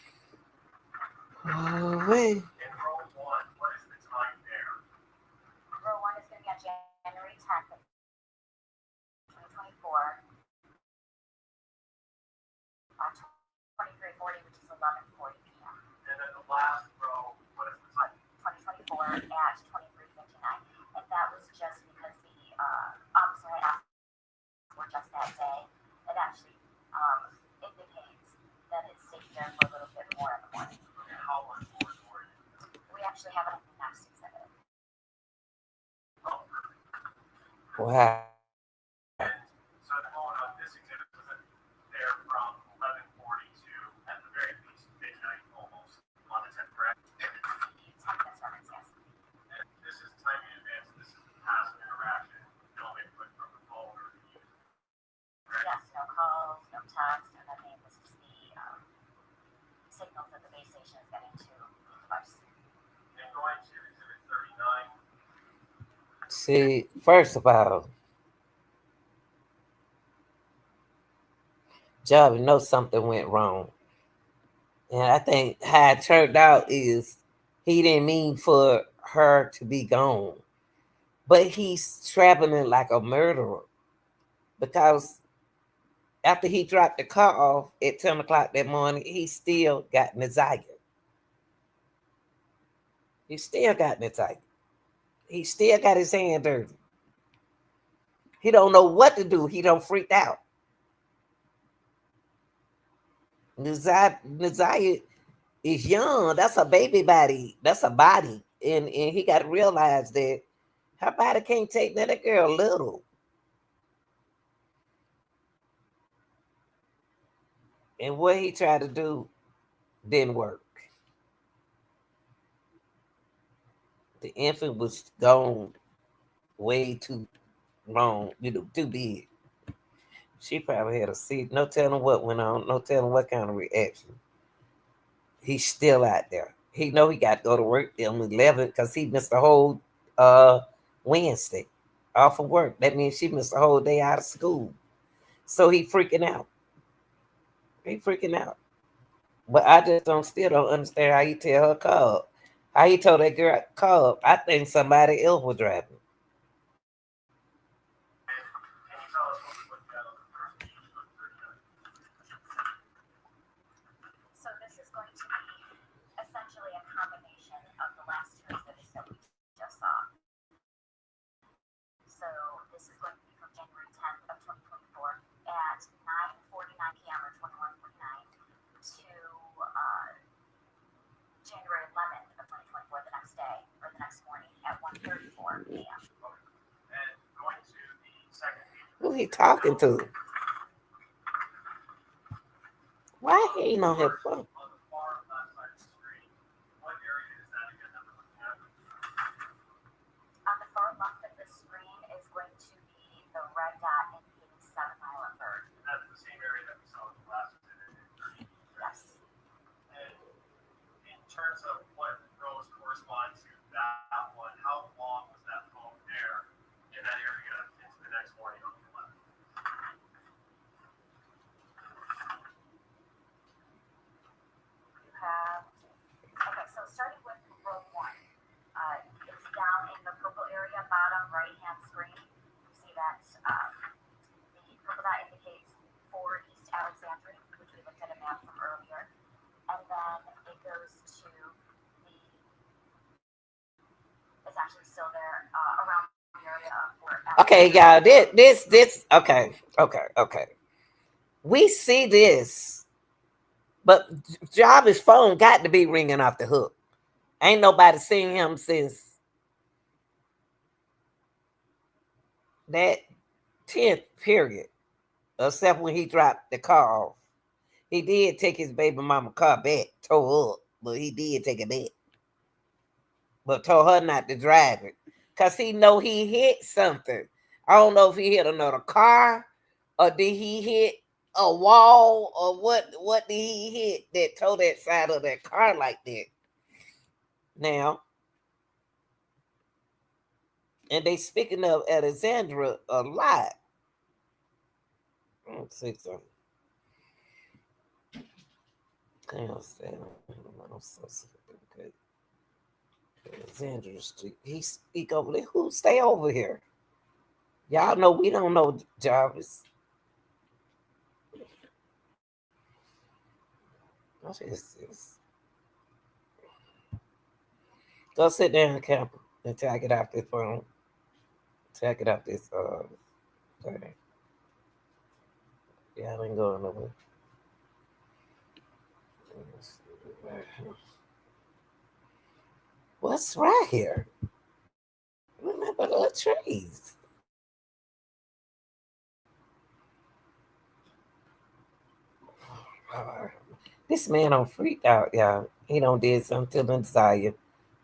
A: Oh, wait.
B: In row 1, what is the time there?
C: Row 1 is going to be on January 10th, 2024. 23:40, which is 11:40 p.m.
B: And then the last row, what is the time?
C: 2024 at 23:59. And that was just because the officer had asked for just that day. It actually indicates that it stays there for a little bit more in the morning.
B: And how much more is more?
C: We actually have it in the next exhibit.
B: Oh, perfect.
A: Wow.
B: And so the phone on this exhibit was there from 11:40 to at the very least midnight almost on the 10th, correct?
C: The 10 minutes reference, yes.
B: And this is time in advance. This is passive interaction. No input from the phone or the user. Correct?
C: Yes, no calls, no text, or nothing. This is the signals that the base station is getting to the device.
B: And going to exhibit 39.
A: See, first of all, Jarvis knows something went wrong. And I think how it turned out is he didn't mean for her to be gone. But he's traveling like a murderer. Because after he dropped the car off at 10 o'clock that morning, he still got Nazaria. He still got Nazaria. He still got his hand dirty. He don't know what to do. He don't freak out. Nazaria is young. That's a baby body. That's a body. And he got to realize that her body can't take that girl little. And what he tried to do didn't work. The infant was gone way too long, too big. She probably had a seat. No telling what went on. No telling what kind of reaction. He's still out there. He know he got to go to work on 11 because he missed the whole Wednesday off of work. That means she missed the whole day out of school. So he freaking out. He freaking out. But I just still don't understand how you tell her call up. How you told that girl call up. I think somebody else was driving.
B: Can you tell us what we looked at on the first page of 39?
C: So this is going to be essentially a combination of the last two exhibits that we just saw. So this is going to be from January 10th of 2024 at 9:49 p.m. or 21:49 to January 11th of 2024, the next day or the next morning at 1:34 a.m.
B: And going to the second page.
A: Who he talking to? Why he ain't on his phone?
B: On the far left side of the screen, what area is that again that we're looking at?
C: On the far left of the screen is going to be the red dot indicating 7 Mile and Berg.
B: And that's the same area that we saw in the last exhibit.
C: Yes.
B: And in terms of what rows correspond to that one, how long was that phone there in that area into the next morning on the 11th?
C: actually still there around the area for.
A: Okay, y'all. This. Okay. We see this, but Jarvis' phone got to be ringing off the hook. Ain't nobody seen him since that 10th period, except when he dropped the car off. He did take his baby mama car back, tore up, but he did take it back. But told her not to drive it. Cause he know he hit something. I don't know if he hit another car or did he hit a wall or what did he hit that tore that side of that car like that. Now, and they speaking of Alexandra a lot. Let's see something. I'm so stupid. Alexandra Street. He speak over there. Who stay over here? Y'all know we don't know Jarvis. What is this? Go sit down, Camper, until I get off this phone. Until I get off this thing. Yeah, I ain't going nowhere. What's right here? Remember the trees. This man on freaked out, y'all. He don't did something to Messiah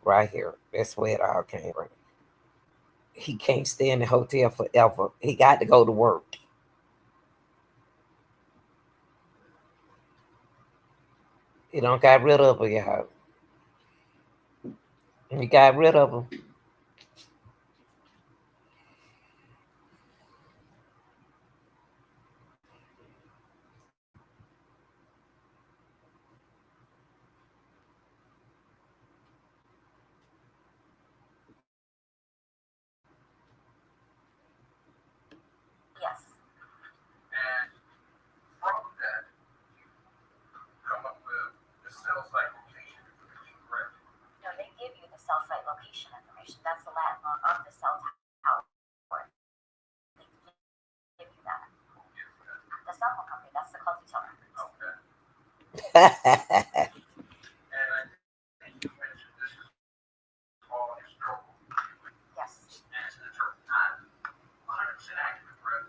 A: right here. That's where it all came from. He can't stay in the hotel forever. He got to go to work. He don't got rid of her, y'all. He got rid of her.
C: Yes.
B: And from that, come up with the cell site location information, correct?
C: No, they give you the cell site location information. That's the lat long of the cell tower. They give you that.
B: Who gives that?
C: The cell phone company. That's the call detail records.
B: Okay. And I think you mentioned this is all historical.
C: Yes.
B: And it's not 100% accurate, correct?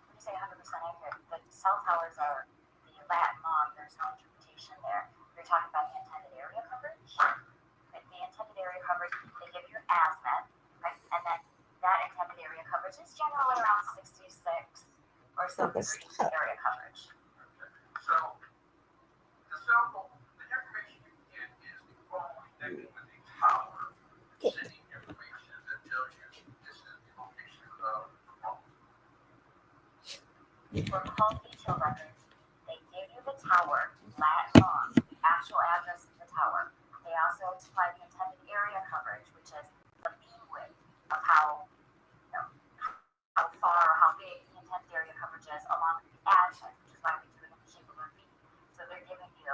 C: When you say 100% accurate, the cell towers are the lat long. There's no interpretation there. You're talking about the intended area coverage. Right? The intended area coverage, they give you azimuth, right? And then that intended area coverage is generally around 66 or so degrees area coverage.
B: Okay. So the cell phone, the information you get is the phone connected with a tower, sending information that tells you this is the location of the phone.
C: For call detail records, they give you the tower, lat long, the actual address of the tower. They also supply the intended area coverage, which is the beam width of how, how far or how big the intended area coverage is, along with the azimuth, which is why we do it in the shape of a V. So they're giving you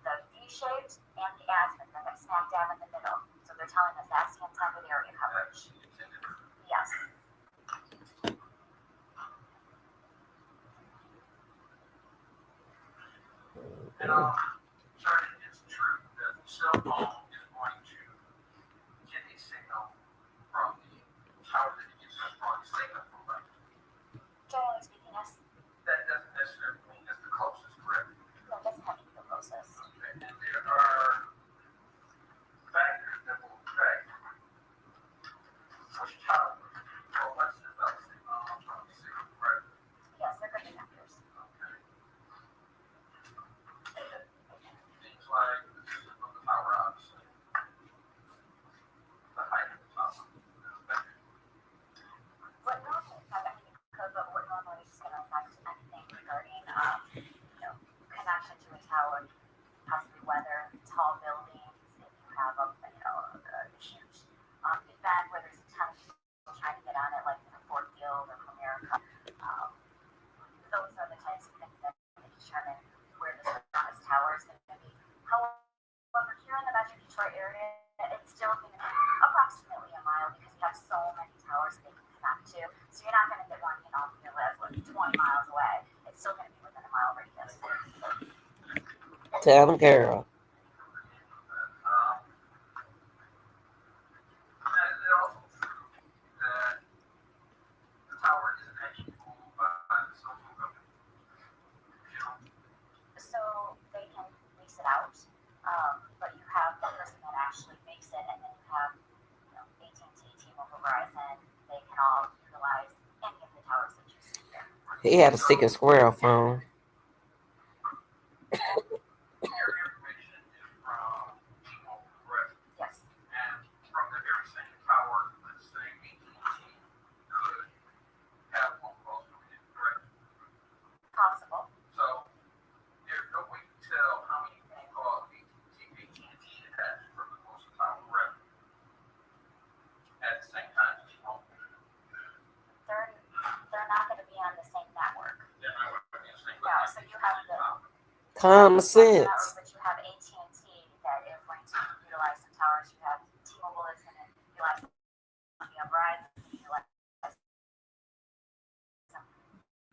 C: the V-shaped and the azimuth, and they're smack dab in the middle. So they're telling us that's the intended area coverage. Yes.
B: And certain it's true that the cell phone is going to get a signal from the tower that it gets a strong signal from. Right?
C: Generally speaking, yes.
B: That doesn't necessarily mean that's the closest, correct?
C: No, it doesn't have to be the closest.
B: Okay. And there are factors that will affect which tower or what is about from the signal, correct?
C: Yes, they're good factors.
B: Okay. Things like the system of the power, obviously.
A: Tell them, girl.
B: And it also true that the tower isn't actually owned by the cell phone company. You know,
C: So they can lease it out, but you have the person that actually makes it, and then you have AT&T, T-Mobile, Verizon. They can all utilize any of the towers that you see here.
A: He had a
B: so
A: secret squirrel phone.
B: your information is from T-Mobile, correct?
C: Yes,
B: And from the very same tower, let's say AT&T could have phone calls coming in, correct?
C: possible.
B: So there's no way to tell how many phone calls AT&T has from the postal tower, correct? At the same time as T-Mobile.
C: They're not going to be on the same network.
B: They're not going to be the same.
C: No, so you have the
A: Common
C: network,
A: sense.
C: but you have AT&T that is going to utilize some towers. You have T-Mobile that's going to utilize some. You have Verizon utilize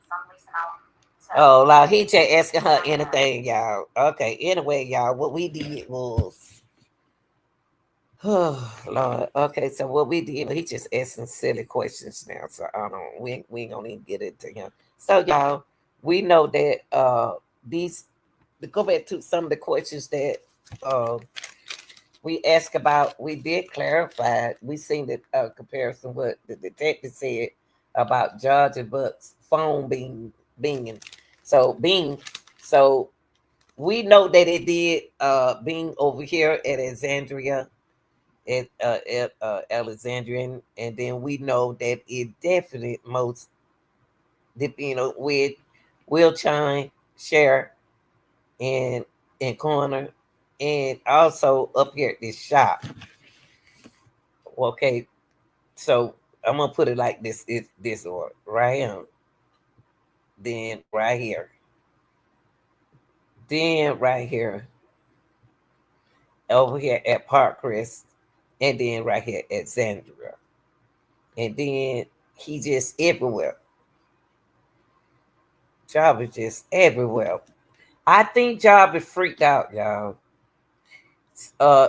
C: some leasing out. So
A: Oh, like he just asking her anything, y'all. Okay, anyway, y'all, what we did was, oh Lord. Okay, so what we did, he just asking silly questions now. So I don't, we ain't gonna even get into him. So y'all, we know that these to go back to some of the questions that uh we asked about, we did clarify. We seen the comparison what the detective said about Georgia Buck's phone being being so we know that it did being over here at Alexandria at Alexandria, and then we know that it definitely most with Will Chime share and corner and also up here at this shop. Okay, so I'm gonna put it like this: it's this order right here, then right here, then right here, over here at Parkcrest, and then right here at Zandria, and then he just everywhere. Job is just everywhere. I think Job is freaked out, y'all. Uh,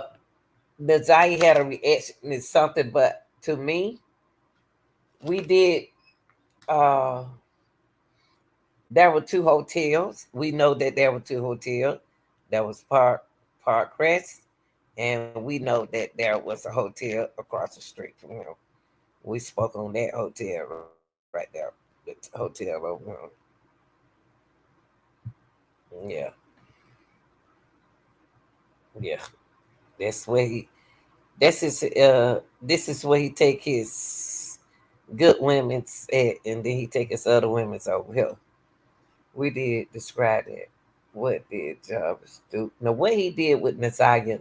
A: Nazai had a reaction to something, but to me, we did. Uh, there were two hotels. We know that there were two hotels. There was Parkcrest, and we know that there was a hotel across the street from him. We spoke on that hotel right there, the hotel over here. Yeah, yeah. That's where he. This is where he take his good women's at, and then he take his other women's over here. We did describe that. What did Jarvis do? Now, what he did with Messiah,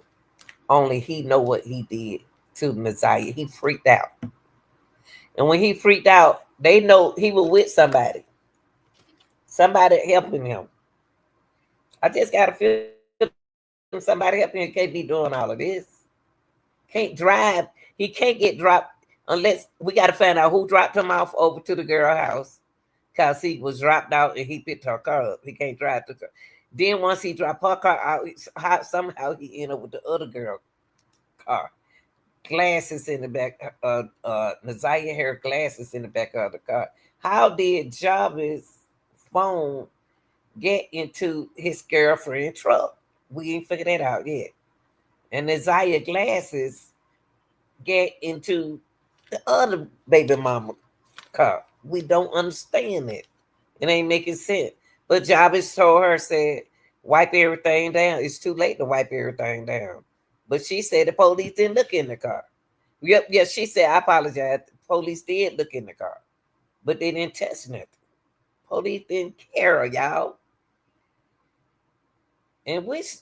A: only he know what he did to Messiah. He freaked out. And when he freaked out, they know he was with somebody. Somebody helping him. I just got a feeling somebody helping him can't be doing all of this. Can't drive. He can't get dropped unless we got to find out who dropped him off over to the girl house because he was dropped out and he picked her car up. He can't drive the car. Then once he dropped her car out, somehow he ended up with the other girl car. Glasses in the back. Nazaya hair glasses in the back of the car. How did Jarvis' phone get into his girlfriend truck? We ain't figured that out yet. And Nazaya glasses get into the other baby mama car. We don't understand it. It ain't making sense. But Jarvis told her, said, wipe everything down. It's too late to wipe everything down. But she said the police didn't look in the car. Yep, yeah, she said, I apologize. The police did look in the car, but they didn't test nothing. Police didn't care, y'all. And which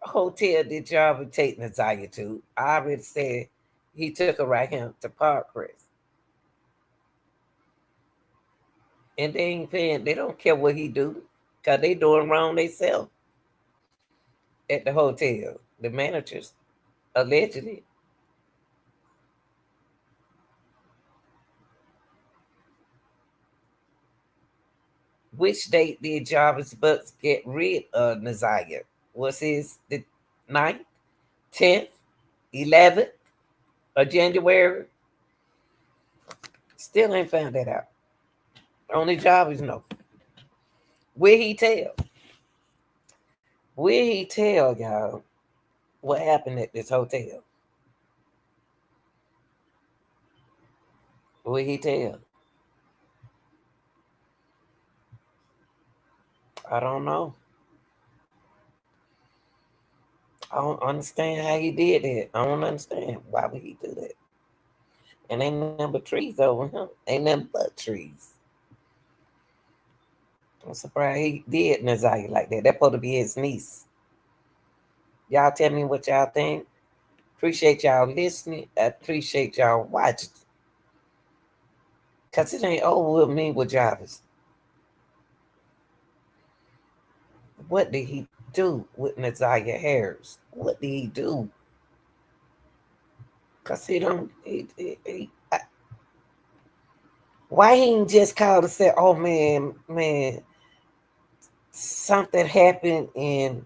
A: hotel did Jarvis take Nazaya to? I already said he took her right here to Parkcrest. And they ain't paying, they don't care what he do, because they doing wrong themselves at the hotel. The managers, allegedly. Which date did Jarvis Bucks get rid of Naziah? Was his the 9th, 10th, 11th, or January? Still ain't found that out. Only Jarvis know. Will he tell? Will he tell y'all what happened at this hotel? Will he tell? I don't know. I don't understand how he did that. I don't understand why would he do that. And ain't nothing but trees over him. Ain't nothing but trees. I'm surprised he did Naziah like that. That's supposed to be his niece. Y'all tell me what y'all think. Appreciate y'all listening. I appreciate y'all watching. Cause it ain't over with me with Jarvis. What did he do with Naziah Harris? What did he do? Cause he don't. Why he ain't just called and said, "Oh man, something happened and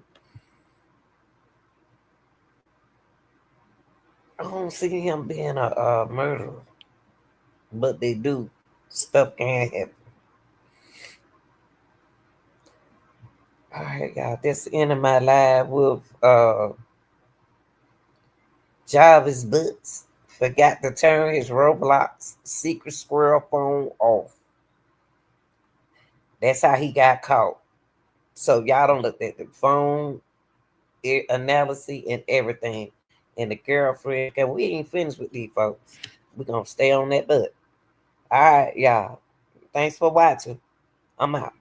A: I don't see him being a murderer, but they do. Stuff can happen." All right, y'all. That's the end of my live with Jarvis Books. Forgot to turn his Roblox secret squirrel phone off. That's how he got caught. So y'all don't look at the phone analysis and everything. And the girlfriend, cause we ain't finished with these folks. We're gonna stay on that butt. All right, y'all. Thanks for watching. I'm out.